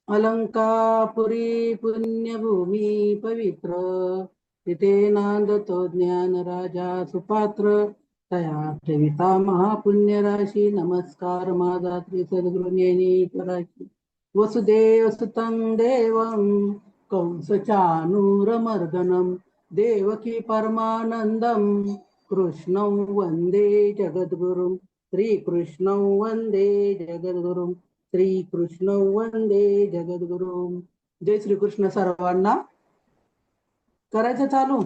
अलंकापुरी पुण्यभूमी पवित्र, तिथे नांदतो ज्ञान राजा सुपात्र. तया ठेविता महापुण्य राशी, नमस्कार माझा श्री सद्गुरुज्ञानी कराशी. वसुदेव सुतं देवं कंस चानूरमर्दनं, देवकी परमानंदं कृष्णं वंदे जगद्गुरुं. श्रीकृष्णं वंदे जगद्गुरुं. श्रीकृष्ण वंदे जगद्गुरु. जय श्रीकृष्ण सर्वांना. करायचं चालू.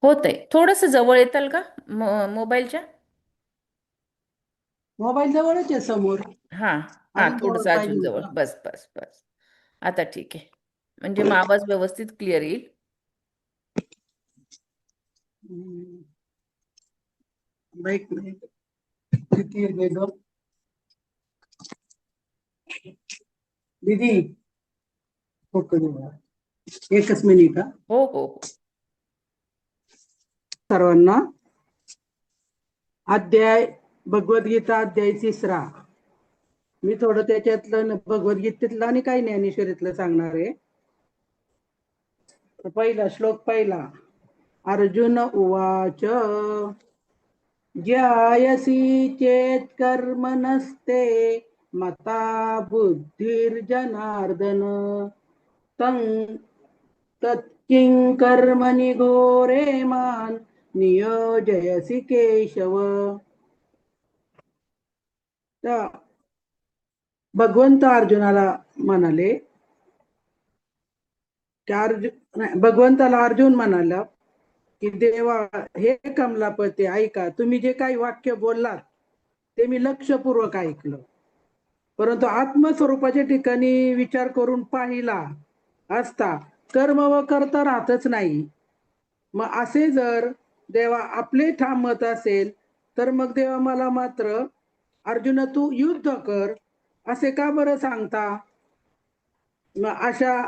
होतंय. थोडस जवळ येताल का मोबाईलच्या? मोबाईल जवळच आहे समोर. हा हा, अजून थोडस जवळ अजून पाहिजे जवळ. का? बस बस बस. आता ठीक आहे. म्हणजे मग आवाज व्यवस्थित क्लिअर येईल. बाईक किती आहे ग? दीदी एकच मिनिट. हो हो हो. सर्वांना अध्याय भगवद्गीता अध्याय 3. मी थोडं त्याच्यातलं भगवद्गीतेतलं आणि काही ज्ञानेश्वरीतलं सांगणार आहे. पहिला श्लोक पहिला. अर्जुन उवाच ज्यायसी चेत कर्मणस्ते मता बुद्धिर्जनार्दन तं तत्किं कर्मणि घोरे मान् नियोजयसि केशव. तर भगवंत अर्जुनाला म्हणाले की भगवंताला अर्जुन म्हणाला की देवा, हे कमलापती ऐका, तुम्ही जे काही वाक्य बोललात ते मी लक्षपूर्वक ऐकलं, परंतु आत्मस्वरूपाच्या ठिकाणी विचार करून पाहिला असता कर्म व करता राहतच नाही. मग असे जर देवा आपले ठाम मत असेल तर मग देवा मला मात्र अर्जुन तू युद्ध कर असे का बरं सांगता? मग अशा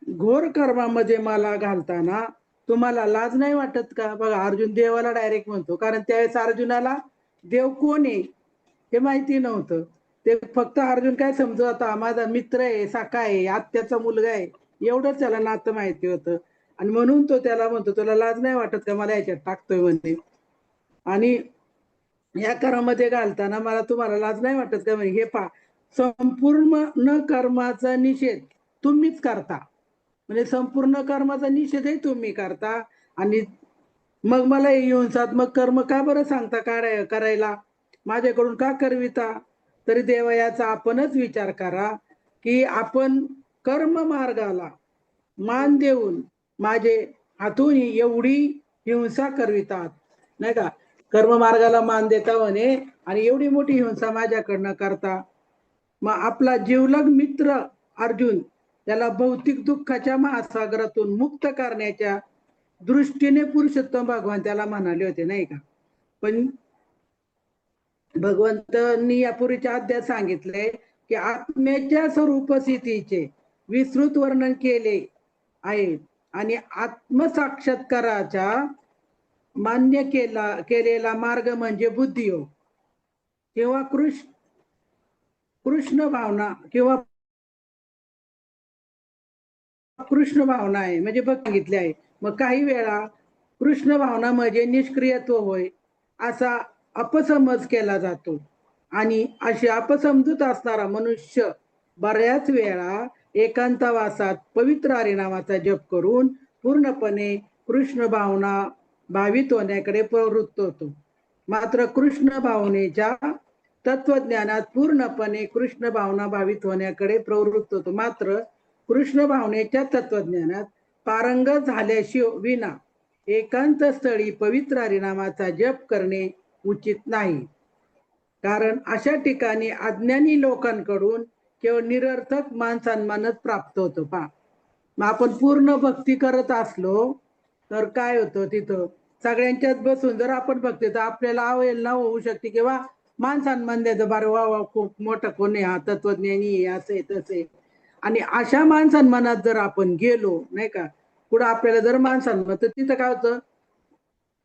घोर कर्मामध्ये मला घालताना तुम्हाला लाज नाही वाटत का? बघा, अर्जुन देवाला डायरेक्ट म्हणतो, कारण त्यावेळेस अर्जुनाला देव कोण आहे हे माहिती नव्हतं. ते फक्त अर्जुन काय समजत होता, माझा मित्र आहे, साखा आहे, आत्याचा मुलगा आहे, एवढंच त्याला नातं माहिती होतं. आणि म्हणून तो त्याला म्हणतो, तुला लाज नाही वाटत का मला याच्यात टाकतोय म्हणते, आणि या कर्मामध्ये घालताना मला तुम्हाला लाज नाही वाटत का? म्हणजे हे पा संपूर्ण न कर्माचा निषेध तुम्हीच करता, म्हणजे संपूर्ण कर्माचा निषेधही तुम्ही करता, आणि मग मला हिंसात्मक कर्म का बरं सांगता करायला, माझ्याकडून का करविता? तरी देवा याचा आपणच विचार करा की आपण कर्म मार्गाला मान देऊन माझे हातून एवढी हिंसा करवितात, नाही का? कर्म मार्गाला मान देता म्हणे आणि एवढी मोठी हिंसा माझ्याकडनं करता. मग आपला जीवलग मित्र अर्जुन त्याला भौतिक दुःखाच्या महासागरातून मुक्त करण्याच्या दृष्टीने पुरुषोत्तम भगवान त्याला म्हणाले होते, नाही का? पण भगवंतांनी यापूर्वीच्या अध्यायात सांगितलंय की आत्म्याच्या स्वरूप स्थितीचे विस्तृत वर्णन केले आहे, आणि आत्मसाक्षात्काराचा मान्य केलेला मार्ग म्हणजे बुद्धियोग किंवा कृष्ण भावना किंवा कृष्ण भावना आहे, म्हणजे सांगितले आहे. मग काही वेळा कृष्ण भावना म्हणजे निष्क्रियत्व होय असा अपसमज केला जातो, आणि अशी अपसमजूत असणारा मनुष्य बऱ्याच वेळा एकांतवासात पवित्र हरिनामाचा जप करून पूर्णपणे कृष्ण भावना भावित होण्याकडे प्रवृत्त होतो. मात्र कृष्ण भावनेच्या तत्वज्ञानात पूर्णपणे कृष्ण भावना भावित होण्याकडे प्रवृत्त होतो. मात्र कृष्ण भावनेच्या तत्वज्ञानात पारंगत झाल्याशिवाय विना एकांत स्थळी पवित्र हरिनामाचा जप करणे उचित नाही, कारण अशा ठिकाणी अज्ञानी लोकांकडून केवळ निरर्थक मान सन्मानच प्राप्त होतो. मग आपण पूर्ण भक्ती करत असलो तर काय होतं, तिथं सगळ्यांच्यात बसून जर आपण भक्ती तर आपल्याला अवहेलना होऊ शकते, किंवा मान सन्मान द्यायचं, बरं वा वा खूप मोठा कोणी हा तत्वज्ञानी आहे, असे तसे. आणि अशा मान सन्मानात जर आपण गेलो, नाही का, पुढे आपल्याला जर मान सन्मान, तर तिथं काय होतं,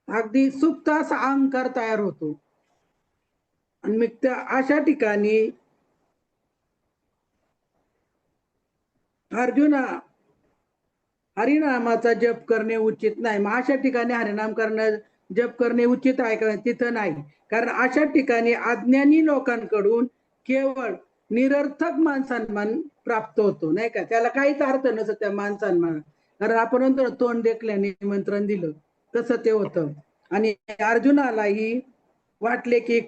अगदी सुप्त असा अहंकार तयार होतो. आणि मग त्या अशा ठिकाणी अर्जुना, हरिनामाचा जप करणे उचित नाही. मग अशा ठिकाणी हरिनाम करणं जप करणे उचित आहे का? तिथं नाही. कारण अशा ठिकाणी अज्ञानी लोकांकडून केवळ निरर्थक मान सन्मान प्राप्त होतो, नाही का? त्याला काहीच अर्थ नसतो त्या मान सन्मान. कारण आपण म्हणतो तोंड देखल्याने निमंत्रण दिलं, तसं ते होतं. आणि अर्जुनालाही वाटले की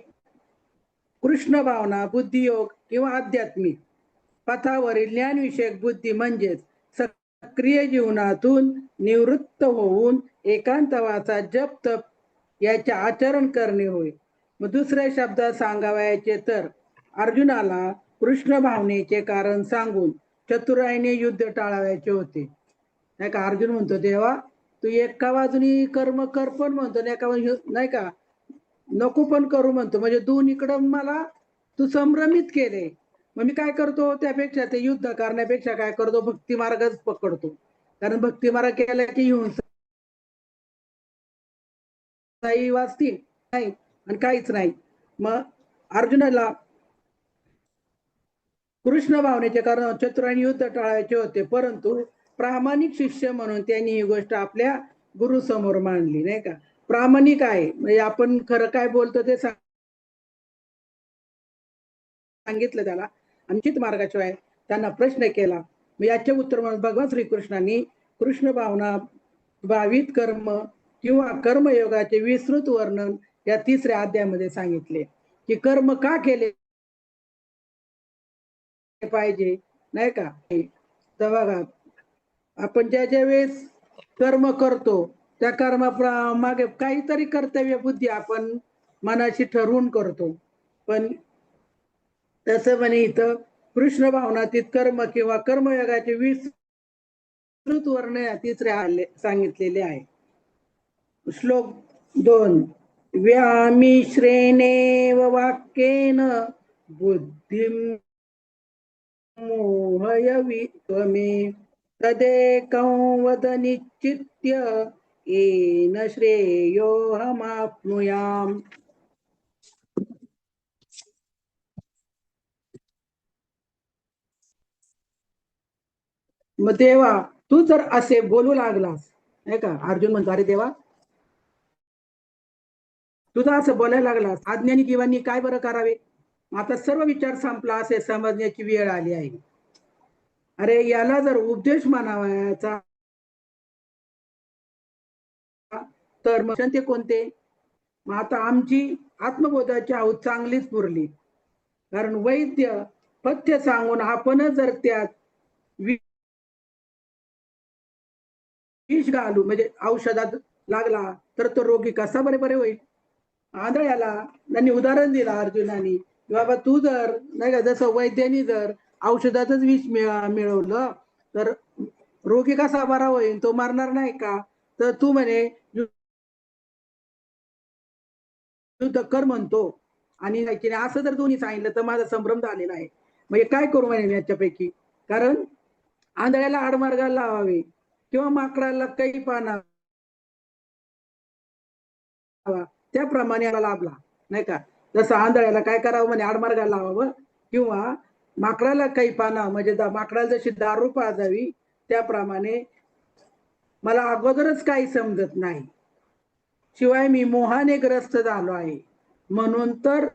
कृष्ण भावना, बुद्धियोग किंवा आध्यात्मिक पथावरील ज्ञानविषयक बुद्धी म्हणजेच सक्रिय जीवनातून निवृत्त होऊन एकांतवाचा जप तप याचे आचरण करणे होय. मग दुसऱ्या शब्दात सांगावयाचे तर अर्जुनाला कृष्ण भावनेचे कारण सांगून चतुराईने युद्ध टाळावायचे होते, नाही का? अर्जुन म्हणतो देवा तू एका बाजूनी कर्म कर पण म्हणतो, नाही का, नको पण करू म्हणतो. म्हणजे दोन्हीकडं मला तू संभ्रमित केले. मग मी काय करतो, त्यापेक्षा ते युद्ध करण्यापेक्षा काय करतो, भक्ती मार्गच पकडतो. कारण भक्ती मार्ग केला की हिंसाही वाचतील नाही आणि काहीच नाही. मग अर्जुनाला कृष्ण भावनेचे कारण चतुराईने युद्ध टाळायचे होते, परंतु प्रामाणिक शिष्य म्हणून त्यांनी ही गोष्ट आपल्या गुरु समोर मांडली, नाही का? प्रामाणिक आहे म्हणजे आपण खरं काय बोलतो ते सांगितलं त्याला. अंकित मार्गाशिवाय त्यांना प्रश्न केला. याचे उत्तर म्हणून भगवान श्रीकृष्णांनी कृष्ण भावना, भावित कर्म किंवा कर्मयोगाचे विस्तृत वर्णन या 3ऱ्या अध्यायामध्ये सांगितले की कर्म का केले पाहिजे, नाही का? तर बघा, आपण ज्या वेळेस कर्म करतो त्या कर्मा मागे काहीतरी कर्तव्य बुद्धी आपण मनाशी ठरवून करतो. पण तसं म्हणे इथं कृष्ण भावनातीत कर्म किंवा कर्मयोगाचे विस्तृत वर्ण या 3ऱ्या सांगितलेले आहे. श्लोक 2. व्यामिश्रेणेव वाक्येन बुद्धिं मोहयवि त्वमे तदेकं वद निश्चित्य येन श्रेयोऽहमाप्नुयाम्. मग देवा तू जर असे बोलू लागलास, नाही का, अर्जुन म्हणतो अरे देवा तुझा असं बोलायला लागलास, अज्ञानी जीवांनी काय बरं करावे? आता सर्व विचार संपला असे समजण्याची वेळ आली आहे. अरे याला जर उपदेश मानावायचा तर मग ते कोणते? मग आता आमची आत्मबोधाची आऊत चांगलीच पुरली. कारण वैद्य पथ्य सांगून आपणच जर त्यात विष घालू म्हणजे औषधात लागला तर तो रोगी कसा बरे होईल? आंधळ्याला त्यांनी उदाहरण दिलं अर्जुनानी, बाबा तू जर, नाही का, जसं वैद्यानी जर औषधातच विष मिळवलं तर रोगी कसा बरा होईल? तो मरणार नाही का? तर तू म्हणे युद्ध कर म्हणतो आणि असं जर दोन्ही सांगितलं तर माझा संभ्रम झालेला आहे. म्हणजे काय करू म्हणे याच्यापैकी? कारण आंधळ्याला आडमार्गाला लावावे किंवा माकडाला काही पाना त्याप्रमाणे याला लाभला, नाही का? जसं आंधळ्याला काय करावं म्हणे, आडमार्गाला लावावं किंवा माकडाला काही पाना म्हणजे माकडाला जशी दारू पाजावी त्याप्रमाणे मला अगोदरच काही समजत नाही, शिवाय मी मोहाने ग्रस्त झालो आहे, म्हणून तर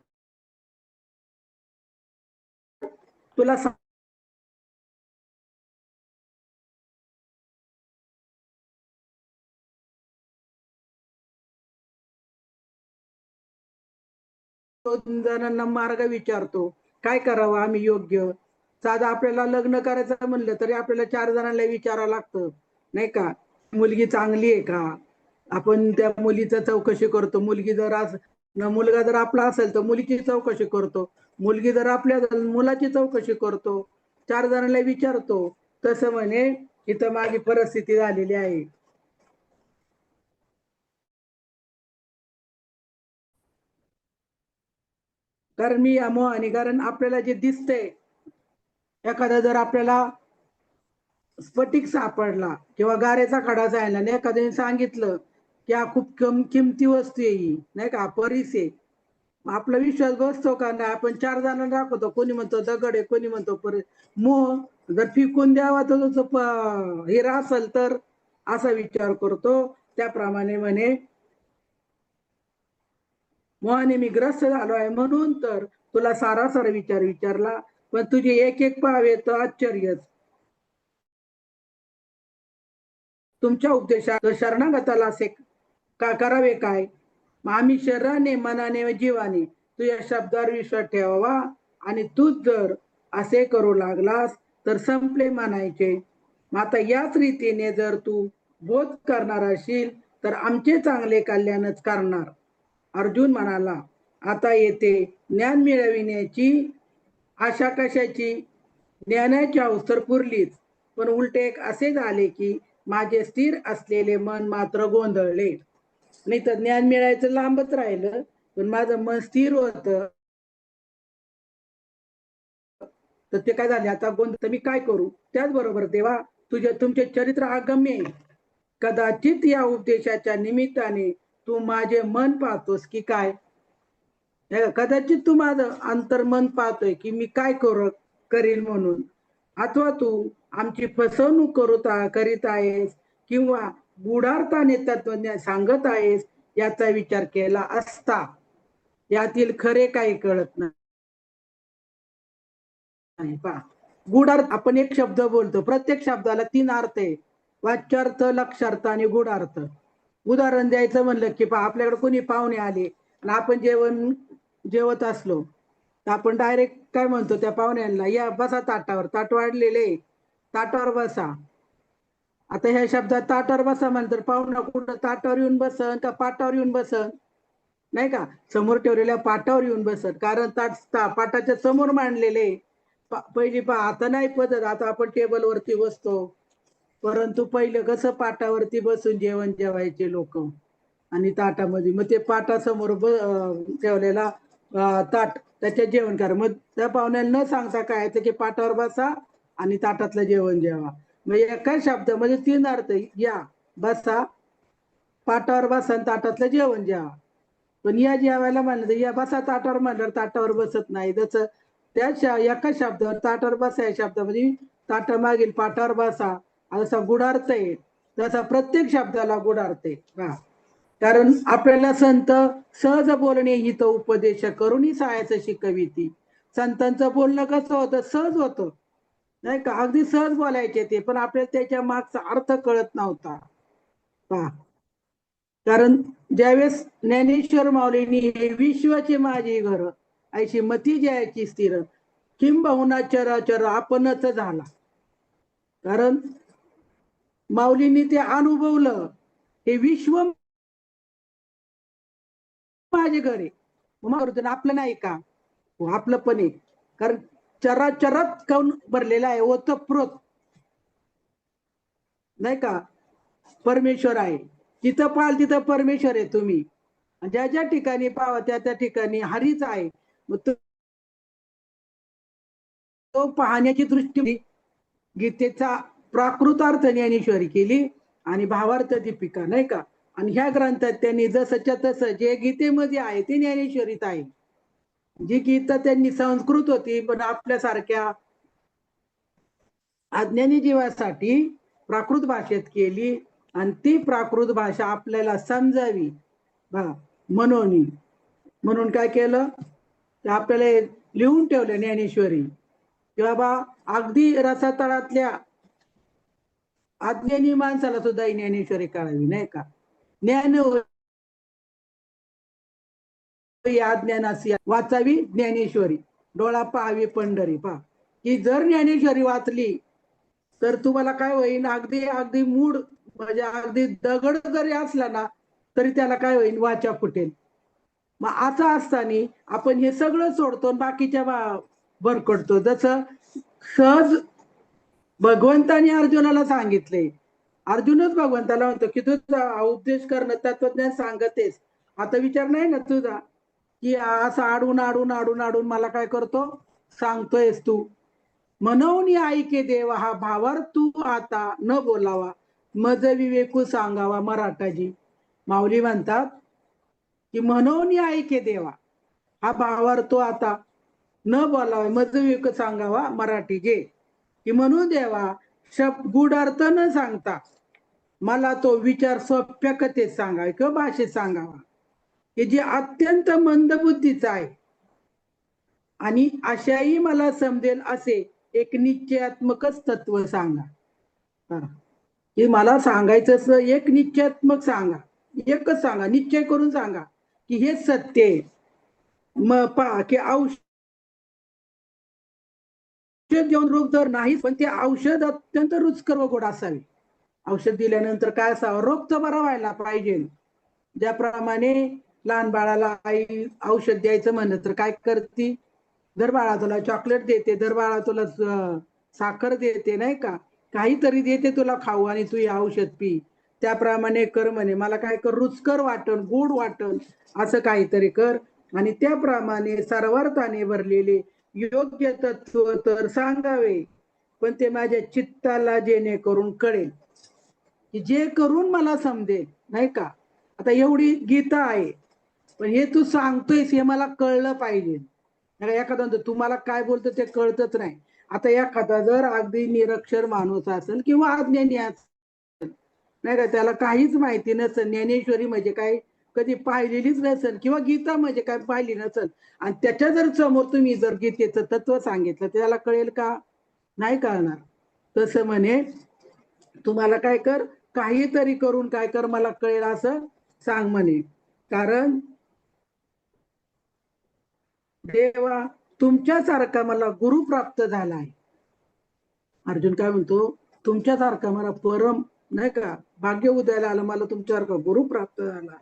तुला जणांना मार्ग विचारतो, काय करावं आम्ही योग्य? साधं आपल्याला लग्न करायचं म्हणलं तरी आपल्याला 4 जणांना विचारावं लागतं, नाही का? मुलगी चांगली आहे का? आपण त्या मुलीचं चौकशी करतो. मुलगी जर मुलगा जर आपला असेल तर मुलीची चौकशी करतो. मुलगी जर आपल्या मुलाची चौकशी करतो. 4 जणांना विचारतो. तसं म्हणे इथं माझी परिस्थिती झालेली आहे. कारण मी या मोहाने, कारण आपल्याला जे दिसतंय, एखादा जर आपल्याला स्फटिक सापडला किंवा गारेचा खडा जायला आणि एखाद्याने सांगितलं की हा खूप किमती वस्तू आहे, नाही का, परीस आहे, आपला विश्वास बसतो का नाही? आपण 4 जणांना दाखवतो, कोणी म्हणतो दगड आहे, कोणी म्हणतो परत मोह. जर फेकून द्यावा तर हिरा असेल तर असा विचार करतो. त्याप्रमाणे म्हणे मोहाने मी ग्रस्त झालो आहे म्हणून तर तुला सारासार विचार विचारला, पण तुझे एक एक पाहावे तर आश्चर्यच. तुमच्या उपदेशात शरणागताला असे का करावे काय? मग आम्ही शरीराने मनाने व जीवाने तुझ्या शब्दावर विश्वास ठेवावा, आणि तूच जर असे करू लागलास तर संपले म्हणायचे. मग आता याच रीतीने जर तू बोध करणार असशील तर आमचे चांगले कल्याणच करणार. अर्जुन म्हणाला, आता येथे ज्ञान मिळविण्याची आशा कशाची? ज्ञानाची अवसर पुरलीच, पण उलटे एक असे झाले की माझे स्थिर असलेले मन मात्र गोंधळले. नाही तर ज्ञान मिळायचं लांबच राहिलं, पण माझं मन स्थिर होतं. तर ते काय झाले आता गोंधळ, मी काय करू? त्याचबरोबर देवा, तुमचे चरित्र अगम्य आहे. कदाचित या उपदेशाच्या निमित्ताने तू माझे मन पाहतोस की काय? कदाचित तू माझं अंतर्मन पाहतोय की मी काय करील म्हणून, अथवा तू आमची फसवणूक करीत आहेस किंवा गूढार्थाने तत्वज्ञान सांगत आहेस याचा विचार केला असता यातील खरे काही कळत नाही. पहा, गूढार्थ, आपण एक शब्द बोलतो, प्रत्येक शब्दाला 3 अर्थ आहे: वाच्यार्थ, लक्षार्थ आणि गूढार्थ. उदाहरण द्यायचं म्हणलं की पहा, आपल्याकडे कोणी पाहुणे आले आणि आपण जेवत असलो तर आपण डायरेक्ट काय म्हणतो त्या पाहुण्यांना, या बसा ताटावर, ताट वाढलेले, ताटावर बसा. आता ह्या शब्दात ताटावर बसा म्हणतात, पाहुणा कुठं ताटावर येऊन बसन का पाटावर येऊन बसन? नाही का, समोर ठेवलेल्या पाटावर येऊन बसत, कारण पाटाच्या समोर मांडलेले. पहिली आता नाही पद्धत, आता आपण टेबलवरती बसतो, परंतु पहिलं कसं पाटावरती बसून जेवण जेवायचे लोक, आणि ताटामध्ये मग ते पाटासमोर ठेवलेला ताट, त्याच्यात जेवण करा. मग त्या पाहुण्यांना न सांगता काय की पाटावर बसा आणि ताटातलं जेवण जेवा. मग एका शब्दामध्ये 3 अर्थ: या, बसा, पाटावर बसा आणि ताटातलं जेवण जेवा. पण या जेवायला म्हणलं या बसा ताटावर म्हणल्यावर ताटावर बसत नाही. जसं त्या एका शब्दावर ताटावर बसा या शब्दामध्ये ताटामागील पाटावर बसा असा गुढार्थ आहे, तसा प्रत्येक शब्दाला गुढार्थ आहे. कारण आपल्याला संत सहज बोलणे ही तो उपदेश करूनही सायाचं शिकविती. संतांचं बोलणं कसं होतं? सहज होतं, नाही का, अगदी सहज बोलायचे ते, पण आपल्याला त्याच्या मागचा अर्थ कळत नव्हता. पहा, कारण ज्यावेळेस ज्ञानेश्वर माऊलींनी हे विश्वाचे माझी घर ऐशी मती जयाची स्थिर किंबहुना चराचर आपणच झाला, कारण माऊलींनी ते अनुभवलं, हे विश्व माझे घर आहे. मग आपलं नाही का? आपलं पण आहे, कारण चराचरात काऊन भरलेलं आहे, ओतप्रोत, नाही का, परमेश्वर आहे. जिथं पाहाल तिथं परमेश्वर आहे. तुम्ही ज्या ज्या ठिकाणी पाहा त्या त्या ठिकाणी हरीच आहे. मग तो पाहण्याची दृष्टी गीतेचा प्राकृतार्थ ज्ञानेश्वरी केली आणि भावार्थ दीपिका, नाही का. आणि ह्या ग्रंथात त्यांनी जसंच्या तसं जे गीतेमध्ये आहे ते ज्ञानेश्वरीत आहे. जी गीता त्यांनी संस्कृत होती, पण आपल्यासारख्या अज्ञानी जीवासाठी प्राकृत भाषेत केली, आणि ती प्राकृत भाषा आपल्याला समजावी म्हणून काय केलं, ते आपल्याला लिहून ठेवलं ज्ञानेश्वरी. किंवा बा अगदी रसातळातल्या अज्ञानी माणसाला सुद्धा ज्ञानेश्वरी कळावी, नाही का. ज्ञान अज्ञानासी वाचावी ज्ञानेश्वरी, डोळा पाहावी पंढरी. की जर ज्ञानेश्वरी वाचली तर तुम्हाला काय होईल, अगदी अगदी मूड, म्हणजे अगदी दगड जरी असला ना तरी त्याला काय होईल, वाचा फुटेल. मग असं असताना आपण हे सगळं सोडतो, बाकीच्या भरकडतो. जसं सहज भगवंताने अर्जुनाला सांगितले, अर्जुनच भगवंताला म्हणतो की तुझा उपदेश करणं, तत्वज्ञान सांगतेस, आता विचार नाही ना तुझा की असं आडून आडून आडून आडून मला काय करतो, सांगतोयस तू. म्हणून ऐके देवा हा भावार तू आता न बोलावा, मज विवेकू सांगावा मराठाजी. माऊली म्हणतात की म्हणून ऐके देवा, हा भावार्थ आता न बोलावा मज सांगावा मराठी जे की म्हणून देवा शब्द गुढ अर्थ न सांगता मला तो विचार सोप्या कथेत सांगावा किंवा भाषेत सांगावा की जे अत्यंत मंदबुद्धीचा आहे आणि अशाही मला समजेल असे एक निश्चयात्मकच तत्व सांगा. की मला सांगायचं एक निश्चयात्मक सांगा, एकच सांगा, निश्चय करून सांगा की हे सत्य आहे. मग पहा की औषध देऊन रोग जर नाही पण ते औषध अत्यंत रुचकर व गोड असावे. औषध दिल्यानंतर काय असावं, रोग तर बरा व्हायला पाहिजे. ज्याप्रमाणे लहान बाळाला आई औषध द्यायचं म्हणलं तर काय करते, दर बाळा तुला चॉकलेट देते, दर बाळा तुला साखर देते नाही का, काहीतरी देते तुला खाऊ आणि तू हे औषध पी. त्याप्रमाणे कर म्हणे, मला काय कर, रुचकर वाटण, गोड वाटण असं काहीतरी कर आणि त्याप्रमाणे सर्वार्थाने भरलेले योग्य तत्व तर सांगावे, पण ते माझ्या चित्ताला जेणेकरून कळेल, की जे करून मला समजेल नाही का. आता एवढी गीता आहे पण हे तू सांगतोयस हे मला कळलं पाहिजे. एखादा तुम्हाला काय बोलतो ते कळतच नाही. आता एखादा जर अगदी निरक्षर माणूस असेल किंवा अज्ञानी असेल नाही का, त्याला काहीच माहिती नसेल, ज्ञानेश्वरी म्हणजे काय कधी पाहिलेलीच नसेल किंवा गीता म्हणजे काय पाहिली नसेल आणि त्याच्या जर समोर तुम्ही जर गीतेचं तत्व सांगितलं तर त्याला कळेल का, नाही कळणार. तसं म्हणे तुम्हाला काय कर, काहीतरी करून काय कर मला कळेल असं सांग म्हणे, कारण देवा तुमच्यासारखा मला गुरु प्राप्त झाला आहे. अर्जुन काय म्हणतो, तुमच्यासारखा मला परम नाही का भाग्य उदयाला आलं, मला तुमच्यासारखा गुरु प्राप्त झाला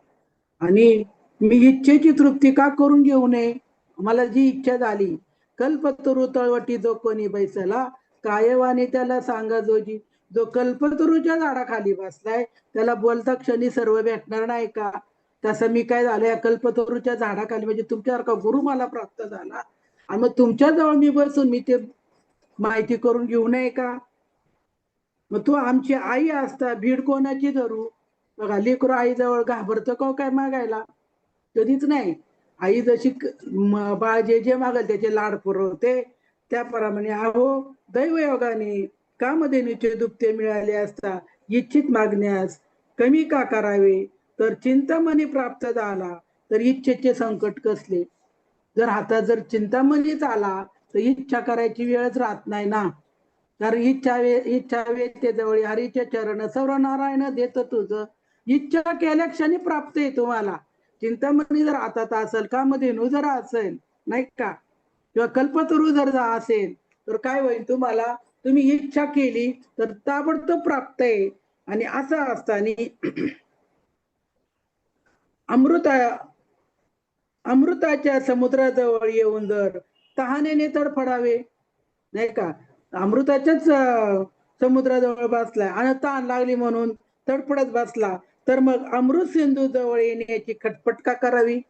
आणि मी इच्छेची तृप्ती का करून घेऊ नये. मला जी इच्छा झाली, कल्पतरू तळवटी जो कोणी बैसला कायवाने त्याला सांगा जोजी. जो कल्पतरूच्या झाडाखाली बसलाय त्याला बोलता क्षणी सर्व भेटणार नाही का. तसं मी काय झालं, या कल्पतरूच्या झाडाखाली म्हणजे तुमच्यासारखा गुरु मला प्राप्त झाला आणि मग तुमच्या जवळ मी बसून मी ते माहिती करून घेऊ नये का. मग तू आमची आई असता भीड कोणाची धरू. बघा लेकरू आई जवळ घाबरतं का काय मागायला, कधीच नाही. आई जशी बाळ जे जे मागेल त्याचे लाड पुरवते, त्याप्रमाणे अहो दैवयोगाने कामधेनूचे दुभते मिळाले असता इच्छित मागण्यास कमी का करावे. तर चिंतामणी प्राप्त झाला तर इच्छेचे संकट कसले. जर हातात जर चिंतामणीच आला तर इच्छा करायची वेळच राहत नाही ना. तर इच्छा वेते जवळ हरीचे चरण सर्व नारायण देत तुझं. इच्छा केल्या क्षणी प्राप्त आहे तुम्हाला. चिंतामणी जर हातात असेल, कामधेनू जर असेल नाही का, किंवा कल्पतरू जर असेल तर काय होईल तुम्हाला, तुम्ही इच्छा केली तर ताबडतोब प्राप्त आहे. आणि असं असताना अमृताच्या समुद्राजवळ येऊन जर तहानेने तडफडावे नाही का, अमृताच्याच समुद्राजवळ बसलाय आणि तहान लागली म्हणून तडफडत बसला, तर मग अमृत सिंधू जवळ येण्याची खटपट का करावी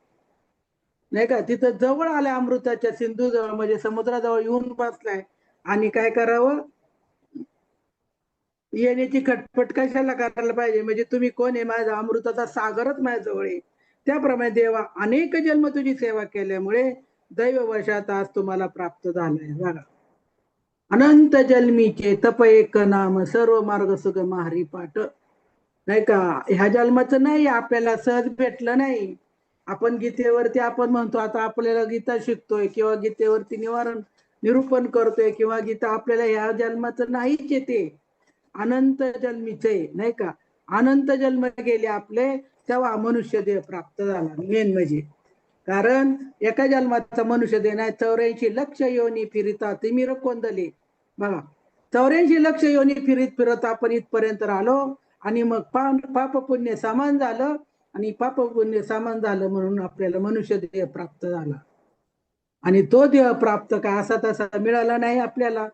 नाही का. तिथं जवळ आल्या अमृताच्या सिंधू जवळ म्हणजे समुद्राजवळ येऊन बसलाय आणि काय करावं, येण्याची खटपट कशाला करायला पाहिजे, म्हणजे तुम्ही कोण आहे, माझा अमृताचा सागरच माझ्याजवळ आहे. त्याप्रमाणे देवा अनेक जन्म तुझी सेवा केल्यामुळे दैववशात आज तुम्हाला प्राप्त झालाय. बघा, अनंत जन्मीचे तप एक नाम सर्व मार्ग सुगम हरिपाठ नाही का. ह्या जन्माचं नाही आपल्याला सहज भेटलं नाही. आपण गीतेवरती आपण म्हणतो आता आपल्याला गीता शिकतोय किंवा गीतेवरती निरूपण करतोय किंवा गीता आपल्याला ह्या जन्माचं नाहीच येते, अनंत जन्मीचे नाही का. अनंत जन्म गेले आपले तेव्हा मनुष्य देह प्राप्त झाला मेन म्हणजे. कारण एका जन्माचा मनुष्य देह नाही, 84 लक्ष योनी फिरिता तिमिर कोंदले. बघा 84 लक्ष योनी फिरत फिरत आपण इथपर्यंत राहिलो आणि मग पाप पुण्य समान झालं आणि पाप पुण्य समान झालं म्हणून आपल्याला मनुष्य देह प्राप्त झाला. आणि तो देह प्राप्त काय असा तसा मिळाला नाही आपल्याला.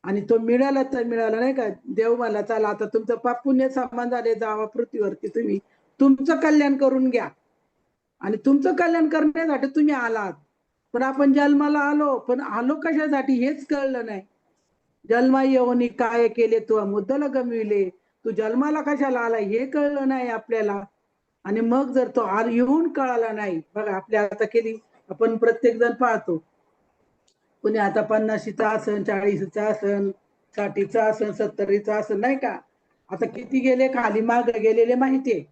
आणि तो मिळाला तर मिळाला नाही का. देव मला चला आता तुमचं पाप पुण्य समान झाले, जावा पृथ्वीवरती तुम्ही तुमचं कल्याण करून घ्या. आणि तुमचं कल्याण करण्यासाठी तुम्ही आलात, पण आपण जन्माला आलो, पण आलो कशासाठी हेच कळलं नाही. जन्मा येऊन काय केले तू मुद्दल गमविले, तू जन्माला कशाला आला हे कळलं नाही आपल्याला. आणि मग जर तो येऊन कळाला नाही, बघा आपल्या आता केली आपण प्रत्येक जण पाहतो, कोणी आता 50चा आसन, 40चा आसन, 60चा आसन, 70चा आसन, नाही का? आता किती गेले खाली माग गेलेले माहितीये.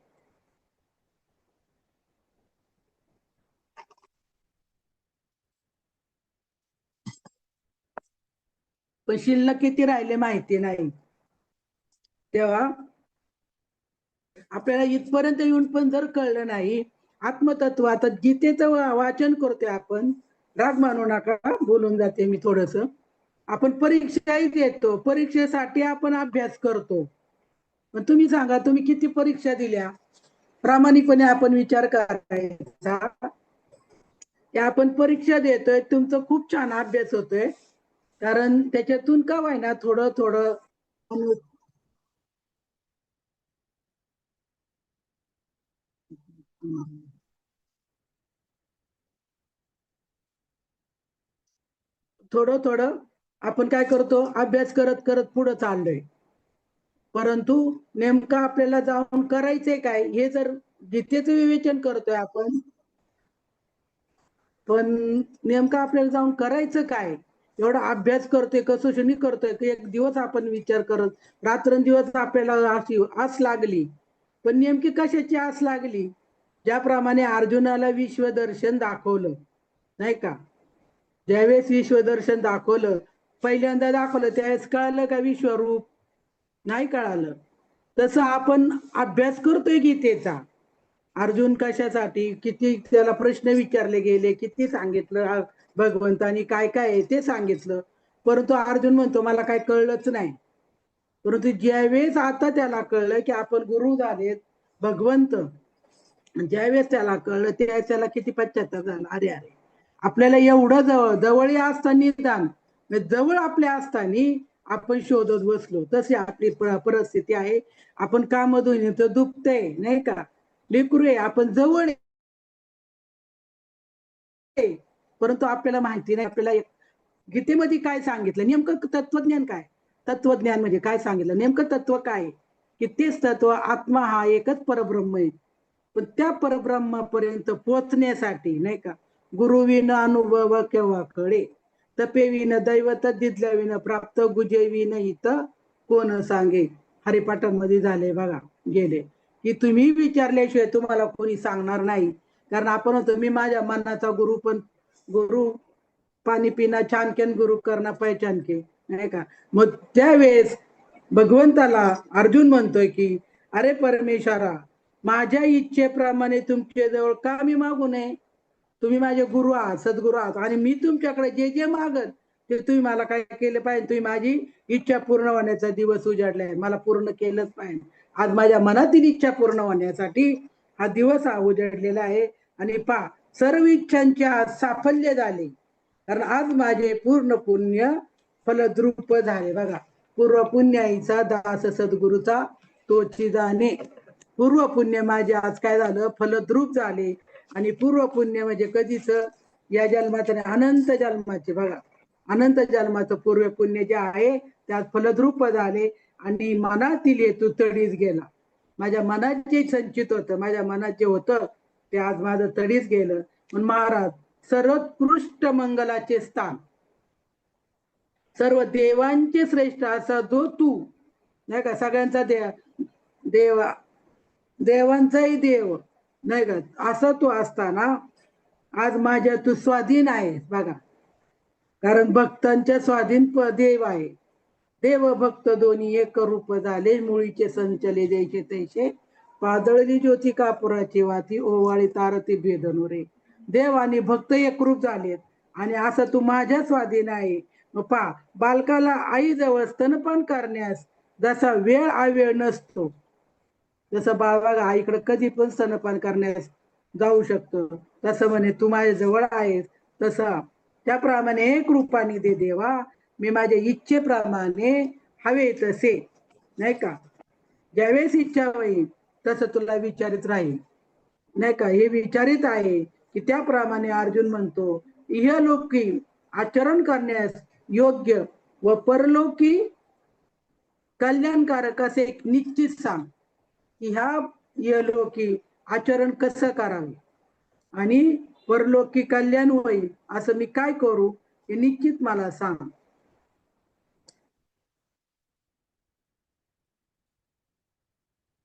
पण शिल्लक किती राहिले माहिती नाही. तेव्हा आपल्याला इथपर्यंत येऊन पण जर कळलं नाही आत्मतत्व, आता गीतेचं वाचन करतोय आपण, राग मानू नका, बोलून जाते मी थोडस. आपण परीक्षाही देतो, परीक्षेसाठी आपण अभ्यास करतो. पण तुम्ही सांगा, तुम्ही किती परीक्षा दिल्या? प्रामाणिकपणे आपण विचार करायचा की आपण परीक्षा देतोय, तुमचं खूप छान अभ्यास होतोय, कारण त्याच्यातून का व्हायना थोडं थोडं थोडं थोडं आपण काय करतो, अभ्यास करत करत पुढे चाललोय. परंतु नेमकं आपल्याला जाऊन करायचंय काय, हे जर गीतेचं विवेचन करतोय आपण, पण नेमकं आपल्याला जाऊन करायचं काय, एवढा अभ्यास करतोय, कसोशीने करतोय, एक दिवस आपण विचार करत रात्रंदिवस आपल्याला अशी आस लागली. पण नेमकी कशाची आस लागली? ज्याप्रमाणे अर्जुनाला विश्वदर्शन दाखवलं, नाही का? ज्यावेळेस विश्वदर्शन दाखवलं, पहिल्यांदा दाखवलं त्यावेळेस कळालं का विश्वरूप? नाही कळालं. तसं आपण अभ्यास करतोय गीतेचा. अर्जुन कशासाठी, किती त्याला प्रश्न विचारले गेले, किती सांगितलं भगवंतानी, काय काय आहे ते सांगितलं, परंतु अर्जुन म्हणतो मला काय कळलंच नाही. परंतु ज्यावेळेस आता त्याला कळलं की आपण गुरु झालेत, भगवंत, ज्यावेळेस त्याला कळलं त्यावेळेस त्याला किती पश्चाताप झाला. अरे अरे, आपल्याला एवढं जवळ जवळ असताना निदान, जवळ आपल्या असताना आपण शोधत बसलो, तशी आपली परिस्थिती आहे. आपण कामधून येतो, दुखतंय, नाही का? लेकरू आहे, आपण जवळ आहे, परंतु आपल्याला माहिती नाही. आपल्याला गीतेमध्ये काय सांगितलं नेमकं तत्वज्ञान काय, तत्वज्ञान म्हणजे काय सांगितलं नेमकं तत्व काय, की तेच तत्व आत्मा हा एकच परब्रह्म आहे. पण त्या परब्रह्मापर्यंत पोचण्यासाठी, नाही का, गुरुविन अनुभव केव्हा कळे, तपेविन दैवत दिदल्याविन प्राप्त, गुजेविन हित कोण सांगे. हरिपाठामध्ये झाले बघा, गेले की तुम्ही विचारल्याशिवाय तुम्हाला कोणी सांगणार नाही. कारण आपण होतो मी माझ्या मनाचा गुरु, पण गुरु पाणी पिना छान केन, गुरु करना पहचान के, नाही का? मग त्यावेळेस भगवंताला अर्जुन म्हणतोय की अरे परमेश्वरा, माझ्या इच्छेप्रमाणे तुमच्या जवळ का मी मागू नये? तुम्ही माझे गुरु आहात, सद्गुरु आहात, आणि मी तुमच्याकडे जे जे मागत ते तुम्ही मला काय केलं पाहिजे, तुम्ही माझी इच्छा पूर्ण होण्याचा दिवस उजाडलाय, मला पूर्ण केलंच पाहिजे. आज माझ्या मनातील इच्छा पूर्ण होण्यासाठी हा दिवस उजाडलेला आहे. आणि पा सर्व इच्छांचे आज साफल्य झाले, कारण आज माझे पूर्ण पुण्य फलद्रूप झाले. बघा, पूर्व पुण्याईचा दास सद्गुरूचा तोची जाणे. पूर्व पुण्य माझे आज काय झालं, फलद्रूप झाले. आणि पूर्व पुण्य म्हणजे कधीच या जन्मात, अनंत जन्माचे, बघा अनंत जन्माचं पूर्व पुण्य जे आहे त्यात फलद्रूप झाले. आणि मनातील हेतू तडीच गेला. माझ्या मनात जे संचित होतं, माझ्या मनात जे होतं ते आज माझं तडीच गेलं. पण महाराज, सर्वोत्कृष्ट मंगलाचे स्थान, सर्व देवांचे श्रेष्ठ असा जो तू, नाही का, सगळ्यांचा देवा, देवांचाही देव, नाही का, असं तू असताना आज माझ्या तू स्वाधीन आहे. बघा, कारण भक्तांच्या स्वाधीन देव आहे. देव भक्त दोन्ही एक रूप झाले, मुळीचे संचले द्यायचे तैसे, पादळली ज्योती कापुराची वाती, ओवाळी तारती भेदनुरे. देव आणि भक्त एक रूप झालेत, आणि असं तू माझ्या स्वाधीन आहे. मग पा, बालकाला आई जवळ स्तनपान करण्यास जसा वेळ अवेळ नसतो, जसं बाळा आईकडे कधी पण स्तनपान करण्यास जाऊ शकतो, तसं म्हणे तू माझ्या जवळ आहेस. तसा त्याप्रमाणे एक रूपाने दे देवा, मी माझ्या इच्छेप्रमाणे हवे तसे, नाही का, ज्यावेळेस इच्छा होईल तसं तुला विचारित राहील, नाही का, हे विचारित आहे. की त्याप्रमाणे अर्जुन म्हणतो, इहलोकी आचरण करण्यास योग्य व परलोकी कल्याणकारक असे निश्चित सांग, की ह्या इहलोकी आचरण कसं करावे आणि परलोकी कल्याण होईल असं मी काय करू हे निश्चित मला सांग.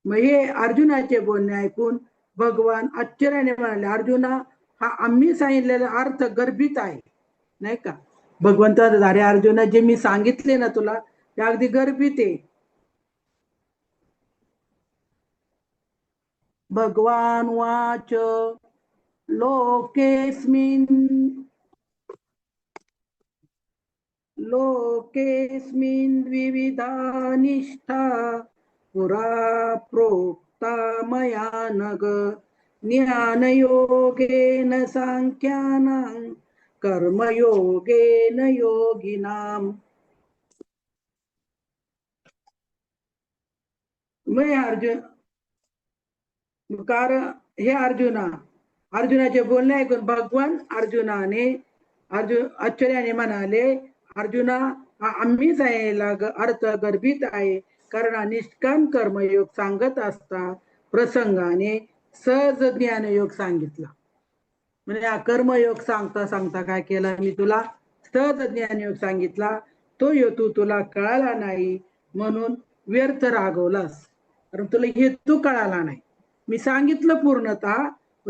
मग हे अर्जुनाचे बोलणे ऐकून भगवान आश्चर्याने म्हणाले, अर्जुना, हा आम्ही सांगितलेला अर्थ गर्भित आहे, नाही का. भगवंत अरे अर्जुना, जे मी सांगितले ना तुला ते अगदी गर्भित आहे. भगवान वाच लोकेस्मिन् विविधा निष्ठा पुरा प्रोक्ता मया नग ज्ञानयोगेन सांख्यानां कर्मयोगेन योगिनाम. मैं अर्जुन, कारण हे अर्जुनाचे बोलणे ऐकून भगवान आश्चर्याने म्हणाले, अर्जुना, हा आम्ही सांगितलेला अर्थ गर्भित आहे, कारण हा निष्काम कर्मयोग सांगत असता प्रसंगाने सहज ज्ञानयोग सांगितला. म्हणजे हा कर्मयोग सांगता सांगता काय केला मी तुला, सहज ज्ञानयोग सांगितला. तो हेतू तुला कळाला नाही म्हणून व्यर्थ रागवलास, कारण तुला हेतू कळाला नाही. मी सांगितलं पूर्णतः,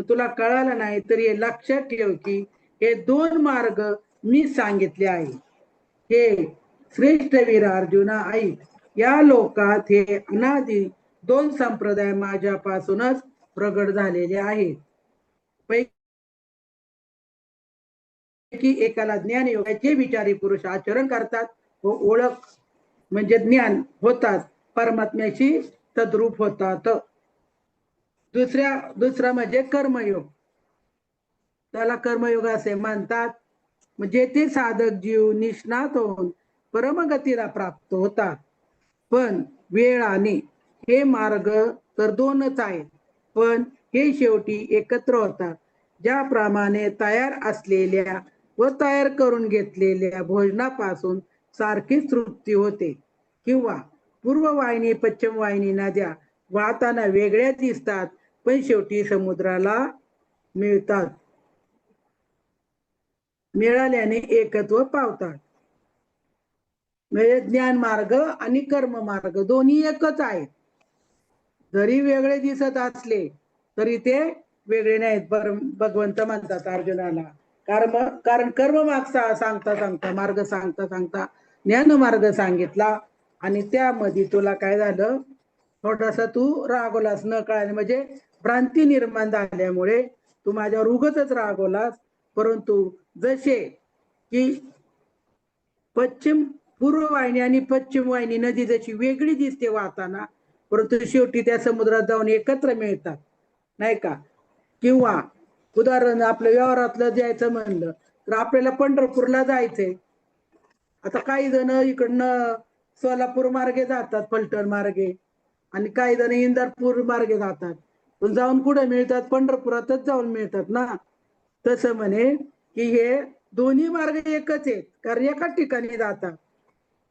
तुला कळालं नाही. तरी हे लक्षात ठेव की हे दोन मार्ग मी सांगितले आहे. हे श्रेष्ठ वीर अर्जुना ऐक, या लोकात हे अनादी दोन संप्रदाय माझ्यापासूनच प्रगट झालेले आहेत. पैकी एकाला ज्ञान योगाचे विचारी पुरुष आचरण करतात व ओळख म्हणजे ज्ञान होतात, परमात्म्याशी तद्रूप होतात. दुसरा म्हणजे कर्मयोग, त्याला कर्मयोग असे म्हणतात. म्हणजे ते साधक जीव निष्णात होऊन परमगतीला प्राप्त होतात. पण वेळाने हे मार्ग तर दोनच आहेत, पण हे शेवटी एकत्र होतात. ज्याप्रमाणे तयार असलेल्या व तयार करून घेतलेल्या भोजनापासून सारखीच तृप्ती होते, किंवा पूर्व वाहिनी पश्चिम वाहिनी नद्या वाहताना वेगळ्या दिसतात पण शेवटी समुद्राला मिळतात, मिळाल्याने एकत्व पावतात. म्हणजे ज्ञान मार्ग आणि कर्म मार्ग दोन्ही एकच आहेत. जरी वेगळे दिसत असले तरी ते वेगळे नाहीत. भगवंत म्हणतात अर्जुनाला, कारण कर्म मार्ग सांगता मार्ग सांगता ज्ञान मार्ग सांगितला, आणि त्यामध्ये तुला काय झालं, थोडासा तू रागवलास, न कळाले म्हणजे भ्रांती निर्माण झाल्यामुळे तू माझ्यावर उगतच रागवलास. परंतु जसे की पूर्व वाहिनी आणि पश्चिम वाहिनी नदी जशी वेगळी दिसते वाहताना, परंतु शेवटी त्या समुद्रात जाऊन एकत्र मिळतात, नाही का. किंवा उदाहरण आपल्या व्यवहारातलं द्यायचं म्हणलं तर आपल्याला पंढरपूरला जायचंय. आता काही जण इकडनं सोलापूर मार्गे जातात, फलटण मार्गे, आणि काही जण इंदापूर मार्गे जातात. पण जाऊन कुठे मिळतात, पंढरपुरातच जाऊन मिळतात ना. तसं म्हणे की हे दोन्ही मार्ग एकच आहेत, कारण एकाच ठिकाणी जातात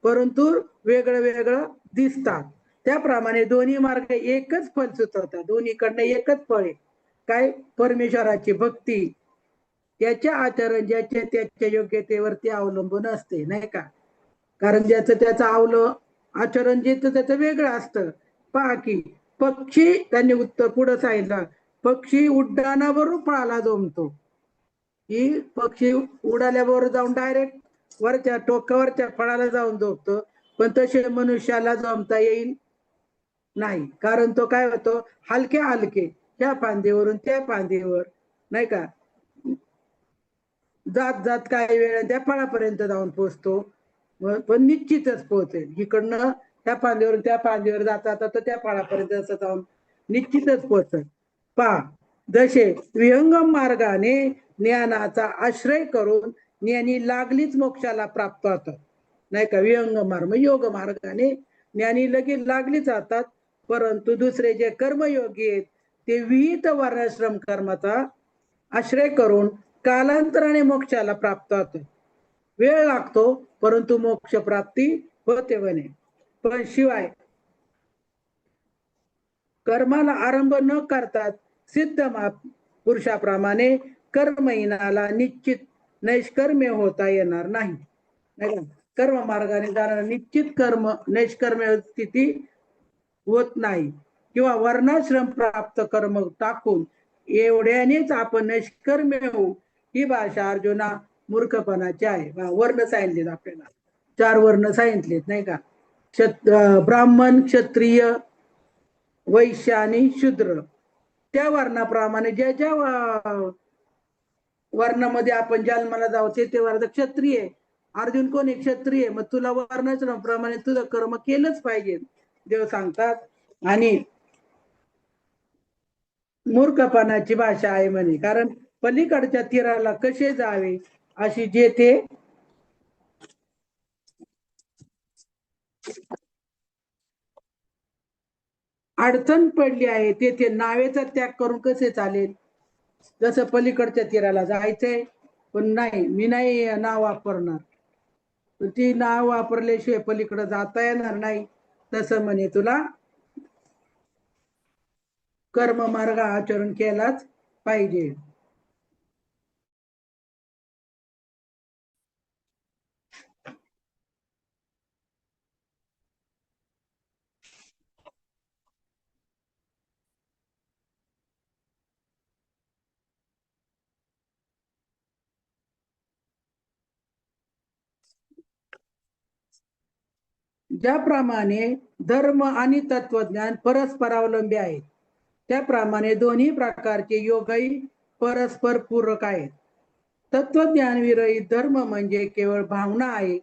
परंतु वेगळं वेगळं दिसतात. त्याप्रमाणे दोन्ही मार्ग एकच फल सुचवतात, दोन्हीकडनं एकच फळ आहे. काय, परमेश्वराची भक्ती, त्याच्या आचरण ज्याच्या त्याच्या योग्यतेवरती अवलंबून असते, नाही का. कारण ज्याचं त्याचं आचरण जे त्याचं वेगळं असतं. पहा की पक्षी, त्यांनी उत्तर पुढं सांगितलं, पक्षी उड्डाणावरून फळाला जमतो, की पक्षी उडाल्याबरोबर जाऊन डायरेक्ट वरच्या टोकावरच्या फळाला जाऊन झोपतो, पण तसे मनुष्याला जमता येईल नाही. कारण तो काय होतो, हलके हलके त्या फांदीवरून त्या फांदीवर, नाही का, जात जात काही वेळ त्या फळापर्यंत जाऊन पोहोचतो, पण निश्चितच पोहोचेल. इकडनं त्या फांदीवरून त्या फांदीवर जाता तर त्या फळापर्यंत असं जाऊन निश्चितच पोहोचेल. पहा, जसे विहंगम मार्गाने ज्ञानाचा आश्रय करून ज्ञानी लागलीच मोक्षाला प्राप्त होतात, नाही का. विहंगम मार्ग योग मार्गाने ज्ञानी लगेच लागली जातात. परंतु दुसरे जे कर्मयोगी आहेत ते विहित वर्णाश्रम कर्माचा आश्रय करून कालांतराने मोक्षाला प्राप्त होतात. वेळ लागतो परंतु मोक्ष प्राप्ती होते म्हणे. पण शिवाय कर्माला आरंभ न करतात सिद्ध पुरुषाप्रमाणे कर्महीनाला निश्चित नैष्कर्म्य होता येणार नाही. कर्म मार्गाने जाणारा निश्चित कर्म नैष्कर्म्य स्थिती होत नाही. किंवा वर्णाश्रम प्राप्त कर्म टाकून एवढ्यानेच आपण नैष्कर्म्य होऊ, ही भाषा अर्जुना मूर्खपणाची आहे. वर्ण सांगितलेत आपल्याला, 4 वर्ण सांगितलेत नाही का. ब्राह्मण, क्षत्रिय, वैश्य आणि शूद्र. त्या वर्णाप्रमाणे ज्या ज्या वर्णामध्ये आपण जन्माला जाऊ ते वर्ण क्षत्रिय. अर्जुन कोण आहे? क्षत्रिय. मग तुला वर्णाश्रमाप्रमाणे तुझं कर्म केलंच पाहिजे, देव सांगतात. आणि मूर्खपणाची भाषा आहे म्हणे, कारण पलीकडच्या तीराला कसे जावे अशी जेथे अडचण पडली आहे तेथे नावेचा त्याग करून कसे चालेल. जसं पलीकडच्या तीराला जायचंय पण नाही, मी नाही नाव वापरणार, ती नाव वापरल्याशिवाय पलीकडे जाता येणार नाही. तसं म्हणे तुला कर्म मार्ग आचरण केलाच पाहिजे. ज्याप्रमाणे धर्म आणि तत्वज्ञान परस्परावलंबी आहेत, त्याप्रमाणे दोन्ही प्रकारचे योगही परस्पर पूरक आहेत. तत्वज्ञान विरहित धर्म म्हणजे केवळ भावना आहे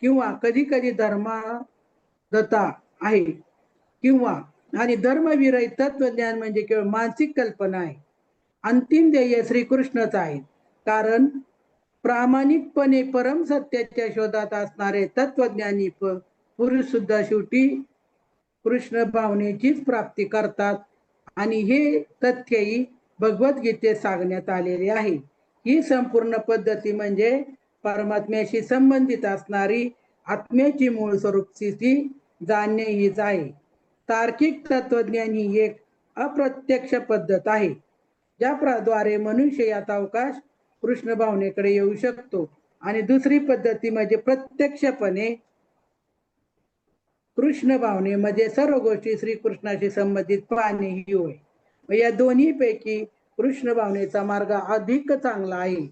किंवा कधी कधी धर्माधता आहे, किंवा आणि धर्मविरहित तत्वज्ञान म्हणजे केवळ मानसिक कल्पना आहे. अंतिम ध्येय श्रीकृष्णच आहे. कारण प्रामाणिकपणे परम सत्याच्या शोधात असणारे तत्वज्ञानी पुरुष सुद्धा शेवटी कृष्ण भावनेचीच प्राप्ती करतात. आणि हे तथ्यही भगवद्गीतेत सांगण्यात आलेले आहे. ही संपूर्ण पद्धती म्हणजे परमात्म्याशी संबंधित असणारी आत्म्याची मूळ स्वरूप स्थिती जाणणे हीच आहे. तार्किक तत्वज्ञान ही एक अप्रत्यक्ष पद्धत आहे, ज्याद्वारे मनुष्य यात अवकाश कृष्ण भावनेकडे येऊ शकतो. आणि दुसरी पद्धती म्हणजे प्रत्यक्षपणे कृष्ण भावनेमध्ये सर्व गोष्टी श्रीकृष्णाशी संबंधित पाहणे ही होय. या दोन्ही पैकी कृष्ण भावनेचा मार्ग अधिक चांगला आहे,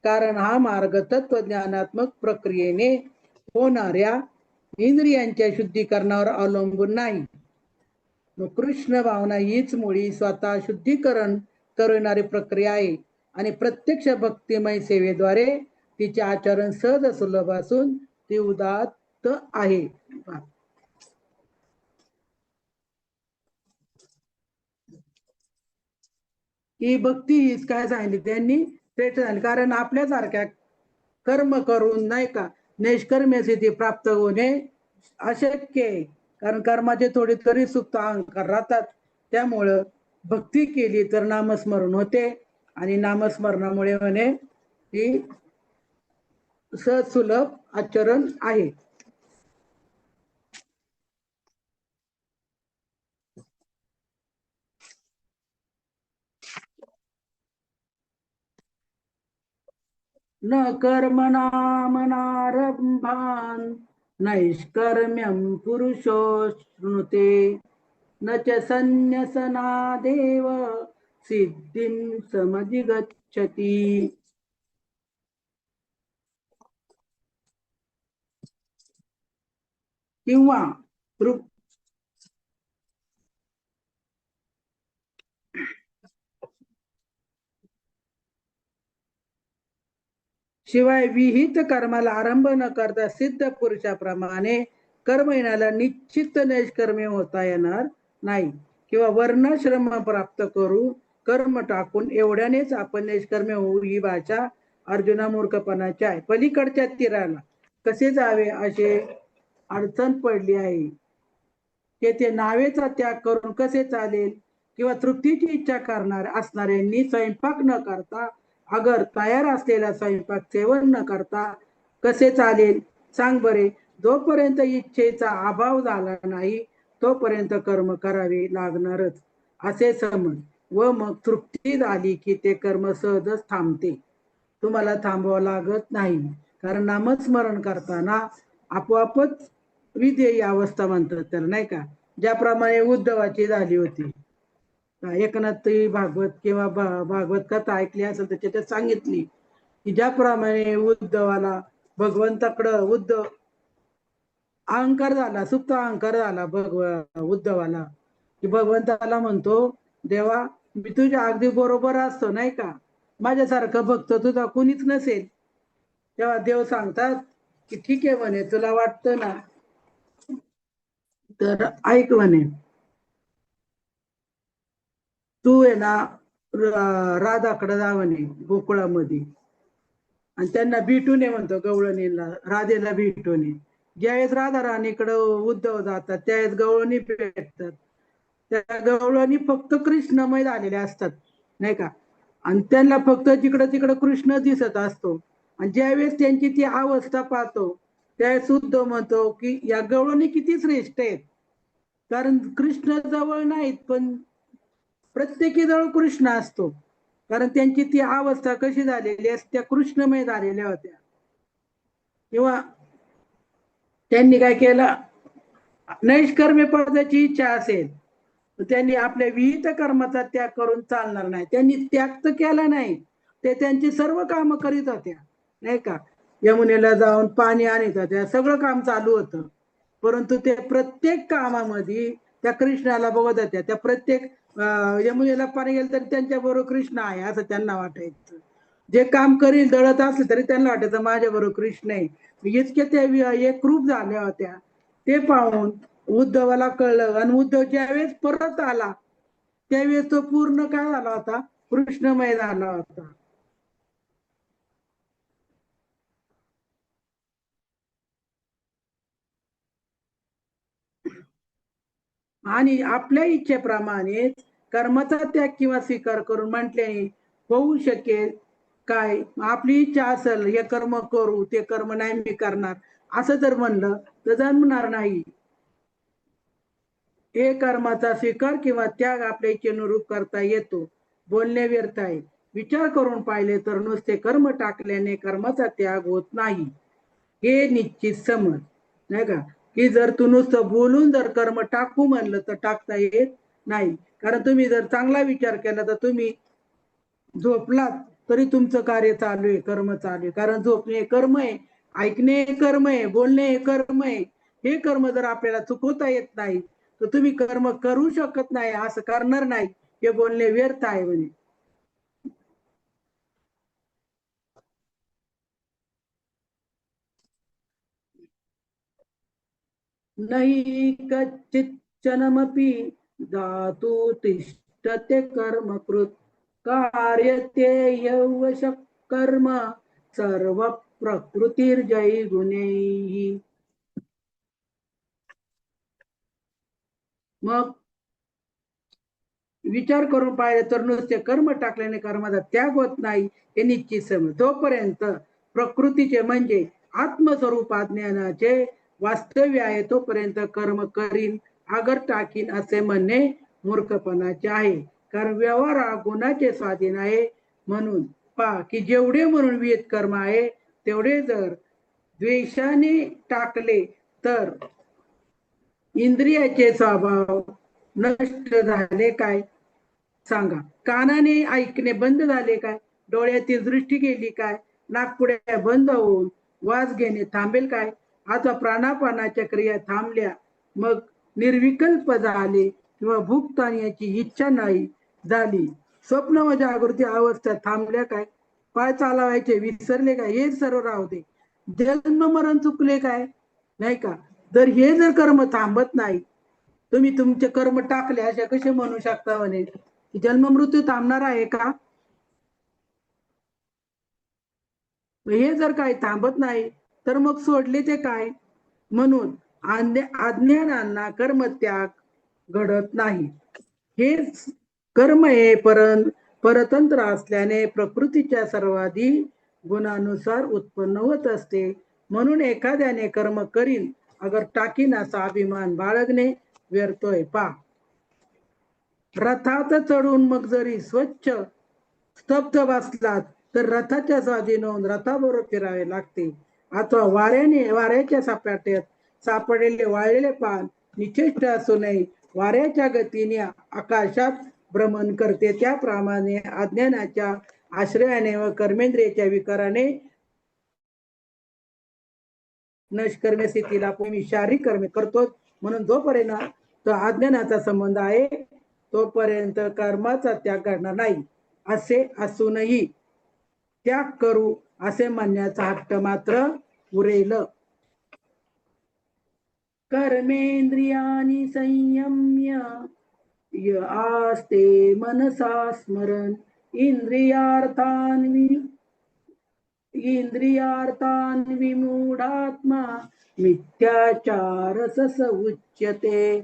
कारण हा मार्ग तत्वज्ञानात्मक प्रक्रियेने होणाऱ्या इंद्रियांच्या शुद्धीकरणावर अवलंबून नाही. कृष्ण भावना हीच मुळी स्वतः शुद्धीकरण करणारी प्रक्रिया आहे आणि प्रत्यक्ष भक्तिमय सेवेद्वारे तिचे आचरण सहज सुलभ असून ती उदात्त आहे. ही भक्ती हीच काय सांगितली त्यांनी श्रेष्ठ झाली, कारण आपल्यासारख्या कर्म करून नाही का नैष्कर्म्य स्थिती प्राप्त होणे अशक्य आहे. कारण कर्माचे थोडे तरी सुप्त अहंकार राहतात. त्यामुळं भक्ती केली तर नामस्मरण होते आणि नामस्मरणामुळे म्हणे ही सहज सुलभ आचरण आहे. न कर्मणामनारंभान नैष्कर्म्यं पुरुषोऽश्नुते न च संन्यसनादेव सिद्धिं समधिगच्छति. किंवा शिवाय विहित कर्माला आरंभ न करता सिद्ध पुरुषाप्रमाणे कर्महीनाला निश्चित नैष्कर्म्य होता येणार नाही. किंवा वर्णाश्रम प्राप्त करू कर्म टाकून एवढ्यानेच आपण नैष्कर्म्य होऊ, ही भाषा अर्जुना मूर्खपणाची आहे. पलीकडच्या तीराला कसे जावे असे अडचण पडली आहे, तेथे नावेचा त्याग करून कसे चालेल. किंवा तृप्तीची इच्छा करणार असणाऱ्यांनी स्वयंपाक न करता अगर तयार असलेला स्वयंपाक सेवन न करता कसे चालेल सांग बरे. जोपर्यंत इच्छेचा अभाव झाला नाही तोपर्यंत कर्म करावे लागणारच असे समज. व मग तृप्ती झाली की ते कर्म सहजच थांबते. तुम्हाला थांबवावं लागत नाही, कारण नामस्मरण करताना आपोआपच विधेयी अवस्था म्हणतात त्याला, नाही का? ज्याप्रमाणे उद्धवाची झाली होती. एकनाथ भागवत किंवा भागवत कथा ऐकली असेल तर त्याच्यात सांगितली की ज्याप्रमाणे उद्धवाला भगवंताकडं अहंकार झाला, सुप्त अहंकार झाला उद्धवाला, की भगवंताला म्हणतो, देवा मी तुझ्या अगदी बरोबर असतो, नाही का? माझ्यासारखं भक्त तुझा कोणीच नसेल. तेव्हा देव सांगतात की ठीक आहे म्हणे, तुला वाटतं ना, तर ऐक म्हणे, तू आहे ना राधाकडे जा म्हणे गोकुळामध्ये, आणि त्यांना भेटून ये म्हणतो, गवळणीला राधेला भेटून ये. ज्यावेळेस राधा राणीकडे उद्धव जातात त्यावेळेस गवळणी भेटतात. त्या गवळणी फक्त कृष्णमय झालेल्या असतात, नाही का? आणि त्यांना फक्त जिकडं तिकडं कृष्ण दिसत असतो. आणि ज्यावेळेस त्यांची ती अवस्था पाहतो त्यावेळेस उद्धव म्हणतो की या गवळणी किती श्रेष्ठ आहेत, कारण कृष्ण जवळ नाहीत पण प्रत्येकी जवळ कृष्ण असतो, कारण त्यांची ती अवस्था कशी झालेली असते, त्या कृष्णमय झालेल्या होत्या. किंवा त्यांनी काय केलं, नैष्कर्म्य पदाची इच्छा असेल तर त्यांनी आपल्या विहित कर्माचा त्याग करून चालणार नाही. त्यांनी त्याग तर केला नाही, ते त्यांची सर्व कामं करीत होत्या, नाही का? यमुनेला जाऊन पाणी आणत होत्या, सगळं काम चालू होतं, परंतु ते प्रत्येक कामामध्ये त्या कृष्णाला बघत होत्या. त्या प्रत्येक यमुनेला पाणी गेलं तरी त्यांच्या बरोबर कृष्ण आहे असं त्यांना वाटायचं. जे काम करील दळत असले तरी त्यांना वाटायचं माझ्या बरोबर कृष्ण आहे. इतके त्या एकरूप झाल्या होत्या. ते पाहून उद्धवाला कळलं, आणि उद्धव ज्यावेळेस परत आला त्यावेळेस तो पूर्ण काय झाला होता, कृष्णमय झाला होता. आणि आपल्या इच्छेप्रमाणे कर्माचा त्याग किंवा स्वीकार करून म्हटल्याने होऊ शकेल काय, आपली इच्छा असेल हे कर्म करू, ते कर्म नाही मी करणार असं जर म्हणलं तर जमणार नाही. हे कर्माचा स्वीकार किंवा त्याग आपल्या इच्छेनुरूप करता येतो. बोलणे व्यर्थ आहे. विचार करून पाहिले तर नुसते कर्म टाकल्याने कर्माचा त्याग होत नाही, हे निश्चित समज, नाही का? की जर तू नुसतं बोलून जर कर्म टाकू म्हणलं तर टाकता येत नाही. कारण तुम्ही जर चांगला विचार केला तर तुम्ही झोपलात तरी तुमचं कार्य चालू आहे, कर्म चालू आहे. कारण झोपणे कर्म आहे, ऐकणे कर्म आहे, बोलणे कर्म आहे. हे कर्म जर आपल्याला चुकवता येत नाही तर तुम्ही कर्म करू शकत नाही, असं करणार नाही, हे बोलणे व्यर्थ आहे म्हणे. नाही कच्चिच्चनमपि धातु तिष्ठते कर्मकृत कार्यते यवश कर्म सर्व प्रकृतीर्जयी गुणैः. मग विचार करून पाहिले तर नुसते कर्म टाकल्याने कर्माचा त्याग होत नाही, हे निश्चित समज. जोपर्यंत प्रकृतीचे म्हणजे आत्मस्वरूपा ज्ञानाचे वास्तव्य आहे तोपर्यंत कर्म करीन अगर टाकीन असे म्हणणे मूर्खपणाचे आहे. कारण व्यवहार हा गुणाचे स्वाधीन आहे. म्हणून पहा की जेवढे म्हणून विहित कर्म आहे तेवढे जर द्वेषाने टाकले तर इंद्रियाचे स्वभाव नष्ट झाले काय, सांगा? कानाने ऐकणे बंद झाले काय? डोळ्याची दृष्टी गेली काय? नाकपुड्या बंद होऊन वास घेणे थांबेल काय? आता प्राणापानाच्या क्रिया थांबल्या, मग निर्विकल्प झाले किंवा भूक ताणण्याची इच्छा नाही झाली, स्वप्न व जागृती अवस्था थांबल्या काय? पाय चालवायचे विसरले काय? हे सर्व राहू दे. जन्म मरण चुकले काय, नाही का? जर हे जर कर्म थांबत नाही, तुम्ही तुमचे कर्म टाकले अशा कसे म्हणू शकता म्हणे जन्म मृत्यू थांबणार आहे का? हे जर काही थांबत नाही तर मग सोडले ते काय? म्हणून अज्ञानांना कर्मत्याग घडत नाही. हे कर्म हे परतंत्र असल्याने प्रकृतीच्या सर्वाधी गुणानुसार उत्पन्न होत असते. म्हणून एखाद्याने कर्म करील अगर टाकीन असा अभिमान बाळगणे व्यर्थोय. पा रथात चढून मग जरी स्वच्छ स्तब्ध बसलात तर रथाच्या स्वाधीन होऊन रथाबरोबर फिरावे लागते. अथवा वाऱ्याच्या सपाट्यात सापडलेले वाळलेले पान निश्चिष्ट असू नये, वाऱ्याच्या गतीने आकाशात भ्रमण करते. त्याप्रमाणे अज्ञानाच्या आश्रयाने व कर्मेंद्रियाच्या विकाराने नष्कर्म्य स्थितीला मी शारीरिक कर्मे करतो. म्हणून जोपर्यंत अज्ञानाचा संबंध आहे तोपर्यंत कर्माचा त्याग करणार नाही. असे असूनही त्याग करू असे म्हणण्याचा हट्ट मात्र उरेल. कर्मेंद्रियानी संयम्य आस्ते मनसा स्मरण इंद्रियार्थान विमूढात्मा मिथ्याचार सस उच्यते.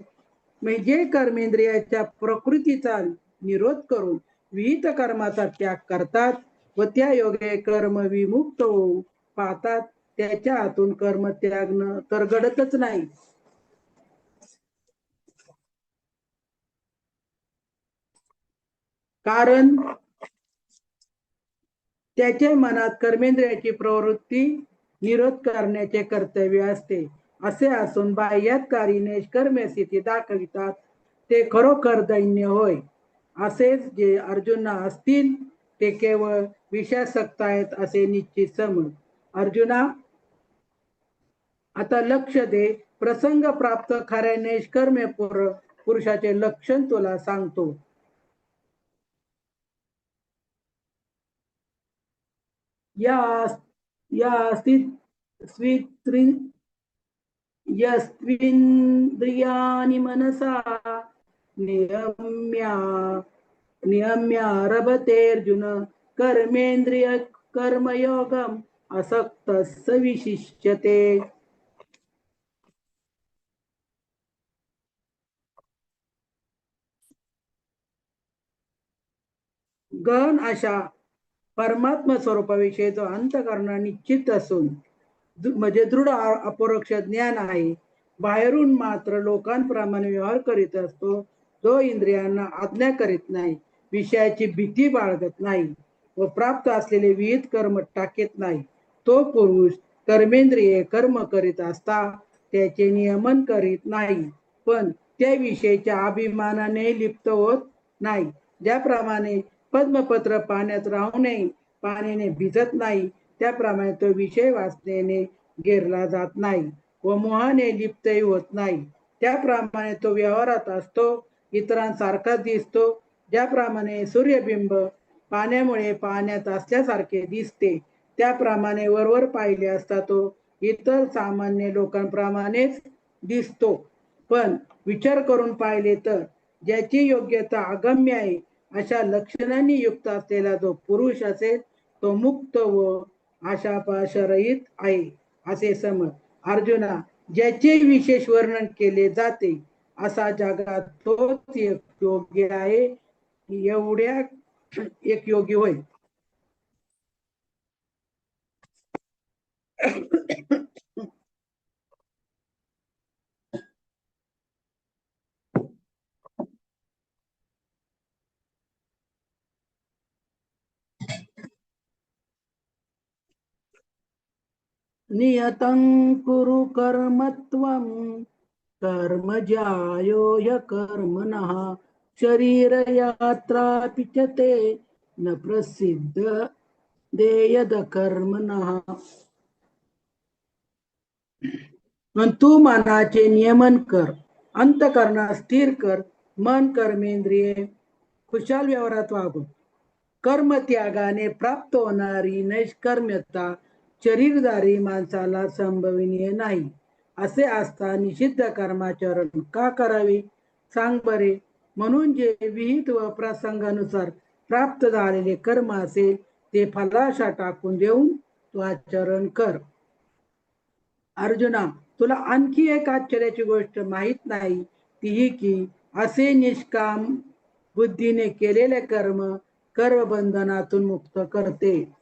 म्हणजे कर्मेंद्रियाच्या प्रकृतीचा निरोध करून विहित कर्माचा त्याग करतात व त्या योगे कर्म विमुक्त होऊ पाहतात. त्याच्या हातून कर्म त्याग तर घडतच नाही. कारण त्याच्या मनात कर्मेंद्रियाची प्रवृत्ती निरोध करण्याचे कर्तव्य असते. असे असून बाह्यातकारी निष्कर्म्य स्थिती दाखवितात ते खरोखर दैन्य होय. असेच जे अर्जुना असतील ते केवळ विषयासक्त आहेत असे निश्चित समज. अर्जुना, आता लक्ष दे. प्रसंग प्राप्त खऱ्या निष्कर्म्य पुरुषाचे लक्षण तुला सांगतो. यस्त्विन्द्रियाणि मनसा नियम्यारभतेऽर्जुन कर्मेन्द्रिय कर्मयोगम असक्तः स विशिष्यते. गहन अशा परमात्मा स्वरूपाविषयी जो अंतःकरणा निश्चित असून म्हणजे दृढ अपरोक्ष ज्ञान आहे, बाहेरून मात्र लोकांप्रमाणे व्यवहार करीत असतो, जो इंद्रियांना आज्ञा करीत नाही, विषयाची भीती बाळगत नाही व प्राप्त असलेले विहित कर्म टाकीत नाही, तो पुरुष कर्मेंद्रिये कर्म करीत असता त्याचे नियमन करीत नाही, पण त्याविषयीच्या अभिमानाने लिप्त होत नाही. ज्याप्रमाणे पद्मपत्र पाण्यात राहूनही पाण्याने भिजत नाही, त्याप्रमाणे तो विषय वासनेने घेरला जात नाही व मोहाने लिप्तही होत नाही. त्याप्रमाणे तो व्यवहारात असतो, इतरांसारखा दिसतो. ज्याप्रमाणे सूर्यबिंब पाण्यामुळे पाण्यात असल्यासारखे दिसते, त्याप्रमाणे वरवर पाहिले असता तो इतर सामान्य लोकांप्रमाणेच दिसतो. पण विचार करून पाहिले तर ज्याची योग्यता अगम्य आहे अशा लक्षणांनी युक्त असलेला जो पुरुष असेल तो मुक्त व आशापाशरहित आहे असे समज. अर्जुना, ज्याचे विशेष वर्णन केले जाते असा जगात तोच एक योग्य आहे. एवढ्या एक योगी होय. नियतं कुरु कर्मत्वं कर्मज्यायो ह्यकर्मणः शरीरयात्रापि च ते न प्रसिद्ध देयद कर्मणः. तू मनाचे नियमन कर, अंतःकरणास स्थिर कर. मन कर्मेंद्रिये खुशाल व्यवहारात वागव. कर्मत्यागाने प्राप्त होणारी नैष्कर्म्यता शरीरधारी माणसाला संभवनीय नाही. असे असता निषिद्ध कर्माचरण का करावे सांग बरे. म्हणून जे विहित व प्रसंगानुसार प्राप्त झालेले कर्म असेल ते फलाशा टाकून देऊन तू आचरण कर. अर्जुना, तुला आणखी एक आश्चर्याची गोष्ट माहित नाही, ती की असे निष्काम बुद्धीने केलेले कर्म कर्मबंधनातून मुक्त करते.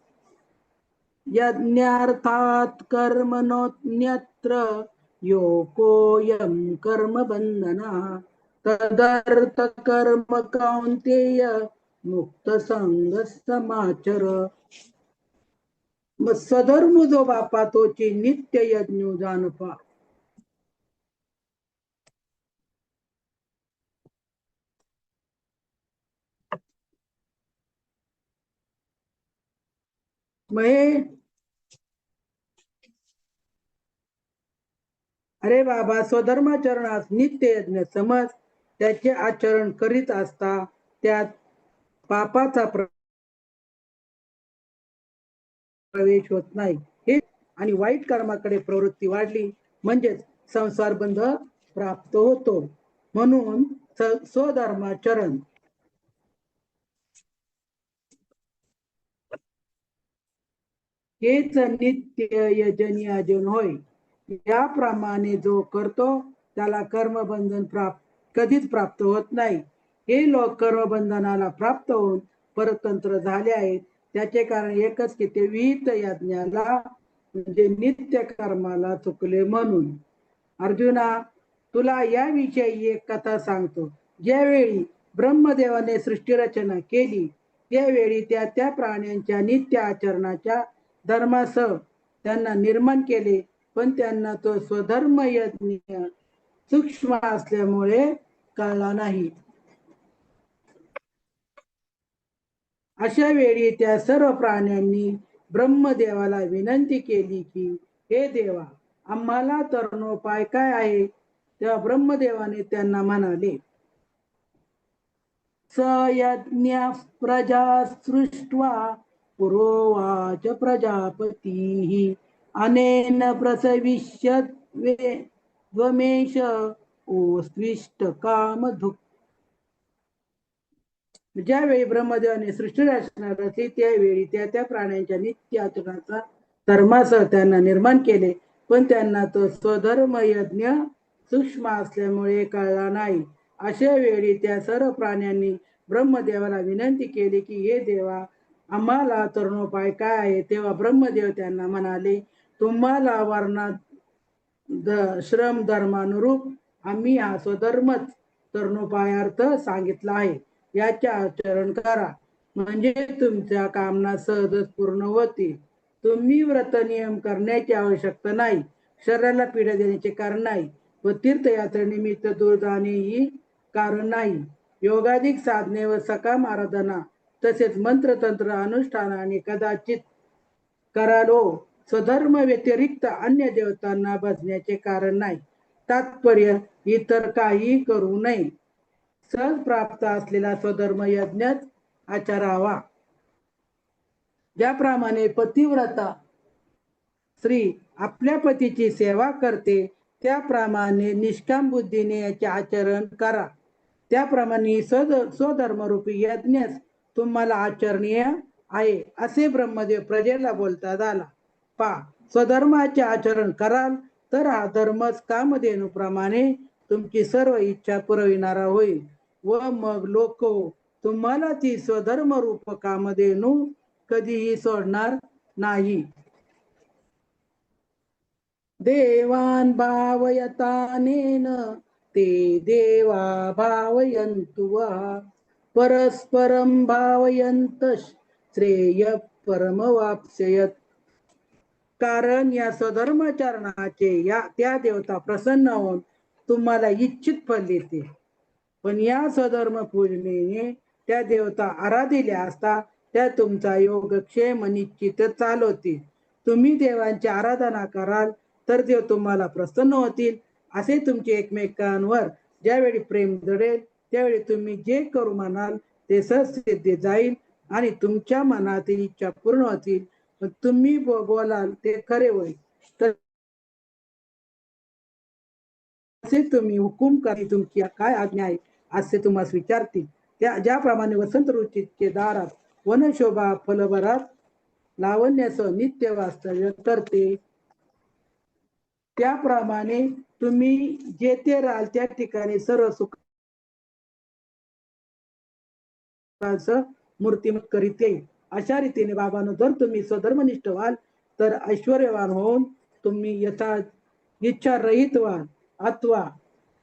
यज्ञार्थात कर्मणोऽन्यत्र योकोऽयं कर्मबंधनः तदर्थ कर्म कौंतेय मुक्त संग समाचर. मग सधर्म जो बापा तोची नित्य यज्ञ जानपा. मग हे अरे बाबा स्वधर्माचरणास नित्य यज्ञ समज. त्याचे आचरण करीत असता त्यात पापाचा प्रवेश होत नाही. हे आणि वाईट कर्माकडे प्रवृत्ती वाढली म्हणजेच संसार बंध प्राप्त होतो. म्हणून स्वधर्माचरण हेच नित्य यजनियाजन होय. याप्रमाणे जो करतो त्याला कर्मबंधन कधीच प्राप्त होत नाही. हे लोक कर्मबंधनाला प्राप्त होऊन परतंत्र झाले आहेत. त्याचे कारण एकच की ते विहित यज्ञाला म्हणजे नित्य कर्माला चुकले म्हणून. अर्जुना, तुला याविषयी एक कथा सांगतो. ज्यावेळी ब्रह्मदेवाने सृष्टी रचना केली त्यावेळी त्या प्राण्यांच्या नित्य आचरणाच्या धर्मासह त्यांना निर्माण केले, पण त्यांना तो स्वधर्म यज्ञ सूक्ष्म असल्यामुळे कळला नाही. अशा वेळी त्या सर्व प्राण्यांनी ब्रह्मदेवाला विनंती केली की हे देवा, आम्हाला तरणोपाय काय आहे. तेव्हा ब्रह्मदेवाने त्यांना म्हणाले, सयज्ञ प्रजा सृष्ट्वा पुरोवाच प्रजापती अनेन प्रसविष्यत द्वमेश ओस्विष्ट काम धुक. ज्यावेळी ब्रह्मदेवाने सृष्टी रचना रचली त्यावेळी त्या प्राण्यांच्या नित्य आचरणाचा धर्मासह त्यांना निर्माण केले, पण त्यांना तो स्वधर्म यज्ञ सूक्ष्म असल्यामुळे कळला नाही. अशा वेळी त्या सर्व प्राण्यांनी ब्रह्मदेवाला विनंती केली की हे देवा, आम्हाला तरणोपाय काय आहे. तेव्हा ब्रह्मदेव त्यांना म्हणाले, तुम्हाला वर्णात श्रम धर्मानुरूप आम्ही हा स्वधर्मच तरणोपायार्थ सांगितला आहे. याचे आचरण करा म्हणजे तुमच्या कामना सहजच पूर्ण होतील. तुम्ही व्रत नियम करण्याची आवश्यकता नाही, शरीराला पीडा देण्याचे कारण नाही व तीर्थयात्रेनिमित्त दूर जाणे ही कारण नाही. योगाधिक साधने व सकाम आराधना तसेच मंत्रतंत्र अनुष्ठानाने कदाचित करालो. स्वधर्म व्यतिरिक्त अन्य देवतांना भजण्याचे कारण नाही. तात्पर्य इतर काही करू नये. सहज प्राप्त असलेला स्वधर्म यज्ञच आचरावा. ज्याप्रमाणे पतिव्रता स्त्री आपल्या पतीची सेवा करते त्याप्रमाणे निष्काम बुद्धीने याचे आचरण करा. त्याप्रमाणे स्वधर्मरूपी यज्ञच तुम्हाला आचरणीय आहे असे ब्रह्मदेव प्रजेला बोलतात आला. स्वधर्माचे आचरण कराल तर हा धर्मच कामधेनुप्रमाणे तुमची सर्व इच्छा पुरविणारा होईल व मग लोक तुम्हाला ती स्वधर्म रूप कामधेनू कधीही सोडणार नाही. देवान भावयतानेन ते देवा भावयन्तु वः परस्परं भावयन्त श्रेय परमवाप्स्यत. कारण या स्वधर्माचरणाचे त्या देवता प्रसन्न होऊन तुम्हाला इच्छित फल देते. पण या स्वधर्म पूजनेने त्या देवता आराधिल्या असता त्या तुमचा योगक्षेम निश्चित चालवतील. तुम्ही देवांची आराधना कराल तर देव तुम्हाला प्रसन्न होतील. असे तुमचे एकमेकांवर ज्यावेळी प्रेम जडेल त्यावेळी तुम्ही जे करू म्हणाल ते सहसिद्धी जाईल आणि तुमच्या मनातील इच्छा पूर्ण होतील. तुम्ही बोलाल ते खरे होईल. तर असे तुम्ही हुकूम करी तुमची काय आज्ञा आहे असे तुम्हाला विचारतील. ज्याप्रमाणे वसंत ऋतूचे दारात वनशोभा फलभरात लावण्यासह नित्य वास्तव्य करते त्याप्रमाणे तुम्ही जेथे राहाल त्या ठिकाणी सर्व सुख मूर्तिमत करीत येईल. अशा रीतीने बाबांनो, जर तुम्ही स्वधर्मनिष्ठ व्हाल तर ऐश्वर्यवान होऊन तुम्ही यथा इच्छा रहित व्हाल अथवा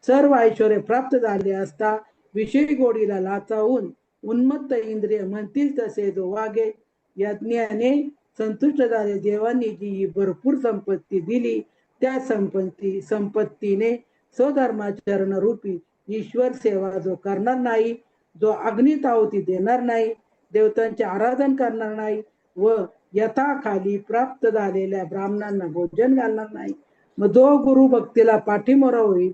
सर्व ऐश्वर्य प्राप्त झाले असता विषयी गोडीला लाचावून उन्मत्त इंद्रिय म्हणतील तसे जो वागे. यज्ञाने संतुष्ट झाले देवांनी जी भरपूर संपत्ती दिली त्या संपत्तीने स्वधर्माचरण रूपी ईश्वर सेवा जो करणार नाही, जो अग्नीत आहुती देणार नाही, देवतांचे आराधन करणार नाही व यथाखाली प्राप्त झालेल्या ब्राह्मणांना भोजन घालणार नाही, मग जो गुरु भक्तीला पाठीमोरा होईल,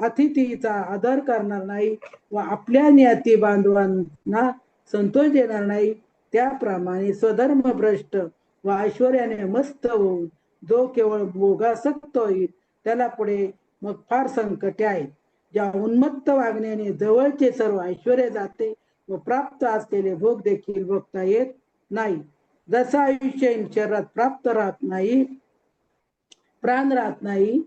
अतिथीचा आदर करणार नाही व आपल्या ज्ञाती बांधवांना संतोष देणार नाही, त्याप्रमाणे स्वधर्म भ्रष्ट व ऐश्वर्याने मस्त होऊन जो केवळ भोगासक्त होईल त्याला पुढे मग फार संकटे आहेत. ज्या उन्मत्त वागण्याने जवळचे सर्व ऐश्वर्य जाते व प्राप्त असलेले भोग देखील भोगता येत नाही. जसं आयुष्य शरीरात प्राप्त राहत नाही, प्राण राहत नाही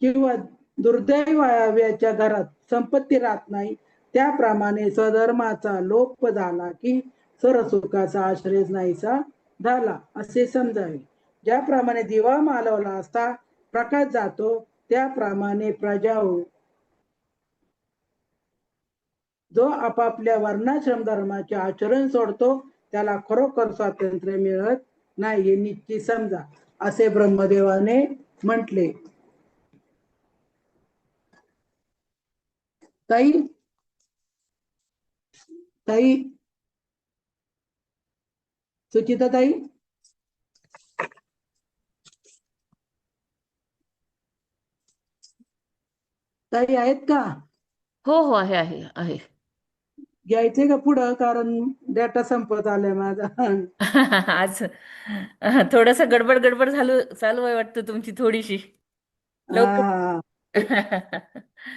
किंवा दुर्दैवाच्या घरात संपत्ती राहत नाही, त्याप्रमाणे स्वधर्माचा लोप झाला की सरसुखाचा आश्रय नाहीसा झाला असे समजावे. ज्याप्रमाणे दिवा मालवला असता प्रकाश जातो त्याप्रमाणे प्रजा हो. जो आपापल्या वर्णाश्रम धर्माचे आचरण सोडतो त्याला खरोखर स्वातंत्र्य मिळत नाही हे निश्चित समजा असे ब्रह्मदेवाने म्हटले. ताई ताई सुचिता ताई ताई आहेत का? हो हो, आहे आहे आहे. घ्यायचे का पुढं, कारण डेटा संपत आलाय माझा. आज थोडस गडबड गडबड चालू आहे वाटतं तुमची थोडीशी लवकर. हा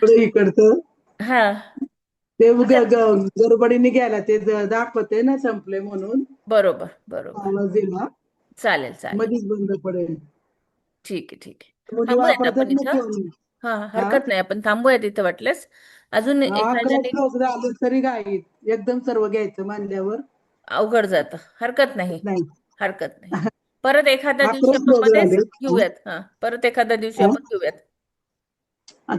पुढे इकडचं हा, ते गडबडीने गेला ते दाखवते ना संपले म्हणून बरोबर बरोबर. आवाज दिला चालेल चालेल, मध्येच बंद पडेल. ठीक आहे ठीक आहे. मुली थांबूयात वापरतात आपण ना इथं. फोन. हा, हा हरकत नाही, आपण थांबूयात इथं वाटल्यास. अजून 11 एखाद्याने श्लोक झाले तरी काय एकदम सर्व घ्यायचं मानल्यावर अवघड जातं. हरकत नाही, नाही. हरकत नाही. परत एखाद्या 11 दिवशी आपण श्लोक मध्येच झाले. घेऊयात. हा, परत एखाद्या दिवशी आपण घेऊयात.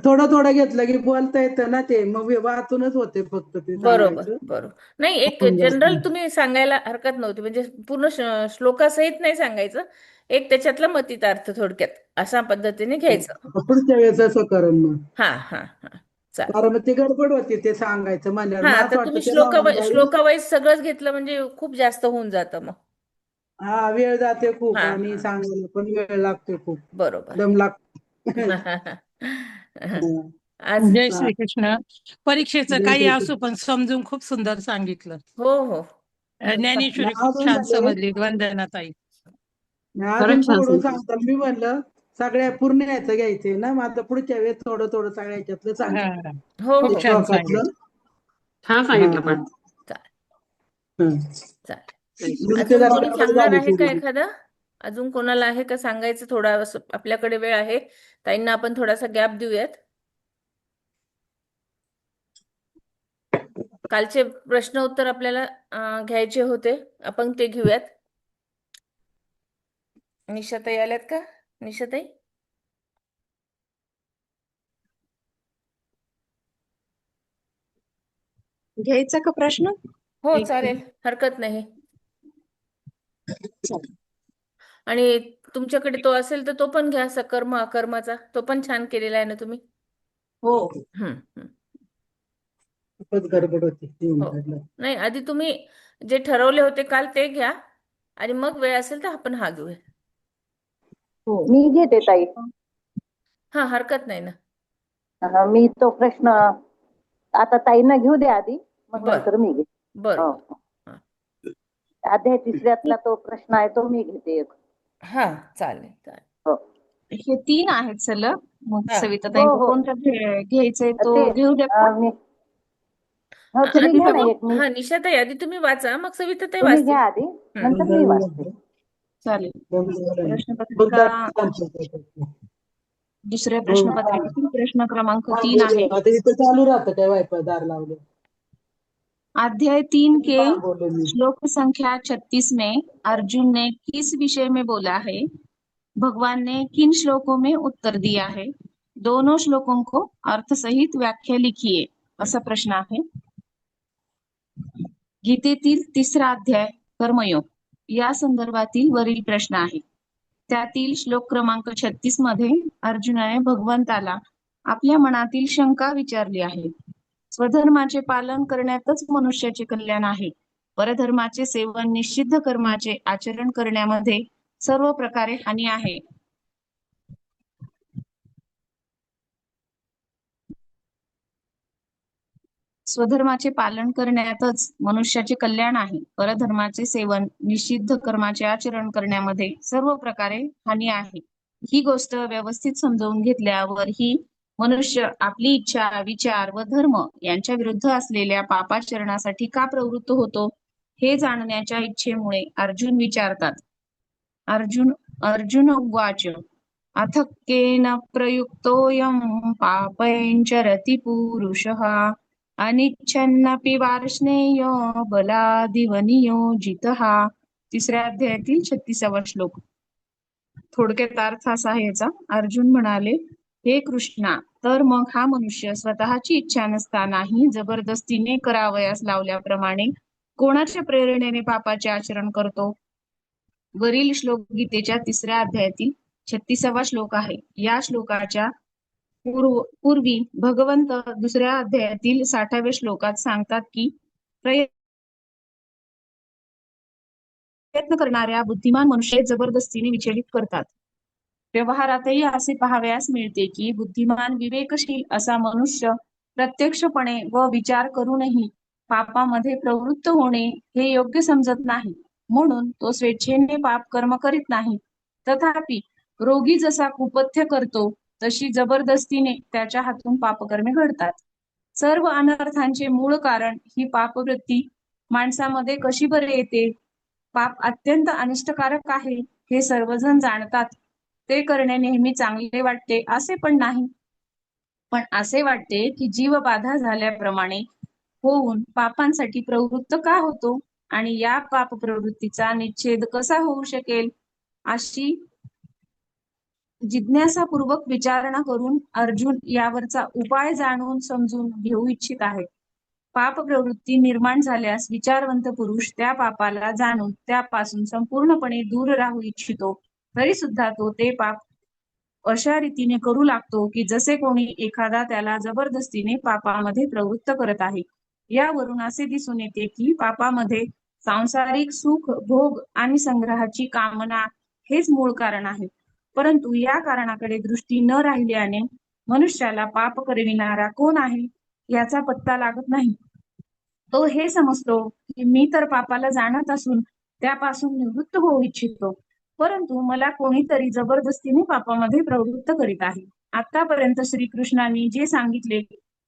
थोडं थोडं घेतलं की बोलता येतं ना, ते मग वाचूनच होते फक्त ते बरोबर सांगायचं. बरोबर. नाही, एक होऊन जनरल जातं. तुम्ही सांगायला हरकत नव्हती, म्हणजे पूर्ण श्लोकासहित नाही सांगायचं, एक त्याच्यातला मतितार्थ थोडक्यात अशा पद्धतीने घ्यायचं. पुढच्या वेळेस असं करेन मग, हा हा हा, चालेल. कारण मग ते गडबड होती ते सांगायचं म्हणल्यावर हा, मला आता असं वाटतं तुम्ही ते राहून जाईल. श्लोकावाईज सगळंच घेतलं म्हणजे खूप जास्त होऊन जातं मग. हा वेळ जाते खूप हा आणि हा, सांगायला पण वेळ लागते खूप, बरोबर. दम लागतो. आज जय श्रीकृष्ण. परीक्षेचं काही जय असो पण समजून खूप सुंदर सांगितलं. हो हो, ज्ञानेश्वरी खूप अजून छान झाले समजली. वंदनाताई अजून पुढून सांगताना मी म्हणलं सगळ्या पूर्ण याचं घ्यायचंय ना, मग आता पुढच्या वेळेस थोडं थोडं सगळ्या याच्यातलं सांग हा, हो खूप हो, छान श्लोकातलं. सांगितलं. छान हा सांगितलं हा पण. हं. चालेल. म्हणून ते अजून जरा कोणी गडबड सांगणार झाली आहे का थोडी. एखादा? अजून कोणाला आहे का सांगायचं? थोडा आपल्याकडे वेळ आहे, ताईंना आपण थोडासा गॅप देऊयात. कालचे प्रश्न उत्तर आपल्याला घ्यायचे होते, आपण ते घेऊयात. निशाताई आल्यात का? निशाताई, घ्यायचा का प्रश्न? हो चालेल, हरकत नाही. आणि तुमच्याकडे तो असेल तर तो पण घ्या, सकर्म अकर्माचा, तो पण छान केलेला आहे ना तुम्ही. हो. हम्म. खूपच गडबड होती हो, नाही, आधी तुम्ही जे ठरवले होते काल ते घ्या आणि मग वेळ असेल तर आपण हा घेऊया. हो. मी घेते ताई. हा, हरकत नाही ना. मी तो प्रश्न आता ताईंना घेऊ दे आधी, मग बर नंतर मी घेते. बर हो. बर. अध्याय 3ऱ्यातला तो प्रश्न आहे तो मी घेते एक. हा, चालेल चालेल. हो हे 3 आहेत सलग. मग हा, सविता हो ताईंचा हो कोणता घ्यायचाय तो ते घेऊ द्या का? मी हो तुम्ही आधी घ्या ना तुम्ही, एक, मी हा, निशाताई आधी तुम्ही वाचा, मग सविताताई तुम्ही घ्या वाचतील. आधी, नंतर मी वाचते. चालेल. प्रश्नपत्रिका आता दुसऱ्या प्रश्नपत्रिकेतील प्रश्न क्रमांक 3 आहे. इथं चालू राहतं काय वायफाय दार लावले. अध्याय 3 के बोलले मी. श्लोक संख्या 36 में अर्जुन ने किस विषय में बोला है? भगवान ने किन श्लोकों में उत्तर दिया है? दोनों श्लोकों को अर्थ सहित व्याख्या लिखिए असा प्रश्न आहे. गीतेतील 3रा अध्याय कर्मयोग या संदर्भातील वरील प्रश्न आहे. त्यातील श्लोक क्रमांक 36 मध्ये अर्जुनाने भगवंताला आपल्या मनातील शंका विचारली आहे. स्वधर्माचे पालन करण्यातच मनुष्याचे कल्याण आहे. परधर्माचे सेवन, निषिद्ध कर्माचे आचरण करण्यामध्ये सर्व प्रकारे हानी आहे. स्वधर्माचे पालन करण्यातच मनुष्याचे कल्याण आहे. परधर्माचे सेवन, निषिद्ध कर्माचे आचरण करण्यामध्ये सर्व प्रकारे हानी आहे. ही गोष्ट व्यवस्थित समजावून घेतल्यावर ही मनुष्य आपली इच्छा, विचार व धर्म यांच्या विरुद्ध असलेल्या पापाचरणासाठी का प्रवृत्त होतो हे जाणण्याच्या इच्छेमुळे अर्जुन विचारतात. अर्जुन उवाच अथ केन प्रयुक्तोऽयं पापैश्चरति पुरुषः अनिच्छन्नपि वार्ष्णेय बलादिव नियोजितः. 3ऱ्या अध्यायातील 36वा श्लोक. थोडक्यात अर्थ असा आहे याचा. अर्जुन म्हणाले, हे कृष्णा, तर मग हा मनुष्य स्वतःची इच्छा नसतानाही जबरदस्तीने करावयास लावल्याप्रमाणे कोणाच्या प्रेरणेने पापाचे आचरण करतो? वरील श्लोक गीतेच्या 3ऱ्या अध्यायातील 36वा श्लोक आहे. या श्लोकाच्या पूर्वी भगवंत 2ऱ्या अध्यायातील 60व्या श्लोकात सांगतात की प्रयत्न करणाऱ्या बुद्धिमान मनुष्य जबरदस्तीने विचलित करतात. व्यवहारातही असे पाहावयास मिळते की बुद्धिमान विवेकशील असा मनुष्य प्रत्यक्षपणे व विचार करूनही पापामध्ये प्रवृत्त होणे हे योग्य समजत नाही, म्हणून तो स्वेच्छेने पाप कर्म करीत नाही. तथापि रोगी जसा कुपथ्य करतो तशी जबरदस्तीने त्याच्या हातून पापकर्मे घडतात. सर्व अनर्थांचे मूळ कारण ही पापवृत्ती माणसामध्ये कशी बरे येते? पाप अत्यंत अनिष्टकारक आहे हे सर्वजण जाणतात. ते करणे नेहमी चांगले वाटते असे पण नाही, पण असे वाटते की जीव बाधा झाल्याप्रमाणे होऊन पापांसाठी प्रवृत्त का होतो आणि या पाप प्रवृत्तीचा निच्छेद कसा होऊ शकेल अशी जिज्ञासापूर्वक विचारणा करून अर्जुन यावरचा उपाय जाणून समजून घेऊ इच्छित आहे. पाप प्रवृत्ती निर्माण झाल्यास विचारवंत पुरुष त्या पापाला जाणून त्यापासून संपूर्णपणे दूर राहू इच्छितो, तरी सुद्धा तो ते पाप अशा रीतीने करू लागतो की जसे कोणी एखादा त्याला जबरदस्तीने पापामध्ये प्रवृत्त करत आहे. यावरून असे दिसून येते की पापामध्ये सांसारिक सुख, भोग आणि संग्रहाची कामना हेच मूळ कारण आहे. परंतु या कारणाकडे दृष्टी न राहिल्याने मनुष्याला पाप करविणारा कोण आहे याचा पत्ता लागत नाही. तो हे समजतो की मी तर पापाला जाणत असून त्यापासून निवृत्त होऊ इच्छितो, परंतु मला कोणीतरी जबरदस्तीने पापामध्ये प्रवृत्त करीत आहे. आतापर्यंत श्रीकृष्णांनी जे सांगितले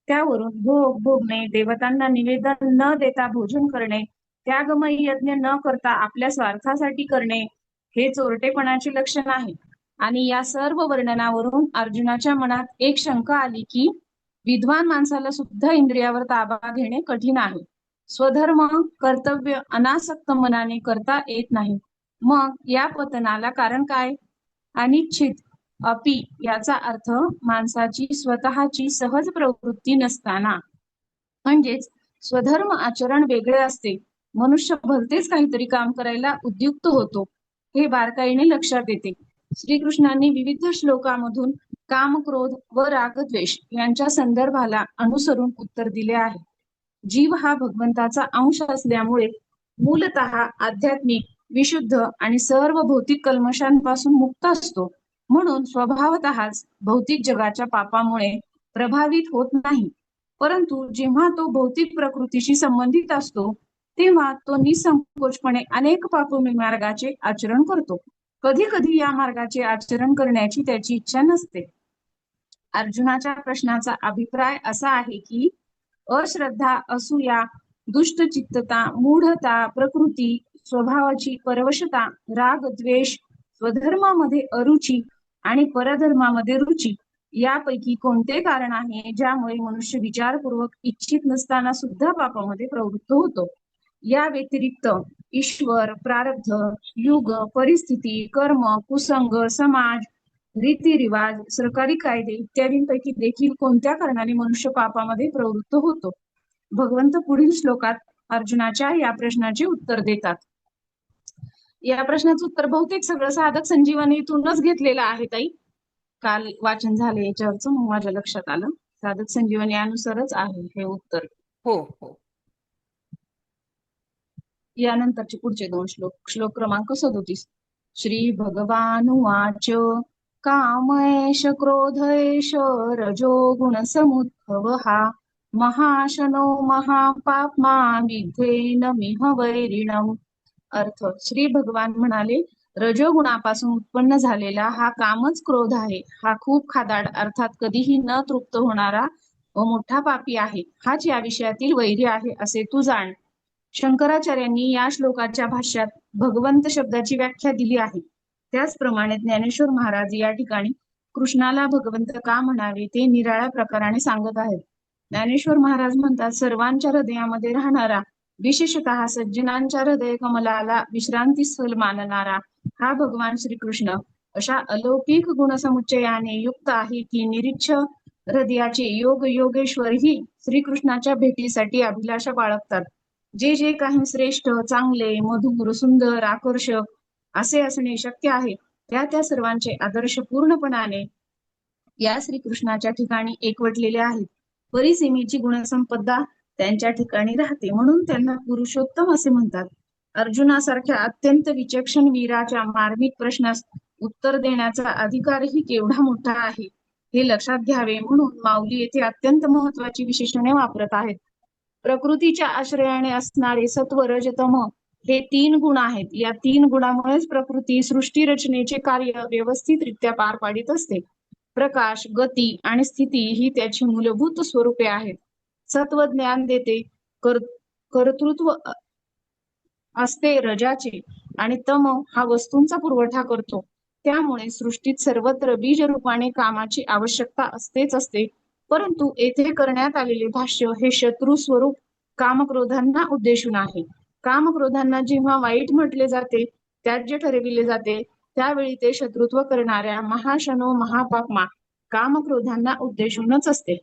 त्यावरून भोग भोगणे, देवतांना निवेदन न देता भोजन करणे, त्यागमयी यज्ञ न करता आपल्या स्वार्थासाठी करणे हे चोरटेपणाचे लक्षण आहे. आणि या सर्व वर्णनावरून अर्जुनाच्या मनात एक शंका आली की विद्वान माणसाला सुद्धा इंद्रियावर ताबा घेणे कठीण आहे. स्वधर्म कर्तव्य अनासक्त मनाने करता येत नाही. मग या पतनाला कारण काय? अनिच्छित अपि याचा अर्थ माणसाची स्वतःची सहज प्रवृत्ती नसताना, म्हणजेच स्वधर्म आचरण वेगळे असते, मनुष्य भलतेच काहीतरी काम करायला उद्युक्त होतो हे बारकाईने लक्षात येते. श्रीकृष्णांनी विविध श्लोकामधून काम, क्रोध व रागद्वेष यांच्या संदर्भाला अनुसरून उत्तर दिले आहे. जीव हा भगवंताचा अंश असल्यामुळे मूलतः आध्यात्मिक, विशुद्ध आणि सर्व भौतिक कल्मशांपासून मुक्त असतो, म्हणून स्वभावतःच भौतिक जगाच्या पापामुळे प्रभावित होत नाही. परंतु जेव्हा तो भौतिक प्रकृतीशी संबंधित असतो तेव्हा तो निसंकोचपणे अनेक पापमी मार्गाचे आचरण करतो. कधी कधी या मार्गाचे आचरण करण्याची त्याची इच्छा नसते. अर्जुनाच्या प्रश्नाचा अभिप्राय असा आहे की अश्रद्धा, असूया, दुष्टचित्तता, मूढता, प्रकृती, स्वभावाची परवशता, राग, द्वेष, स्वधर्मामध्ये अरुची आणि परधर्मामध्ये रुची यापैकी कोणते कारण आहे ज्यामुळे मनुष्य विचारपूर्वक इच्छित नसताना सुद्धा पापामध्ये प्रवृत्त होतो? या व्यतिरिक्त ईश्वर, प्रारब्ध, युग, परिस्थिती, कर्म, कुसंग, समाज, रीतिरिवाज, सरकारी कायदे इत्यादींपैकी देखील कोणत्या कारणाने मनुष्य पापामध्ये प्रवृत्त होतो? भगवंत पुढील श्लोकात अर्जुनाच्या या प्रश्नाचे उत्तर देतात. या प्रश्नाचं उत्तर बहुतेक सगळं साधक संजीवनीतूनच घेतलेलं आहे ताई. काल वाचन झाले याच्यावरचं, मग माझ्या लक्षात आलं साधक संजीवनी अनुसारच आहे हे उत्तर. हो हो. यानंतरचे पुढचे 2 श्लोक. श्लोक क्रमांक 37. श्री भगवानुवाच कामएष क्रोधएष रजो गुणसमुद्भवः महाशनो महापाप्मा विद्धेन मिह वैरिणम्. अर्थ, श्री भगवान म्हणाले, रजोगुणापासून उत्पन्न झालेला हा कामच क्रोध आहे. हा खूप खादाड अर्थात कधीही न तृप्त होणारा व मोठा पापी आहे. हाच या विषयातील वैरी आहे असे तू जाण. शंकराचार्यांनी या श्लोकाच्या भाष्यात भगवंत शब्दाची व्याख्या दिली आहे. त्याचप्रमाणे ज्ञानेश्वर महाराज या ठिकाणी कृष्णाला भगवंत का म्हणावे ते निराळ्या प्रकाराने सांगत आहेत. ज्ञानेश्वर महाराज म्हणतात, सर्वांच्या हृदयामध्ये राहणारा, विशेषतः सज्जनांच्या हृदय कमलाला विश्रांती स्थल मानणारा हा भगवान श्रीकृष्ण अशा अलौकिक गुणसमुच्चयाने युक्त आहे की निरीच्छ हृदयाचे योग योगेश्वरही श्रीकृष्णाच्या भेटीसाठी अभिलाषा बाळगतात. जे जे काही श्रेष्ठ, चांगले, मधुर, सुंदर, आकर्षक असे असणे शक्य आहे त्या सर्वांचे आदर्श पूर्णपणाने या श्रीकृष्णाच्या ठिकाणी एकवटलेले आहेत. परिसीमेची गुणसंपदा त्यांच्या ठिकाणी राहते, म्हणून त्यांना पुरुषोत्तम असे म्हणतात. अर्जुनासारख्या अत्यंत विचक्षण वीराच्या मार्मिक प्रश्नास उत्तर देण्याचा अधिकारही केवढा मोठा आहे हे लक्षात घ्यावे, म्हणून माऊली येथे अत्यंत महत्वाची विशेषणे वापरत आहेत. प्रकृतीच्या आश्रयाने असणारे सत्व, रज, तम हे 3 गुण आहेत. या 3 गुणामुळेच प्रकृती सृष्टी रचनेचे कार्य व्यवस्थितरित्या पार पाडित असते. प्रकाश, गती आणि स्थिती ही त्याची मूलभूत स्वरूपे आहेत. सत्व ज्ञान देते, कर्तृत्व असते रजाचे, आणि तम हा वस्तूंचा पुरवठा करतो. त्यामुळे सृष्टीत सर्वत्र बीज रूपाने कामाची आवश्यकता असतेच असते. परंतु येथे करण्यात आलेले भाष्य हे शत्रू स्वरूप कामक्रोधांना उद्देशून आहे. कामक्रोधांना जेव्हा वाईट म्हटले जाते, त्याज्य ठरविले जाते, त्यावेळी ते शत्रुत्व करणाऱ्या महाशनो महापाप्मा कामक्रोधांना उद्देशूनच असते.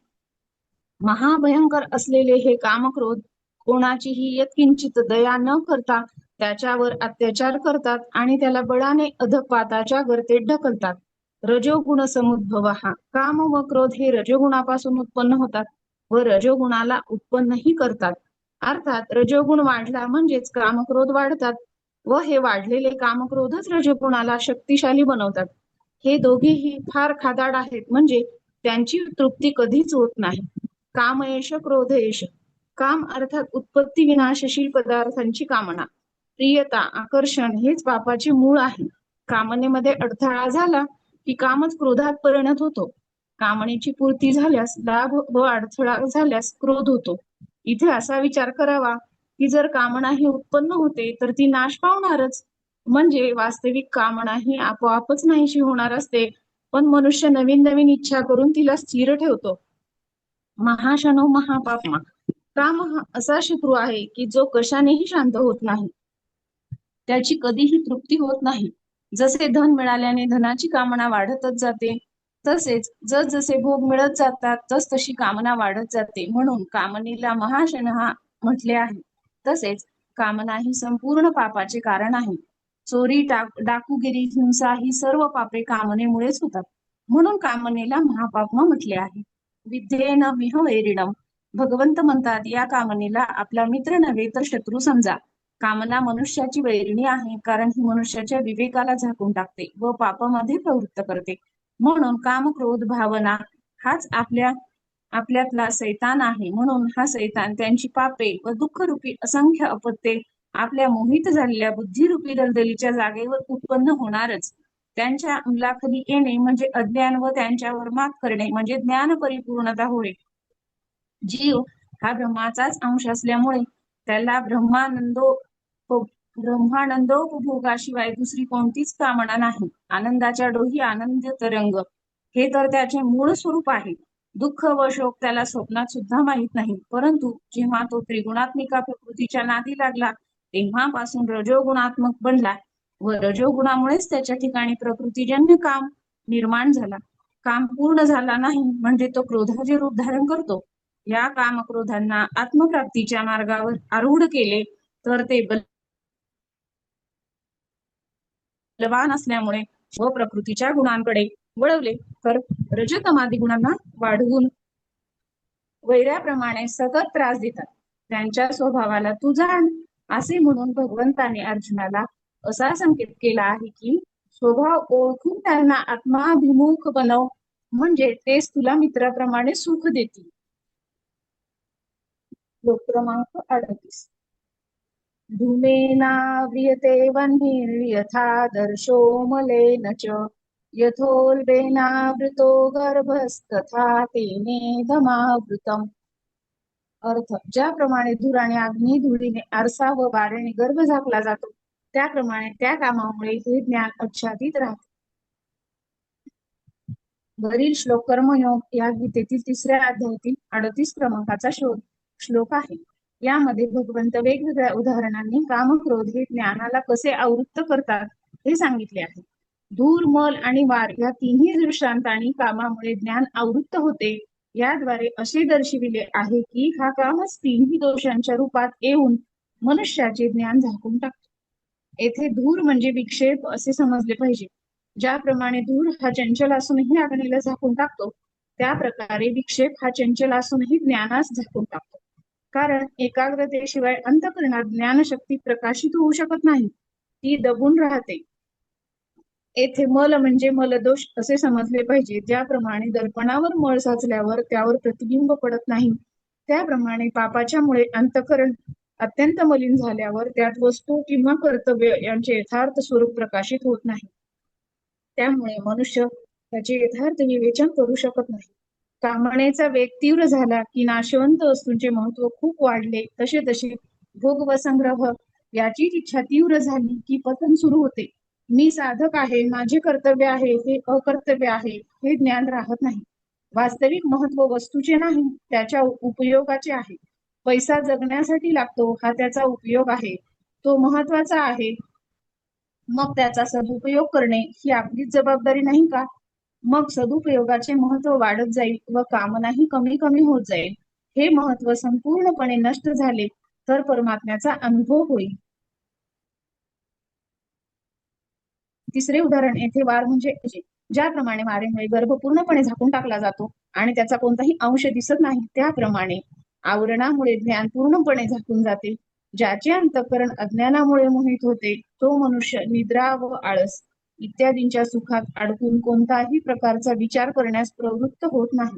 महाभयंकर असलेले हे कामक्रोध कोणाचीही यत्किंचित दया न करता त्याच्यावर अत्याचार करतात आणि त्याला बळाने अधपाताच्या गर्तेत ढकलतात. रजोगुण समुद्भव हा काम व क्रोध हे रजोगुणापासून उत्पन्न होतात व रजोगुणाला उत्पन्नही करतात. अर्थात रजोगुण वाढला म्हणजेच कामक्रोध वाढतात व हे वाढलेले कामक्रोधच रजोगुणाला शक्तिशाली बनवतात. हे दोघेही फार खादाड आहेत, म्हणजे त्यांची तृप्ती कधीच होत नाही. कामएष क्रोधएष. काम अर्थात उत्पत्ती विनाशशील पदार्थांची कामना, प्रियता, आकर्षण हेच पापाचे मूळ आहे. कामनेमध्ये अडथळा झाला की कामच क्रोधात परिणत होतो. कामनेची पूर्ती झाल्यास लाभ व अडथळा झाल्यास क्रोध होतो. इथे असा विचार करावा की जर कामना ही उत्पन्न होते तर ती नाश पावणारच, म्हणजे वास्तविक कामना ही आपोआपच नाहीशी होणार असते, पण मनुष्य नवीन नवीन इच्छा करून तिला स्थिर ठेवतो. महाशनो महापाप्मा. काम हा असा शत्रू आहे की जो कशानेही शांत होत नाही, त्याची कधीही तृप्ती होत नाही. जसे धन मिळाल्याने धनाची कामना वाढतच जाते, तसेच जसजसे भोग मिळत जातात तसतशी कामना वाढत जाते. म्हणून कामनेला महाशनहा म्हटले आहे. तसेच कामना ही संपूर्ण पापाचे कारण आहे. चोरी, डाकुगिरी, हिंसा ही सर्व पापे कामनेमुळेच होतात, म्हणून कामनेला महापाप्मा म्हटले आहे. विद्येन मिह वैरिणम. भगवंत म्हणतात, या कामनेला आपला मित्र नव्हे तर शत्रू समजा. कामना मनुष्याची वैरिणी आहे, कारण ही मनुष्याच्या विवेकाला झाकून टाकते व पापामध्ये प्रवृत्त करते. म्हणून काम, क्रोध, भावना हाच आपल्यातला सैतान आहे. म्हणून हा सैतान त्यांची पापे व दुःखरूपी असंख्य अपत्ये आपल्या मोहित झालेल्या बुद्धिरूपी दलदलीच्या जागेवर उत्पन्न होणारच. त्यांच्या अंमलाखाली येणे म्हणजे अज्ञान व त्यांच्यावर मात करणे म्हणजे ज्ञान परिपूर्णता होय. जीव हा ब्रह्माचाच अंश असल्यामुळे त्याला ब्रह्मानंदोपभोगाशिवाय दुसरी कोणतीच कामना नाही. आनंदाच्या डोही आनंद तरंग हे तर त्याचे मूळ स्वरूप आहे. दुःख व शोक त्याला स्वप्नात सुद्धा माहीत नाही. परंतु जेव्हा तो त्रिगुणात्मिका प्रकृतीच्या नादी लागला तेव्हापासून रजोगुणात्मक बनला व रजोगुणामुळेच त्याच्या ठिकाणी प्रकृतीजन्य काम निर्माण झाला. काम पूर्ण झाला नाही म्हणजे तो क्रोधाचे रूप धारण करतो. या कामक्रोधांना आत्मप्राप्तीच्या मार्गावर आरूढ केले तर ते बलवान असल्यामुळे व प्रकृतीच्या गुणांकडे वळवले तर रजतमादी गुणांना वाढवून वैराप्रमाणे सतत त्रास देतात. त्यांच्या स्वभावाला तू जाण असे म्हणून भगवंताने अर्जुनाला असा संकेत केला आहे की स्वभाव ओळखून त्यांना आत्माभिमुख बनव, म्हणजे तेच तुला मित्राप्रमाणे सुख देतील. श्लोक क्रमांक 38. धूमेनाव्रियते वह्निर्यथा दर्शो मलेन च यथोल्बेनावृतो गर्भस्तथा तेनेदमावृतम्. अर्थ, ज्याप्रमाणे धूर आणि अग्नी धुळीने आरसा व वाऱ्याने गर्भ झाकला जातो त्याप्रमाणे त्या कामामुळे हे ज्ञान आच्छादित राहते. वरील श्लोक कर्मयोग या गीतेतील 3ऱ्या अध्यायातील 38 क्रमांकाचा श्लोक आहे. यामध्ये भगवंत वेगवेगळ्या उदाहरणांनी काम क्रोध हे ज्ञानाला कसे आवृत्त करतात हे सांगितले आहे. धूर, मल आणि वार या तिन्ही दृष्टांतांनी कामामुळे ज्ञान आवृत्त होते. याद्वारे असे दर्शविले आहे की हा कामच तिन्ही दोषांच्या रूपात येऊन मनुष्याचे ज्ञान झाकून टाकतो. येथे धूर म्हणजे विक्षेप असे समजले पाहिजे. ज्याप्रमाणे धूर हा चंचल असूनही अग्नीला झाकून टाकतो त्या प्रकारे विक्षेप हा चंचल असूनही ज्ञानास झाकून टाकतो. कारण एकाग्रतेशिवाय अंतःकरणात ज्ञानशक्ती प्रकाशित होऊ शकत नाही, ती दबून राहते. येथे मल म्हणजे मलदोष असे समजले पाहिजे. ज्याप्रमाणे दर्पणावर मळ साचल्यावर त्यावर प्रतिबिंब पडत नाही त्याप्रमाणे पापाच्यामुळे अंतःकरण अत्यंत मलिन झाल्यावर त्यात वस्तू किंवा कर्तव्य यांचे यथार्थ स्वरूप प्रकाशित होत नाही. त्यामुळे मनुष्य त्याचे यथार्थ विवेचन करू शकत नाही. कामनेचा वेग तीव्र झाला की नाशवंत वस्तूंचे महत्व खूप वाढले तसे तसे भोग व संग्रह याची इच्छा तीव्र झाली की पतन सुरू होते. मी साधक आहे, माझे कर्तव्य आहे, हे अकर्तव्य आहे हे ज्ञान राहत नाही. वास्तविक महत्व वस्तूचे नाही, त्याच्या उपयोगाचे आहे. पैसा जगण्यासाठी लागतो, हा त्याचा उपयोग आहे, तो महत्वाचा आहे. मग त्याचा सदुपयोग करणे ही आपलीच जबाबदारी नाही का? मग सदुपयोगाचे महत्व वाढत जाईल व कामनाही कमी कमी होत जाईल. हे महत्व संपूर्णपणे नष्ट झाले तर परमात्म्याचा अनुभव होईल. 3रे उदाहरण येथे वार म्हणजे ज्याप्रमाणे वारेमुळे गर्भ पूर्णपणे झाकून टाकला जातो आणि त्याचा कोणताही अंश दिसत नाही त्याप्रमाणे आवरणामुळे ज्ञान पूर्णपणे झाकून जाते. ज्याचे अंतःकरण अज्ञानामुळे मोहित होते तो मनुष्य निद्रा व आळस इत्यादींच्या सुखात अडकून कोणताही प्रकारचा विचार करण्यास प्रवृत्त होत नाही.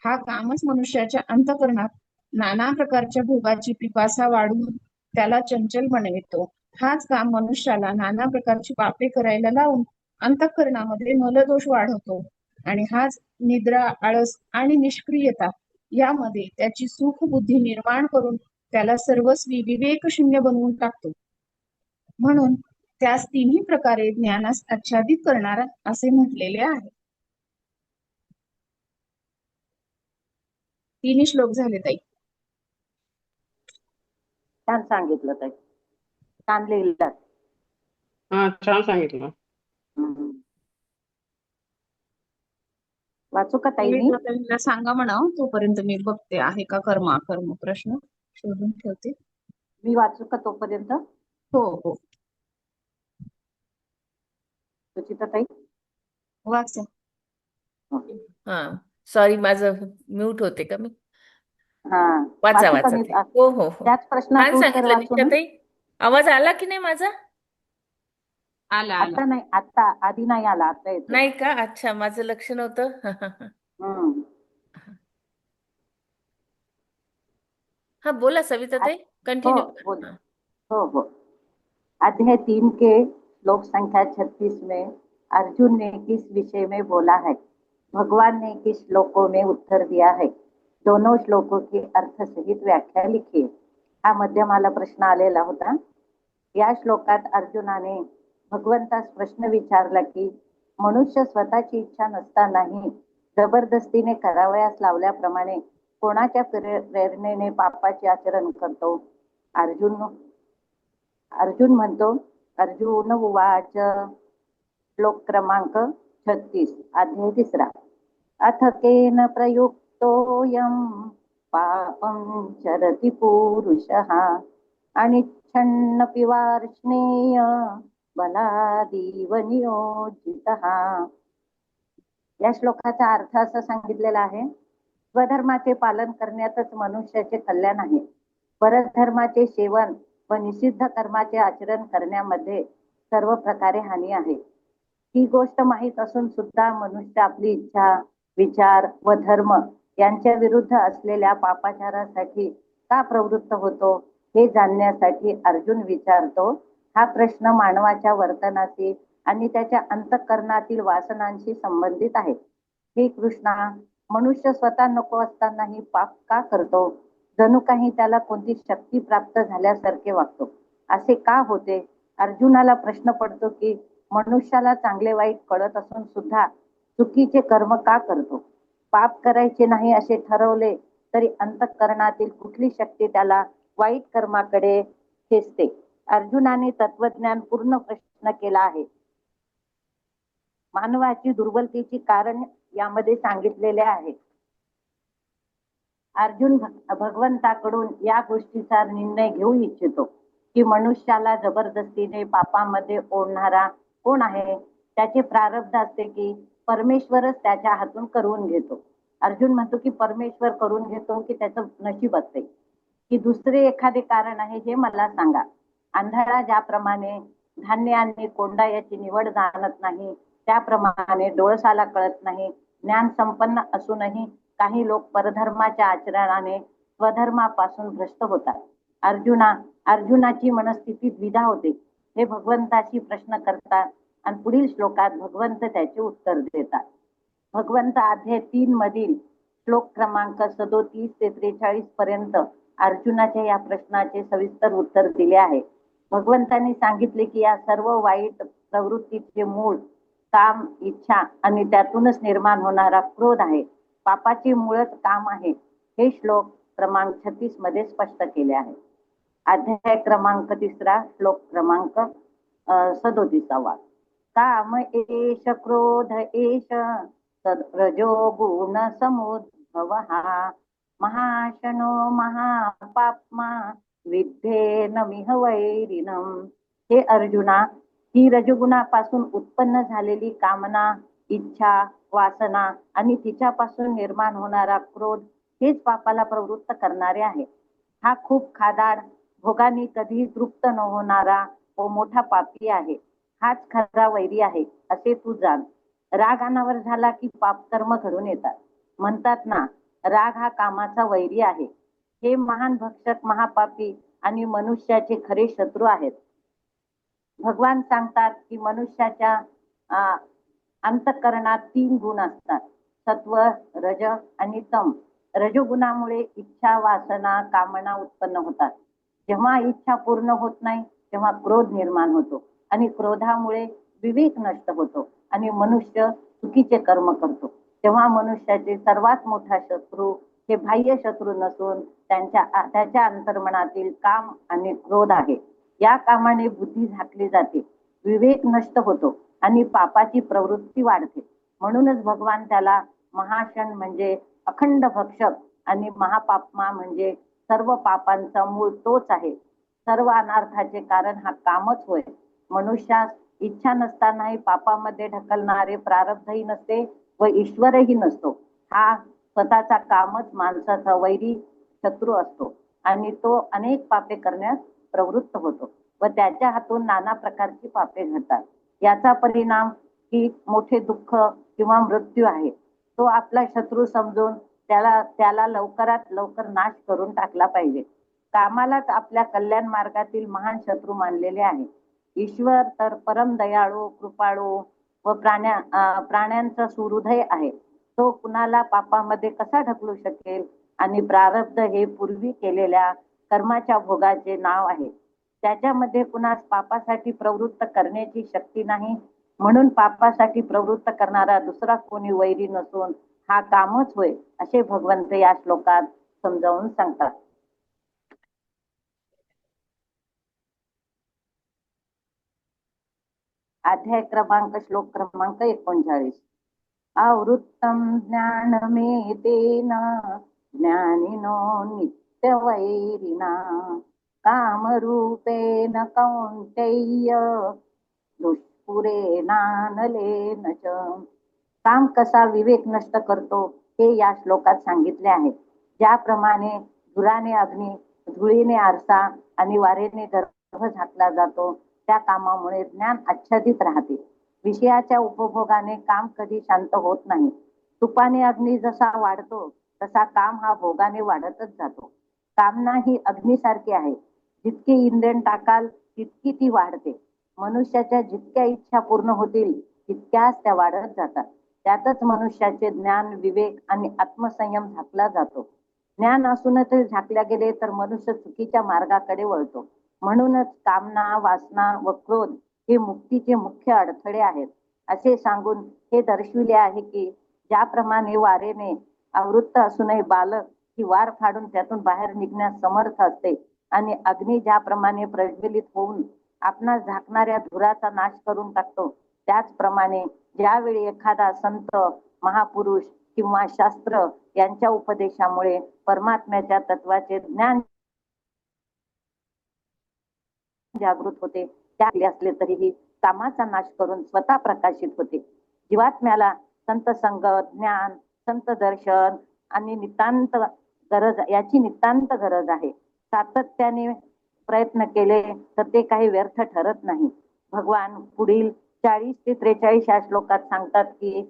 हा कामच मनुष्याच्या अंतःकरणात नाना प्रकारच्या भोगाची पिपासा वाढवून त्याला चंचल बनवितो. हाच काम मनुष्याला नाना प्रकारची पापे करायला लावून अंतःकरणामध्ये मलदोष वाढवतो आणि हाच निद्रा, आळस आणि निष्क्रियता यामध्ये त्याची सुख बुद्धी निर्माण करून त्याला सर्वस्वी विवेकशून्य बनवून टाकतो. म्हणून त्यास तिन्ही प्रकारे ज्ञानास आच्छादित करणारा असे म्हटलेले आहे. 3 श्लोक झाले ताई. छान सांगितलं ताई, छान लिहिलं. हा, छान सांगितलं. वाचू का ताई मी? ताईला सांगा म्हणा, तोपर्यंत मी बघते आहे का कर्म प्रश्न शोधून ठेवते. मी वाचू का तोपर्यंत? हो हो सुचिता ताई वाचा. हा, सॉरी, माझं म्यूट होते का मी? हा, वाचा वाचू का वाचा मी? ताई. हो हो हो, त्याच प्रश्नाचं छान उत्तर सांगितलं वाचू ना? निशाताई. आवाज आला की नाही माझा? आला आता नाही, आता आधी नाही आला, आता येतो. नाही का? अच्छा, माझं लक्ष नव्हतं. हम्म. हा, बोला सविताताई, हो कंटिन्यू. बोल. हो हो. अध्याय 3 के श्लोक संख्या 36 में अर्जुन ने किस विषय में बोला है? भगवान ने किस श्लोकों में उत्तर दिया है? दोनों श्लोकों की अर्थ सहित व्याख्या लिखी. हा मध्यमाला प्रश्न आलेला होता. या श्लोकात अर्जुनाने भगवंतास प्रश्न विचारला की मनुष्य स्वतःची इच्छा नसतानाही जबरदस्तीने करावयास लावल्याप्रमाणे कोणाच्या प्रेरणेने पापाचे आचरण करतो? अर्जुन अर्जुन म्हणतो, अर्जुन उवाच, श्लोक क्रमांक 36, अध्याय 3. अथ केन प्रयुक्तोऽयं पापं चरति पुरुषः अनिच्छन्नपि वार्ष्णेय बलादीव नियोजितः. या श्लोकाचा अर्थ असा सांगितलेला आहे, स्वधर्माचे पालन करण्यातच मनुष्याचे कल्याण आहे. परधर्माचे सेवन व निषिद्ध कर्माचे आचरण करण्यामध्ये सर्व प्रकारे हानी आहे. ही गोष्ट माहीत असून सुद्धा मनुष्य आपली इच्छा, विचार व धर्म यांच्या विरुद्ध असलेल्या पापाचारासाठी का प्रवृत्त होतो हे जाणण्यासाठी अर्जुन विचारतो. हा प्रश्न मानवाच्या वर्तनाशी आणि त्याच्या अंतःकरणातील वासनांशी संबंधित आहे. हे कृष्णा, मनुष्य स्वतः नको असतानाही पाप का करतो? जणू काही त्याला कोणती शक्ती प्राप्त झाल्यासारखे वागतो. असे का होते? अर्जुनाला प्रश्न पडतो की मनुष्याला चांगले वाईट कळत असून सुद्धा चुकीचे कर्म का करतो? पाप करायचे नाही असे ठरवले तरी अंतःकरणातील कुठली शक्ती त्याला वाईट कर्माकडे खेचते? अर्जुनाने तत्वज्ञान पूर्ण प्रश्न केला आहे. मानवाची दुर्बलतेची कारण यामध्ये सांगितलेले आहे. अर्जुन भगवंताकडून या गोष्टीचा निर्णय घेऊ इच्छितो की मनुष्याला जबरदस्तीने पापामध्ये ओढणारा कोण आहे? त्याचे प्रारब्ध असते की परमेश्वरच त्याच्या हातून करून घेतो. अर्जुन म्हणतो की परमेश्वर करून घेतो की त्याचं नशीब असते की दुसरे एखादे कारण आहे, हे मला सांगा. आंधळा ज्याप्रमाणे धान्य आणि कोंडा याची निवड जाणत नाही, त्याप्रमाणे डोळसाला कळत नाही. ज्ञान संपन्न असूनही काही लोक परधर्माच्या आचरणाने स्वधर्मापासून भ्रष्ट होतात. अर्जुनाची मनस्थिती द्विधा होते. हे भगवंताशी प्रश्न करतात आणि पुढील श्लोकात भगवंत त्याचे उत्तर देतात. भगवंत अध्याय 3 मधील श्लोक क्रमांक 37 ते 43 पर्यंत अर्जुनाच्या या प्रश्नाचे सविस्तर उत्तर दिले आहे. भगवंतांनी सांगितले की या सर्व वाईट प्रवृत्तीचे मूळ काम, इच्छा आणि त्यातूनच निर्माण होणारा क्रोध आहे. पापाचे मूळच काम आहे. हे श्लोक क्रमांक 36 मध्ये स्पष्ट केले आहे. अध्याय क्रमांक 3 श्लोक क्रमांक 37. काम एष क्रोध एष रजो गुण समुद्भवः महाशनो महापाप्मा विद्धेन मिह वैरिणम्. हे अर्जुना, ही रजोगुणापासून उत्पन्न झालेली कामना, इच्छा, वासना आणि तिच्यापासून निर्माण होणारा क्रोध हेच पापाला प्रवृत्त करणारे आहे. हा खूप खादाड, भोगाने कधीही तृप्त न होणारा व मोठा पापी आहे. हाच खरा वैरी आहे असे तू जाण. राग अनावर झाला की पाप कर्म घडून येतात. म्हणतात ना, राग हा कामाचा वैरी आहे. हे महान भक्षक, महापापी आणि मनुष्याचे खरे शत्रू आहेत. भगवान सांगतात की मनुष्याच्या अंतःकरणात 3 गुण असतात, सत्व, रज आणि तम. रजोगुणामुळे इच्छा, वासना, कामना उत्पन्न होतात. जेव्हा इच्छा पूर्ण होत नाही तेव्हा क्रोध निर्माण होतो आणि क्रोधामुळे विवेक नष्ट होतो आणि मनुष्य चुकीचे कर्म करतो. तेव्हा मनुष्याचे सर्वात मोठा शत्रू हे बाह्य शत्रू नसून त्याच्या अंतर्मनातील काम आणि क्रोध आहे. या कामाने बुद्धी झाकली जाते, विवेक नष्ट होतो आणि पापाची प्रवृत्ती वाढते. म्हणूनच भगवान त्याला महाशन म्हणजे अखंड भक्षक आणि महापापमा म्हणजे सर्व पापांचा मूळ तोच आहे. सर्व अनर्थाचे कारण हा कामच होय. मनुष्यास इच्छा नसतानाही पापामध्ये ढकलणारे प्रारब्धही नसते व ईश्वरही नसतो. हा स्वतःचा कामच माणसाचा वैरी शत्रू असतो आणि तो अनेक पापे करण्यास प्रवृत्त होतो व त्याच्या हातून नाना प्रकारची पापे घडतात. याचा परिणाम ही मोठे दुःख किंवा मृत्यू आहे. तो आपला शत्रू समजून त्याला लवकरात लवकर नाश करून टाकला पाहिजे. कामालाच आपल्या कल्याण मार्गातील महान शत्रू मानलेले आहे. ईश्वर तर परम दयाळू, कृपाळू व प्राण्यांचा सुहृदय आहे. तो कुणाला पापामध्ये कसा ढकलू शकेल? आणि प्रारब्ध हे पूर्वी केलेल्या कर्माच्या भोगाचे नाव आहे. त्याच्यामध्ये कुणास पापासाठी प्रवृत्त करण्याची शक्ती नाही. म्हणून पापासाठी प्रवृत्त करणारा दुसरा कोणी वैरी नसून हा कामच होय असे भगवंत या श्लोकात समजावून सांगतात. अध्याय क्रमांक श्लोक क्रमांक 39. आवृत्तं ज्ञानमेतेन ज्ञानिनो नित्यवैरिणा कामरूपेण कौन्तेय दुष्पुरेणानलेन च. काम कसा विवेक नष्ट करतो हे या श्लोकात सांगितले आहे. ज्याप्रमाणे धुराने अग्नी, धुळीने आरसा आणि वारेने गर्भ झाकला जातो, त्या कामामुळे ज्ञान आच्छादित राहते. विषयाच्या उपभोगाने काम कधी शांत होत नाही. तुपाने अग्नी जसा वाढतो तसा काम हा भोगाने वाढतच जातो. कामना ही अग्नीसारखी आहे. जितके इंधन टाकाल तितकी ती वाढते. मनुष्याच्या जितक्या इच्छा पूर्ण होतील तितक्याच त्या वाढत जातात. त्यातच मनुष्याचे ज्ञान, विवेक आणि आत्मसंयम झाकला जातो. ज्ञान असूनच झाकल्या गेले तर मनुष्य चुकीच्या मार्गाकडे वळतो. म्हणूनच कामना, वासना व क्रोध हे मुक्तीचे मुख्य अडथळे आहेत. असे सांगून हे दर्शविले आहे की ज्याप्रमाणे वारेने आवृत्त असूनही बालक ही वार फाडून त्यातून बाहेर निघण्यास समर्थ असते आणि अग्नी ज्याप्रमाणे प्रज्वलित होऊन आपणास झाकणाऱ्या धुराचा नाश करून टाकतो, त्याचप्रमाणे ज्यावेळी एखादा संत, महापुरुष किंवा शास्त्र यांच्या उपदेशामुळे परमात्म्याच्या तत्वाचे ज्ञान जागृत होते, त्याले असले तरीही कामाचा नाश करून स्वतः प्रकाशित होते. जीवात्म्याला संत संग, ज्ञान, संत दर्शन आणि याची नितांत गरज आहे. सातत्याने प्रयत्न केले तर ते काही व्यर्थ ठरत नाही. भगवान पुढील 40 ते 43 या श्लोकात सांगतात की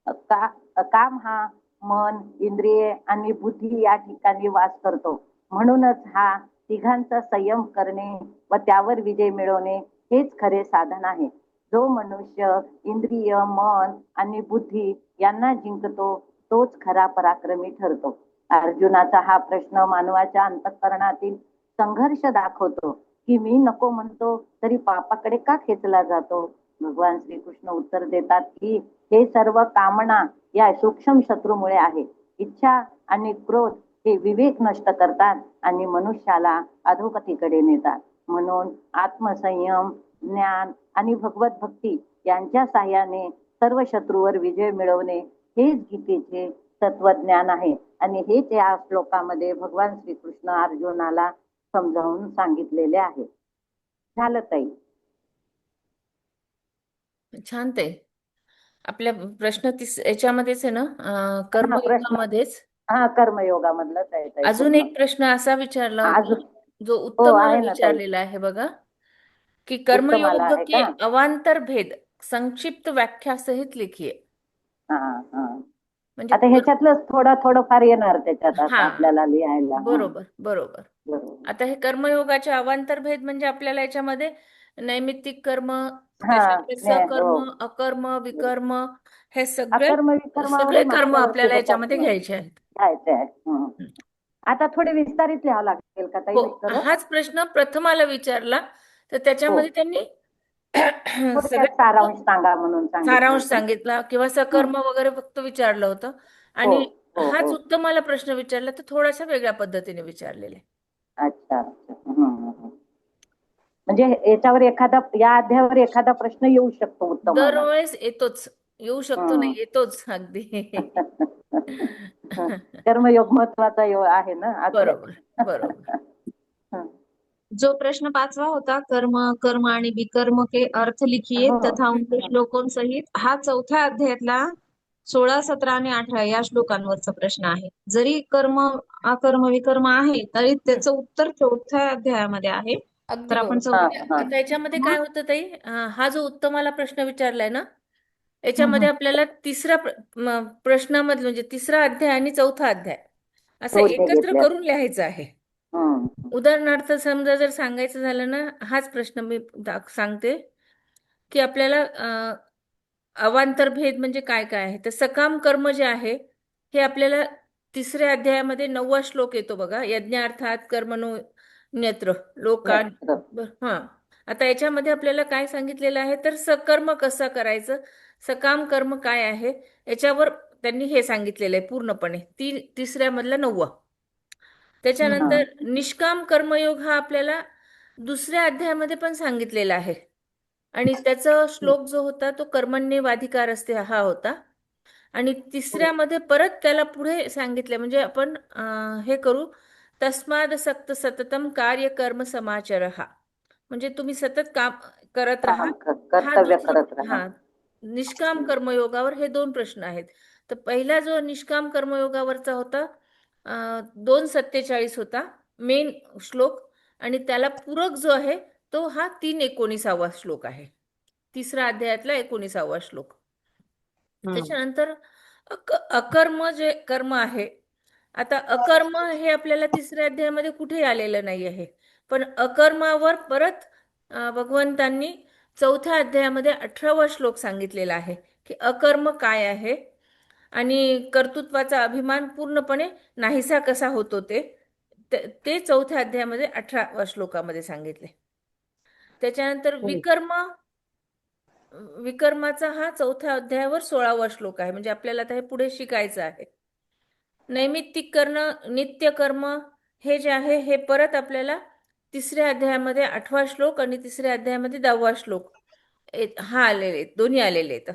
काम हा मन, इंद्रिये आणि बुद्धी या ठिकाणी वास करतो. म्हणूनच हा तिघांचा संयम करणे व त्यावर विजय मिळवणे हेच खरे साधन आहे. जो मनुष्य इंद्रिय, मन आणि बुद्धी यांना जिंकतो तोच खरा पराक्रमी ठरतो. अर्जुनाचा हा प्रश्न मानवाच्या अंतःकरणातील संघर्ष दाखवतो की मी नको म्हणतो तरी पापाकडे का खेचला जातो. भगवान श्रीकृष्ण उत्तर देतात की हे सर्व कामना या सूक्ष्म शत्रूमुळे आहे. इच्छा आणि क्रोध हे विवेक नष्ट करतात आणि मनुष्याला अधोगतीकडे नेतात. म्हणून आत्मसंयम, ज्ञान आणि भगवत भक्ती यांच्या साह्याने सर्व शत्रूवर विजय मिळवणे हेच गीतेचे तत्वज्ञान आहे. आणि हेच या श्लोकामध्ये भगवान श्रीकृष्ण अर्जुनाला समजावून सांगितलेले आहे. झालं ताई? छान ते आपल्या प्रश्न याच्यामध्येच आहे ना, प्रश्न कर्मयोगामध्येच हा कर्मयोगामधलंच आहे ताई. अजून एक प्रश्न असा विचारला होता अजून जो हो उत्तमाला आहे ना ताई. विचारलेला आहे बघा, की उत्तमाला कर्मयोग आहे के का? अवांतर भेद संक्षिप्त व्याख्या सहित लिखिए. हा हा. म्हणजे आता ह्याच्यातलं थोडंफार येणार त्याच्यात आता हा आपल्याला लिहायला. हा, बरोबर बरोबर. बरोबर. आता हे कर्मयोगाचे अवांतर भेद म्हणजे आपल्याला याच्यामध्ये नैमित्तिक कर्म, हा त्याच्यामध्ये सकर्म, हो. अकर्म, विकर्म हे सगळे अकर्म विकर्म सगळे कर्म मागच्या वर्षी आपल्याला होतात याच्यामध्ये ना. घ्यायचे आहेत. घ्यायचे आहे. आता थोडे विस्तारित लिहावं लागेल का ताई हो, उत्तर? हाच प्रश्न प्रथमाला विचारला तर हो. त्याच्यामध्ये त्यांनी थोडक्यात सगळे सारांश सांगा म्हणून सांगितलं सारांश होतं. सांगितला किंवा सकर्म वगैरे फक्त विचारलं होतं. हो आणि हो हाच हो. उत्तमाला प्रश्न विचारला तर थोडासा वेगळ्या पद्धतीने विचारलेला आहे. अच्छा अच्छा. म्हणजे याच्यावर या अध्यायावर एखादा प्रश्न येऊ शकतो उत्तमाला. दरवेळेस येतोच, येऊ शकतो नाही, येतोच अगदी. कर्मयोग महत्वाचा आहे ना अध्याय. बरोबर बरोबर. जो प्रश्न 5वा होता, कर्म आणि विकर्म के अर्थ लिखिए हो. तथा उनके श्लोकों सहित, हा 4थ्या अध्यायातला 16, 17 आणि 18 या श्लोकांवरचा प्रश्न आहे. जरी कर्म, अकर्म, विकर्म आहे तरी त्याचं उत्तर 4थ्या अध्यायामध्ये आहे. अगदी तर आपण बरोबर. आता याच्यामध्ये काय होतं ताई, हा जो उत्तमाला प्रश्न विचारलाय ना, याच्यामध्ये आपल्याला तिसरा प्रश्नामध्ये म्हणजे तिसरा अध्याय आणि 4था अध्याय असं दोन्ही एकत्र घेतले. करून लिहायचं आहे. हम्म. उदाहरणार्थ समजा जर सांगायचं झालं ना, हाच प्रश्न मी सांगते की आपल्याला अवांतर भेद म्हणजे काय काय आहे. तर सकाम कर्म जे आहे हे आपल्याला तिसऱ्या अध्यायामध्ये 9वा श्लोक येतो बघा, यज्ञार्थात कर्मणो नेत्र लोकान. हा, आता याच्यामध्ये आपल्याला काय सांगितलेलं आहे तर सकर्म कसं करायचं, सकाम कर्म काय आहे याच्यावर त्यांनी हे सांगितलेलं आहे पूर्णपणे. तिसऱ्या मधला 9वा. त्याच्यानंतर निष्काम कर्मयोग हा आपल्याला दुसऱ्या अध्यायामध्ये पण सांगितलेला आहे. आणि त्याचा श्लोक जो होता तो कर्मण्येवाधिकार असते हा होता. आणि तिसऱ्यामध्ये परत त्याला पुढे सांगितले, म्हणजे आपण हे करू, तस्माद सक्त सततम कार्य कर्म समाचर हा, म्हणजे तुम्ही सतत काम करत राहा. हा जो कर्तव्य करत राहा. हा निष्काम कर्मयोगावर हे दोन प्रश्न आहेत. तर पहिला जो निष्काम कर्मयोगावरचा होता 2:47 होता मेन श्लोक, आणि त्याला पूरक जो आहे तो हा 3:19 श्लोक आहे, तिसरा अध्यायातला 19 श्लोक. त्याच्यानंतर अकर्म जे कर्म आहे, आता अकर्म हे आपल्याला तिसऱ्या अध्यायामध्ये कुठे आलेलं नाही आहे, पण अकर्मावर परत भगवंतांनी चौथ्या अध्यायामध्ये 18वा श्लोक सांगितलेला आहे की अकर्म काय आहे आणि कर्तृत्वाचा अभिमान पूर्णपणे नाहीसा कसा होतो ते चौथ्या अध्यायामध्ये 18व्या श्लोकामध्ये सांगितले. त्याच्यानंतर विकर्माचा हा चौथ्या अध्यायावर 16वा श्लोक आहे, म्हणजे आपल्याला आता हे पुढे शिकायचं आहे. नैमित्तिक नित्य कर्म हे जे आहे हे परत आपल्याला तिसऱ्या अध्यायामध्ये 8वा श्लोक आणि तिसऱ्या अध्यायामध्ये 10वा श्लोक हा आलेले आहेत, दोन्ही आलेले आहेत.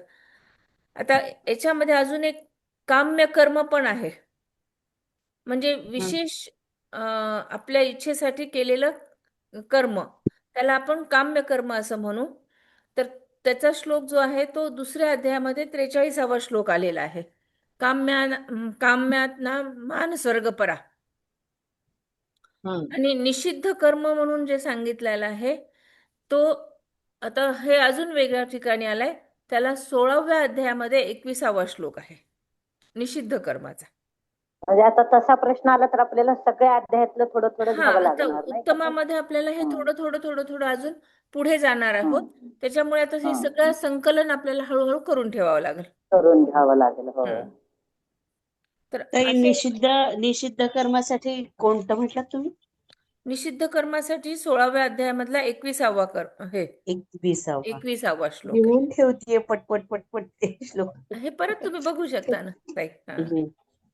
आता याच्यामध्ये अजून एक काम्य कर्म पण आहे, म्हणजे विशेष आपल्या इच्छेसाठी केलेलं कर्म, त्याला आपण काम्य कर्म असं म्हणू. तर त्याचा श्लोक जो आहे तो दुसऱ्या अध्यायामध्ये 43वा श्लोक आलेला आहे. काम्यात ना मान स्वर्गपरा. आणि निषिद्ध कर्म म्हणून जे सांगितलेलं आहे तो आता हे अजून वेगळ्या ठिकाणी आलाय, त्याला 16व्या अध्यायामध्ये 21वा श्लोक आहे निषिद्ध कर्माचा. म्हणजे आता तसा प्रश्न आला तर आपल्याला सगळ्या अध्यायातलं थोडं थोडं हा, घ्यावं आता लागणार नाही का? उत्तमामध्ये आपल्याला हे थोडं अजून पुढे जाणार आहोत. त्याच्यामुळे आता हे सगळं संकलन आपल्याला हळूहळू करून ठेवावं लागेल. करून घ्यावं लागेल. हो. तर काही असे निषिद्ध कर्मासाठी कोणतं म्हटलं तुम्ही? निषिद्ध कर्मासाठी 16व्या अध्यायामधला 21वा कर्म हे 21वा श्लोक आहे. लिहून ठेवतीये पटपट ते श्लोक. हे परत तुम्ही बघू शकता ना ताई. हा.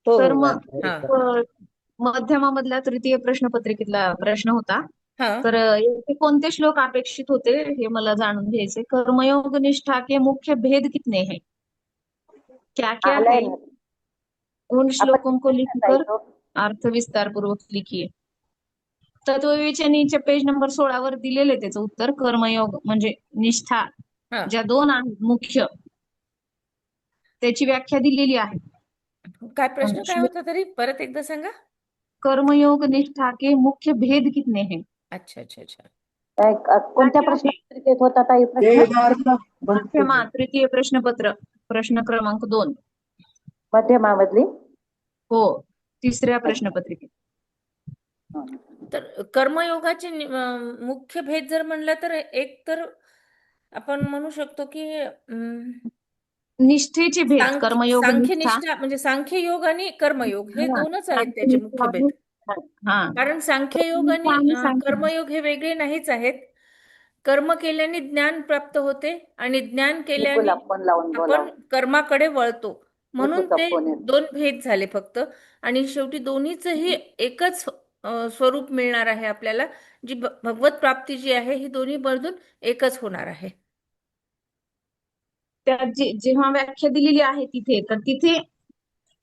हो, तर हो, हा. मध्यमामधला तृतीय प्रश्नपत्रिकेतला प्रश्न होता. हा. तर येथे कोणते श्लोक अपेक्षित होते हे मला जाणून घ्यायचे. कर्मयोग निष्ठा के मुख्य भेद कितने हैं? क्या क्या आलंय है? ना. उन श्लोकों को आपण लिखकर अर्थ विस्तार पूर्वक लिखिए. तत्वविवेचनीच्या पेज नंबर 16 वर दिलेले त्याचं उत्तर. कर्मयोग म्हणजे निष्ठा हा. ज्या दोन आहेत मुख्य, त्याची व्याख्या दिलेली आहे. काय प्रश्न काय होता तरी परत एकदा सांगा. कर्मयोग निष्ठा के मुख्य भेद कितने हैं? अच्छा. कोणत्या प्रश्नपत्रिकेत होता ताई प्रश्न? मध्यमा तृतीय प्रश्नपत्र प्रश्न क्रमांक 2. मध्यमामधली? हो, तिसऱ्या प्रश्नपत्रिकेत. तर कर्मयोगाचे मुख्य भेद जर म्हणलं तर एक तर आपण म्हणू शकतो की निष्ठेचे भेद, कर्मयोग निष्ठा. सांख्यनिष्ठा म्हणजे सांख्ययोग आणि कर्मयोग हे हा, दोनच आहेत त्याचे मुख्य भेद. हा, कारण सांख्ययोग आणि कर्मयोग हे वेगळे नाहीच आहेत. कर्म केल्याने ज्ञान प्राप्त होते आणि ज्ञान केल्याने आपण कर्माकडे वळतो, म्हणून ते दोन भेद झाले फक्त. आणि शेवटी दोन्हीचही एकच स्वरूप मिळणार आहे आपल्याला, जी भगवत प्राप्ती जी आहे ही दोन्ही मधून एकच होणार आहे. त्यात जेव्हा व्याख्या दिलेली आहे तिथे, तर तिथे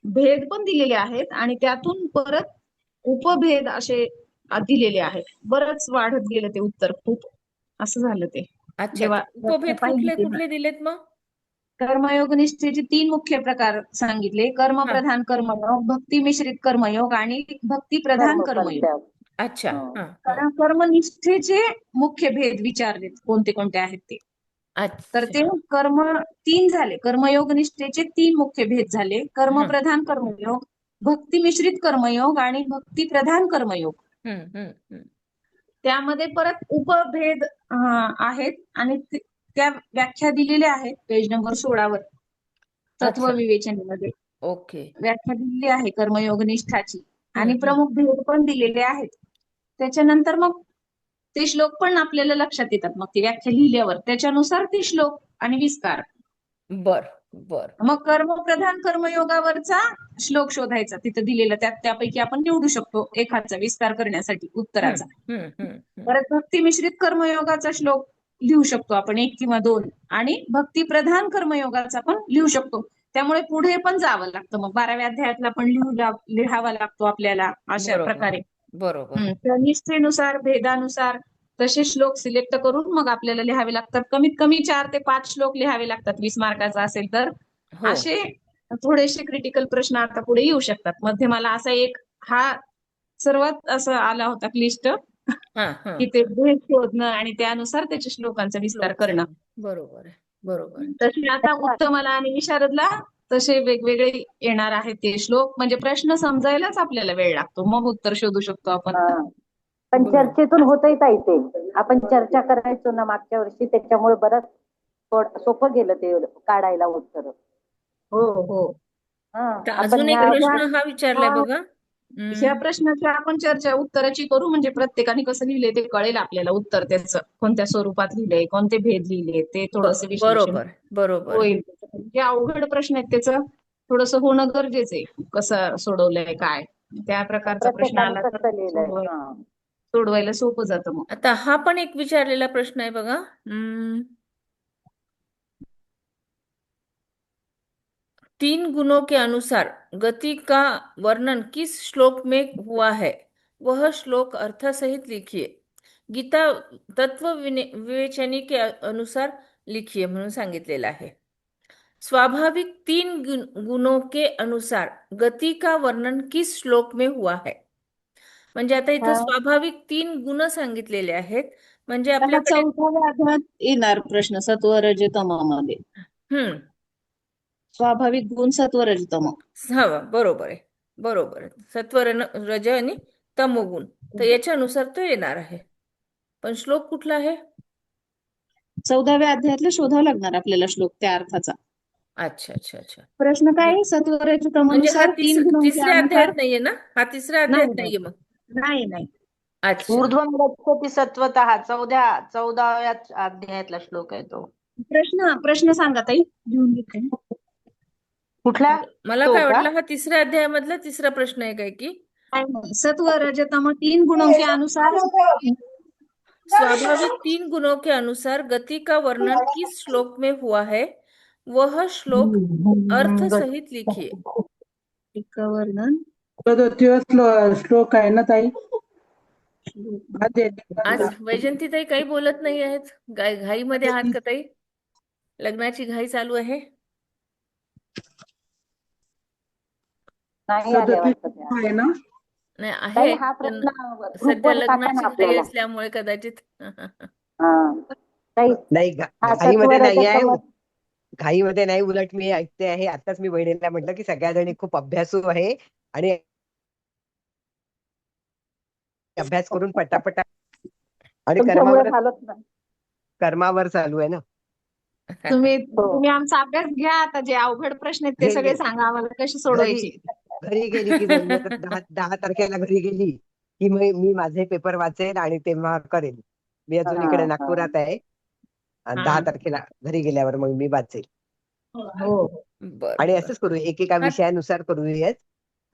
भेद पण दिलेले आहेत आणि त्यातून परत उपभेद असे दिलेले आहेत. बरंच वाढत गेलं ते उत्तर, खूप असं झालं ते. अच्छा, उपभेद कुठले दिलेत मग? कर्मयोग निष्ठेचे 3 मुख्य प्रकार सांगितले. कर्मप्रधान कर्मयोग, भक्ती मिश्रित कर्मयोग आणि भक्ती प्रधान कर्मयोग. अच्छा. कर्मनिष्ठेचे मुख्य भेद विचारलेत कोणते कोणते आहेत ते. तर ते कर्म 3 झाले. कर्मयोग निष्ठेचे 3 मुख्य भेद झाले. कर्मप्रधान कर्मयोग, भक्ती मिश्रित कर्मयोग आणि भक्ती प्रधान कर्मयोग. त्यामध्ये परत उपभेद आहेत आणि त्या व्याख्या दिलेल्या आहेत पेज नंबर 16 वर. तत्वविवेचनेमध्ये ओके व्याख्या दिलेली आहे कर्मयोग निष्ठाची आणि प्रमुख भेद पण दिलेले आहेत. त्याच्यानंतर मग ते श्लोक पण आपल्याला लक्षात येतात. मग ती व्याख्या लिहिल्यावर त्याच्यानुसार ते श्लोक आणि विस्तार. बर. मग कर्मप्रधान कर्मयोगावरचा श्लोक शोधायचा तिथं दिलेला, त्यापैकी आपण निवडू शकतो एखादा विस्तार करण्यासाठी उत्तराचा. परत भक्ती मिश्रित कर्मयोगाचा श्लोक लिहू शकतो आपण, 1 किंवा 2. आणि भक्तिप्रधान कर्मयोगाचा पण लिहू शकतो. त्यामुळे पुढे पण जावं लागतं, मग 12व्या अध्यायातला पण लिहावा लागतो आपल्याला अशा बरोबर प्रकारे. बरोबर तर निष्ठेनुसार, भेदानुसार तसे श्लोक सिलेक्ट करून मग आपल्याला लिहावे लागतात. कमीत कमी 4 ते 5 श्लोक लिहावे लागतात 20 मार्काचा असेल तर. हो असे थोडेसे क्रिटिकल प्रश्न आता पुढे येऊ शकतात. मध्ये मला असा एक हा सर्वात असं आला होता क्लिष्ट, हा हा की ते भेद शोधणं आणि त्यानुसार त्याच्या श्लोकांचा विस्तार श्लोक करणं. सांग. बरोबर आहे बरोबर तसे आता उत्तमाला आणि विशारदला तसे वेगवेगळे येणार आहेत ते श्लोक, म्हणजे प्रश्न समजायलाच आपल्याला वेळ लागतो, मग उत्तर शोधू शकतो आपण. हा. पण बरोबर. चर्चेतून होतही ताई ते. आपण चर्चा करायचो ना मागच्या वर्षी, त्याच्यामुळे बरंच सोपं गेलं ते काढायला उत्तर. हो हो. आता आपण अजून एक ह्या प्रश्न हा विचारलाय हा- बघा. ह्या प्रश्नाची आपण चर्चा उत्तराची करू, म्हणजे प्रत्येकाने कसं लिहिलंय ते कळेल आपल्याला, उत्तर त्याचं कोणत्या स्वरूपात लिहिलंय, कोणते भेद लिहिले, ते थोडंसं विश्लेषण बरोबर बरोबर होईल. जे अवघड प्रश्न आहेत त्याचं थोडंसं होणं गरजेचं आहे, कसं सोडवलंय काय, त्या प्रकारचा प्रश्न प्रत्येकाने आला तर कसं लिहिलंय. सोडवायला सोपं जातं मग. आता हा पण एक विचारलेला प्रश्न आहे बघा. 3 गुणों के अनुसार गति का वर्णन किस श्लोक में हुआ है, वह श्लोक अर्थ सहित लिखिए. गीता तत्व विवेचनी के अनुसार लिखिए म्हणून सांगितलेलं आहे. स्वाभाविक 3 गुणों के अनुसार गति का वर्णन किस श्लोक में हुआ है. म्हणजे आता इथं स्वाभाविक 3 गुण सांगितलेले आहेत, म्हणजे हा आपल्याकडे 4व्या अध्यायात येणार प्रश्न, सत्व रज तमामध्ये. स्वाभाविक गुण सत्व रज तम. बरोबर आहे बरोबर आहे. सत्व रज आणि तमोगुण, तर याच्यानुसार तो येणार आहे. पण श्लोक कुठला आहे? 14व्या अध्यायातला शोधावं लागणार आपल्याला श्लोक त्या अर्थाचा. अच्छा अच्छा अच्छा. प्रश्न काय आहे? सत्व रज म्हणजे हा तमनुसार 3 गुणांच्या तिसऱ्या अनुसार. अध्यायात नाहीये ना? हा तिसऱ्या अध्यायात नाही नाहीये मग. नाही नाही. अच्छा ऊर्ध्वं गच्छति सत्वतः 14व्या अध्यायातला श्लोक आहे तो. प्रश्न सांगा ताई, लिहून घेते. कुठला? मला तो काय का? वाटलं हा तिसऱ्या अध्यायामधला तिसरा प्रश्न आहे काय की सत्व रज तम 3 गुणों के अनुसार. स्वाभाविक 3 गुणों के अनुसार गति का वर्णन किस श्लोक में हुआ है, वह श्लोक अर्थ सहित लिखिए. एक वर्णन तो श्लोक आहे ना ताई. आज वैजंतीताई काही बोलत नाही आहेत. घाईमध्ये आहात का ताई? लग्नाची घाई चालू आहे. नाही आले वाटतं त्या. आहे ना. नाही ताई आहे, हा पण प्रश्न सध्या ग्रुपवर टाका लग्नाची ना घाई आपल्याला. असल्यामुळे कदाचित हा. ताई नाही हा घाईमध्ये सत्व नाही आहे. रजतम. घाईमध्ये नाही, उलट मी ऐकते आहे. आताच मी बहिणीला म्हटलं की सगळ्या जणी खूप अभ्यासू आहे आणि अभ्यास करून पटापटा आणि तुमच्यामुळे झालंच ना. कर्मावर चालू आहे ना. तुम्ही आमचा अभ्यास घ्या. आता जे अवघड प्रश्न आहेत ते घेईन, सगळे घेईन. सांगा आम्हाला, कसे सोडवायचे. घरी गेली की जाईल. मी आता 10 तारखेला घरी गेली की मी माझे पेपर वाचेल आणि तेव्हा करेल. मी अजून इकडे नागपुरात आहे आणि 10 तारखेला घरी गेल्यावर मग मी वाचेल. हो. बरं आणि असंच करू, एकेका विषयानुसार करूयात,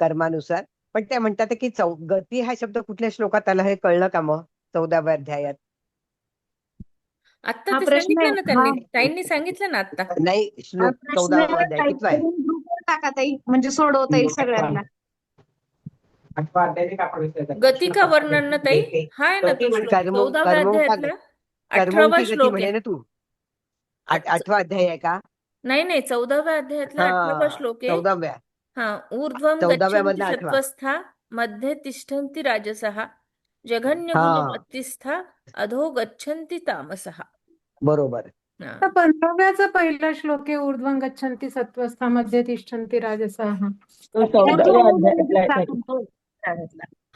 कर्मानुसार. पण ते म्हणतात की गती हा शब्द कुठल्या श्लोकात आला हे कळलं का मग 14व्या अध्यायात? आता हा ते प्रश्न सांगितलं ना त्यांनी, आहे. ताईंनी सांगितलं ना आता. नाही, हा श्लोक प्रश्न 14वा अध्याय टाईप कितवा आहे? करून ग्रुपवर टाका ताई, म्हणजे सोडवता येईल सगळ्यांना. गती का वर्णन ना ताई, हा आहे ना तो श्लोक 14व्या अध्यायातला 18वा कर्मोंची गती श्लोक म्हणे आहे. ना तू. 8वा अध्याय आहे का? नाही 14व्या अध्यायातला 18वा श्लोक आहे. 14व्या. ऊर्ध्वं 14व्या गच्छन्ति मधला 8वा. सत्त्वस्था मध्ये तिष्ठन्ति राजसः जघन्य हा. गुणमत्तिस्था अधो गच्छन्ति तामसः. बरोबर. हा. 15व्याचा पहिला श्लोक आहे, ऊर्ध्वं गच्छन्ति सत्त्वस्था मध्ये तिष्ठन्ति राजसः.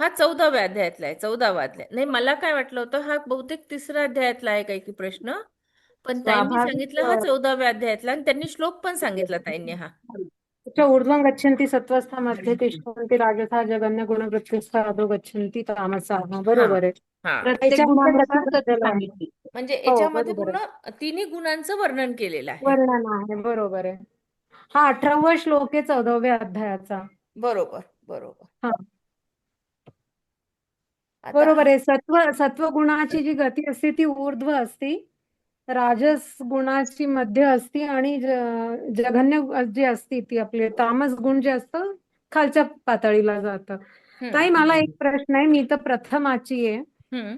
हा 14व्या अध्यायातला आहे. 14वा अध्याय नाही, मला काय वाटलं होतं हा बहुतेक तिसऱ्या अध्यायातला आहे काही की प्रश्न, पण ताईंनी सांगितलं हा 14व्या अध्यायातला, आणि त्यांनी श्लोक पण सांगितला ताईंनी. हा ऊर्ध्वं गच्छन्ति सत्त्वस्था मध्ये तिष्ठन्ति राजसः जघन्य गुणवृत्तिस्था अधो गच्छन्ति तामसः. बरोबर आहे. हा प्रत्येक गुणानुसार गती सांगितली. म्हणजे हो, याच्यामध्ये बरोबर पूर्ण तिन्ही गुणांचं वर्णन केलेलं आहे. वर्णन आहे. बरोबर आहे. हा 18वा श्लोक आहे 14व्या अध्यायाचा. बरोबर बरोबर. हा आता बरोबर आहे. सत्व गुणाची जी गती असते ती ऊर्ध्व असते राजस गुणाची मध्य असती आणि जघन्य जी असती ती आपली तामस गुण जे असतं खालच्या पातळीला जातं. ताई मला एक प्रश्न आहे, मी तर प्रथमाची आहे. हम्म.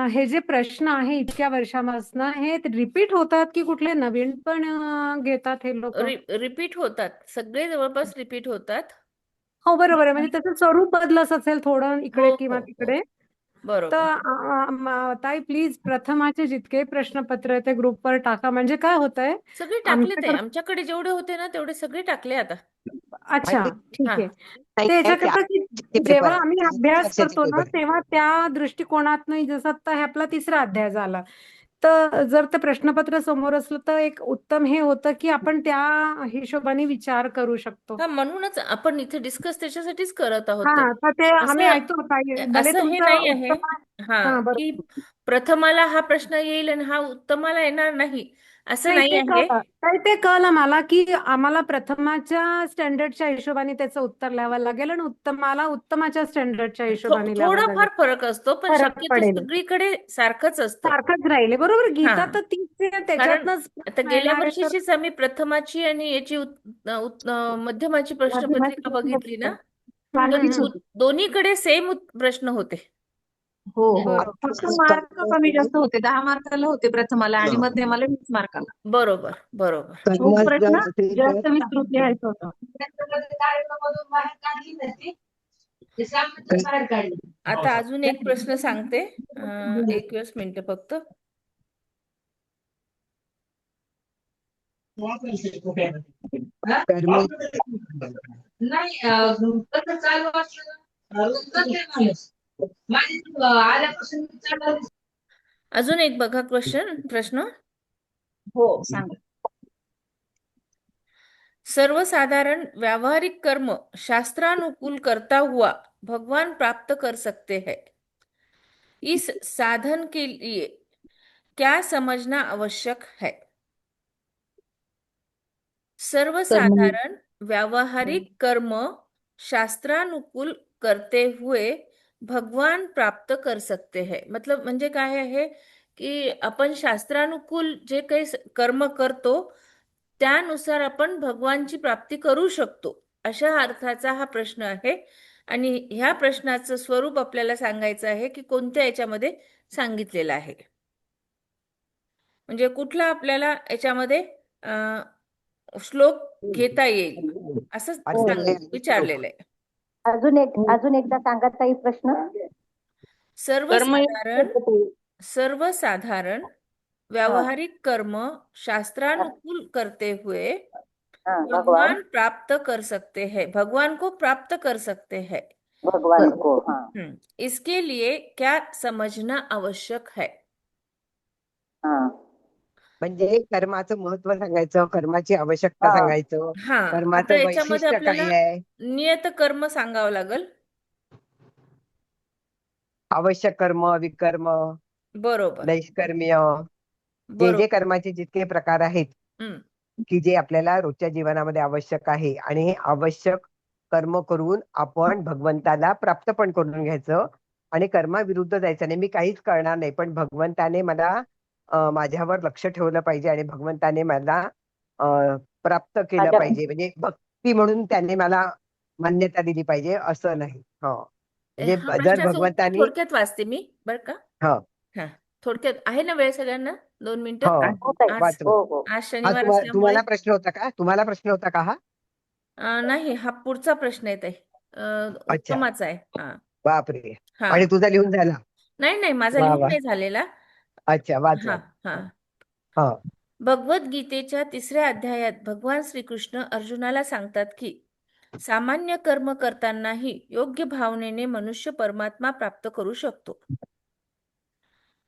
हे जे प्रश्न आहे इतक्या वर्षापासून हे रिपीट होतात की कुठले नवीन पण घेतात हे लोक? रिपीट होतात, सगळे जवळपास रिपीट होतात. हो बरोबर आहे, म्हणजे त्याचं स्वरूप बदलत असेल थोडं इकडे हो किंवा हो हो तिकडे. बरोबर. तर ताई प्लीज प्रथमाचे जितके प्रश्नपत्र आहे ते ग्रुपवर टाका. म्हणजे काय होतंय सगळे टाकले ते, आमच्याकडे. आमच्याकडे जेवढे होते ना तेवढे सगळे टाकले आता. अच्छा आणि ठीक हा आहे. ताई ते काय याच्याकरता की ते जेव्हा पेपर आम्ही अभ्यास लक्षाचे करतो ना पेपर तेव्हा त्या दृष्टिकोनातनं जसं आता हे आपला 3रा अध्याय झाला, तर जर ते प्रश्नपत्र समोर असलं तर एक उत्तम हे होतं की आपण त्या हिशोबाने विचार करू शकतो. हा, म्हणूनच आपण इथे डिस्कस त्याच्यासाठीच करत आहोत हा ते. तर ते आम्ही असं ऐकतो ताई, भले असं हे तुमचं नाही आहे उत्तम. हा हा की बरोबर. प्रथमाला हा प्रश्न येईल आणि हा उत्तमाला येणार नाही, असं नाही नाही ते आहे. कळलं ताई, ते कळलं मला की आम्हाला प्रथमाच्या स्टँडर्डच्या हिशोबाने त्याचं उत्तर लिहावं लागेल आणि उत्तमाला उत्तमाच्या स्टँडर्डच्या हिशोबाने लिहावं लागेल. थोडाफार फरक असतो, पण फरक शक्यतो पडेल. सगळीकडे सारखंच असतं. सारखंच राहिले बरोबर. गीता हा. तर तीच आहे, कारण त्याच्यातनंच आता गेल्या येणार आहे. तर वर्षीचीच आम्ही प्रथमाची आणि याची मध्यमाची प्रश्नपत्रिका बघितली ना, तर दोन्हीकडे सेम प्रश्न होते. हो हो, बरोबर फक्त मार्क कमी जास्त होते. 10 मार्काला होते प्रथमाला आणि मध्यमाला 20 मार्काला. बरोबर बरोबर. खूप कर्मच जर प्रश्न असेल जास्त तर विस्तृत लिहायचं होतं. आता अजून एक प्रश्न सांगते, 21 मिनिटं फक्त. कर्म अजून एक बघा प्रश्न. हो सांगा. सर्वसाधारण व्यावहारिक कर्म शास्त्रानुकूल करता हुआ भगवान प्राप्त कर सकते हैं। इस साधन के लिए क्या समझना आवश्यक है? सर्वसाधारण व्यावहारिक कर्म शास्त्रानुकूल करते हुए भगवान प्राप्त कर सकते हैं, मतलब म्हणजे काय आहे की आपण शास्त्रानुकूल जे काही कर्म करतो त्यानुसार आपण भगवानची प्राप्ती करू शकतो, अशा अर्थाचा हा प्रश्न आहे. आणि ह्या प्रश्नाचं स्वरूप आपल्याला सांगायचं आहे की कोणत्या याच्यामध्ये सांगितलेलं आहे, म्हणजे कुठला आपल्याला याच्यामध्ये श्लोक घेता येईल असं विचारलेलं आहे. अजून एकदा सांगा ताई प्रश्न. सर्वसाधारण व्यावहारिक कर्म शास्त्रानुकूल करते हुए भगवान प्राप्त कर सकते हैं, भगवान को प्राप्त कर सकते हैं। भगवान को, हाँ. इसके लिए क्या समझना आवश्यक है? हाँ. म्हणजे कर्माचं महत्व सांगायचं, कर्माची आवश्यकता हा. सांगायचं, हा, आता कर्माचं याच्यामध्ये वैशिष्ट्य काय आपल्याला आहे, नियत कर्म सांगावं लागेल. आवश्यक कर्म, विकर्म, बरोबर नैष्कर्म्य, जे बरोबर. कर्माचे जितके प्रकार आहेत हम्म. की जे आपल्याला रोजच्या जीवनामध्ये आवश्यक आहे, आणि हे आवश्यक कर्म करून आपण भगवंताला प्राप्त पण करून घ्यायचं आणि कर्माविरुद्ध जायचं नाही. मी काहीच करणार नाही, पण भगवंताने मला माझ्यावर लक्ष ठेवलं पाहिजे आणि भगवंताने मला प्राप्त केलं माझ्या- पाहिजे, म्हणजे भक्ती म्हणून त्याने मला मान्यता दिली पाहिजे, असं नाही. म्हणजे हा जर प्रश्नाचं उत्तर भगवंताने थोडक्यात वाचते मी बरं का. हा हा, थोडक्यात आहे ना वेळ सगळ्यांना? 2 मिनिटं. हो हो ताई. आज हो हो. आज शनिवार असल्यामुळे तुम्हाला प्रश्न होता का? तुम्हाला प्रश्न होता का हा? नाही, हा पुढचा प्रश्न येत आहे, अच्छा, उत्तमाचा आहे. हा बापरे. हा, आणि तुझा लिहून झाला? नाही माझा वा लिहून वा. नाही झालेला. अच्छा, वाच हा वाच. हा. हा. भगवद्गीतेच्या 3ऱ्या अध्यायात भगवान श्रीकृष्ण अर्जुनाला सांगतात की सामान्य कर्म करतानाही योग्य भावनेने मनुष्य परमात्मा प्राप्त करू शकतो.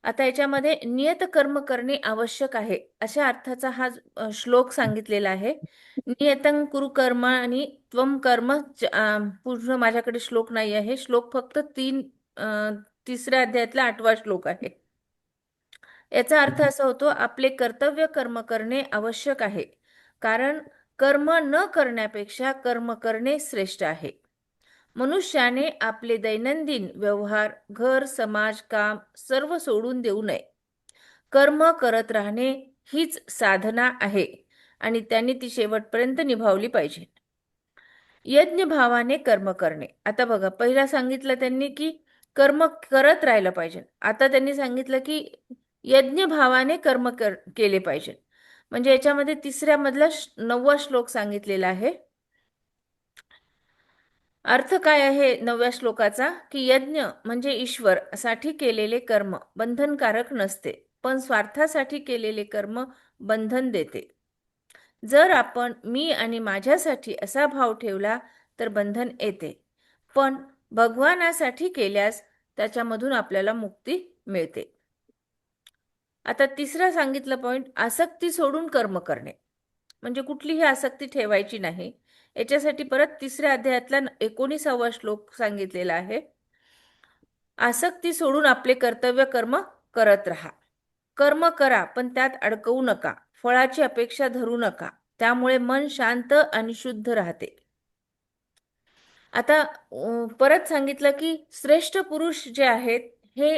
आता याच्यामध्ये नियत कर्म करणे आवश्यक आहे अशा अर्थाचा हा श्लोक सांगितलेला आहे. नियतं कुरु कर्म आणि त्वम कर्म पूर्ण माझ्याकडे श्लोक नाही आहे. श्लोक फक्त 3ऱ्या अध्यायातला 8वा श्लोक आहे. याचा अर्थ असा होतो, आपले कर्तव्य कर्म करणे आवश्यक आहे, कारण कर्म न करण्यापेक्षा कर्म करणे श्रेष्ठ आहे. मनुष्याने आपले दैनंदिन व्यवहार, घर, समाज, काम सर्व सोडून देऊ नये. कर्म करत राहणे हीच साधना आहे आणि त्यांनी ती शेवटपर्यंत निभावली पाहिजे. यज्ञ भावाने कर्म करणे. आता बघा, पहिला सांगितलं त्यांनी की कर्म करत राहिलं पाहिजे. आता त्यांनी सांगितलं की यज्ञ भावाने कर्म केले पाहिजे. म्हणजे याच्यामध्ये तिसऱ्या मधला 9वा श्लोक सांगितलेला आहे. अर्थ काय आहे 9व्या श्लोकाचा? की यज्ञ म्हणजे ईश्वर साठी केलेले कर्म बंधनकारक नसते, पण स्वार्थासाठी केलेले कर्म बंधन देते. जर आपण मी आणि माझ्यासाठी असा भाव ठेवला तर बंधन येते, पण भगवानासाठी केल्यास त्याच्यामधून आपल्याला मुक्ती मिळते. आता तिसरा सांगितलं पॉइंट, आसक्ती सोडून कर्म करणे. म्हणजे कुठलीही आसक्ती ठेवायची नाही. याच्यासाठी परत तिसऱ्या अध्यायातला 19वा श्लोक सांगितलेला आहे. आसक्ती सोडून आपले कर्तव्य कर्म करत राहा. कर्म करा, पण त्यात अडकवू नका. फळाची अपेक्षा धरू नका. त्यामुळे मन शांत आणि शुद्ध राहते. आता परत सांगितलं की श्रेष्ठ पुरुष जे आहेत हे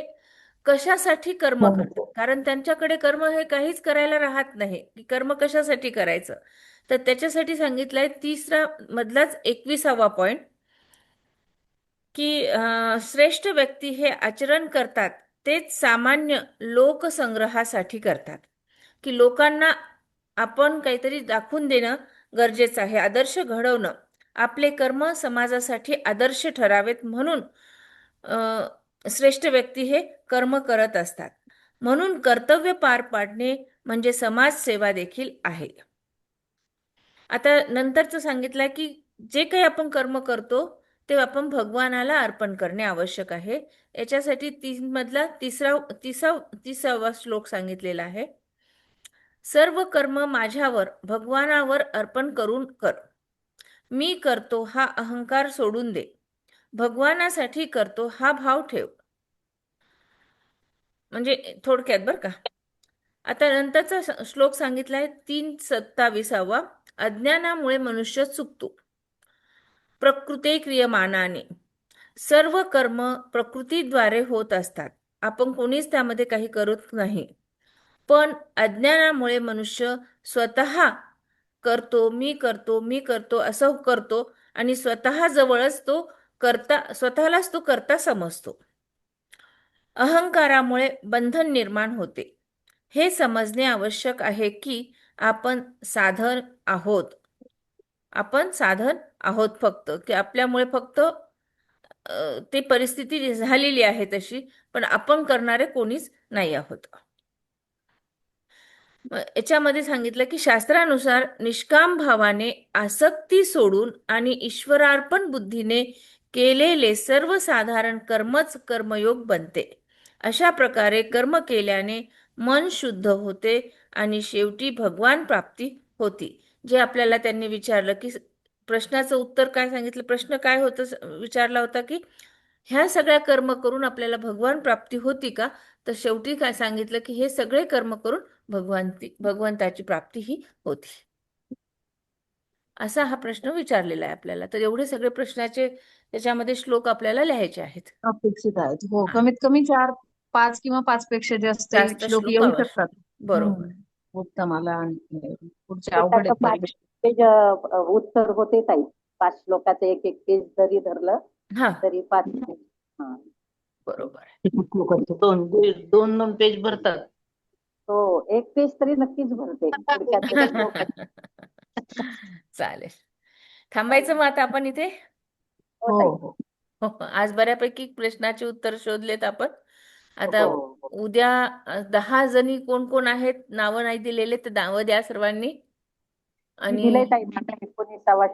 कशासाठी कर्म करतात, कारण त्यांच्याकडे कर्म हे काहीच करायला राहत नाही की कर्म कशासाठी करायचं. तर त्याच्यासाठी सांगितलंय तिसरा मधलाच 21वा पॉइंट की श्रेष्ठ व्यक्ती हे आचरण करतात तेच सामान्य लोकसंग्रहासाठी करतात. की लोकांना आपण काहीतरी दाखवून देणं गरजेचं आहे, आदर्श घडवणं. आपले कर्म समाजासाठी आदर्श ठरावेत म्हणून श्रेष्ठ व्यक्ती हे कर्म करत असतात. म्हणून कर्तव्य पार पाडणे म्हणजे समाजसेवा देखील आहे. आता नंतरचं सांगितलं की जे काही आपण कर्म करतो ते आपण भगवानाला अर्पण करणे आवश्यक आहे. याच्यासाठी 3 मधला 30वा श्लोक सांगितलेला आहे. सर्व कर्म माझ्यावर भगवानावर अर्पण करून कर. मी करतो हा अहंकार सोडून दे. भगवानासाठी करतो हा भाव ठेव. म्हणजे थोडक्यात बरं का. आता नंतरचा श्लोक सांगितलाय 3:27. अज्ञानामुळे मनुष्य चुकतो. प्रकृते क्रियमानाने. सर्व कर्म प्रकृतीद्वारे होत असतात. आपण कोणीच त्यामध्ये काही करत नाही. पण अज्ञानामुळे मनुष्य स्वतः करतो, मी करतो असं करतो आणि स्वतःलाच तो करता समजतो. अहंकारामुळे बंधन निर्माण होते. हे समजणे आवश्यक आहे की आपण साधन आहोत. फक्त की आपल्यामुळे फक्त ती परिस्थिती झालेली आहे तशी, पण आपण करणारे कोणीच नाही आहोत. याच्यामध्ये सांगितलं की शास्त्रानुसार निष्काम भावाने आसक्ती सोडून आणि ईश्वरार्पण बुद्धीने केलेले सर्वसाधारण कर्मच कर्मयोग बनते. अशा प्रकारे कर्म केल्याने मन शुद्ध होते आणि शेवटी भगवान प्राप्ती होती. जे आपल्याला त्यांनी विचारलं की प्रश्नाचं उत्तर काय सांगितलं, प्रश्न काय होतं विचारला होता की ह्या सगळ्या कर्म करून आपल्याला भगवान प्राप्ती होती का? तर शेवटी काय सांगितलं की हे सगळे कर्म करून भगवंताची प्राप्ती ही होती. असा हा प्रश्न विचारलेला आहे आपल्याला. तर एवढे सगळे प्रश्नाचे त्याच्यामध्ये श्लोक आपल्याला लिहायचे आहेत. अपेक्षित आहेत. हो, हा. कमीत कमी 4, 5 किंवा 5 पेक्षा जास्त जास्त श्लोक श्लोक येऊ आवश्यक. शकतात. बरोबर. उत्तमाला आणि पुढच्या अवघड त्याचं आहेत 5 परीक्षा. पेज उत्तर होते ताई. 5 श्लोकाचं एक पेज जरी धरलं हा, तरी 5 पेज. हा. बरोबर. दोन पेज भरतात. हो, 1 पेज तरी नक्कीच भरते पुढच्या त्या श्लोकाचं. चालेल. थांबायचं मग आता आपण इथे. हो हो ताई. हो. हो, आज बऱ्यापैकी प्रश्नाची उत्तर शोधलेत आपण. आता हो, हो. उद्या 10 जणी कोण कोण आहेत नावं नाही दिलेले, तर नावं द्या सर्वांनी. मी दिलंय आणि ताई माझा 19वा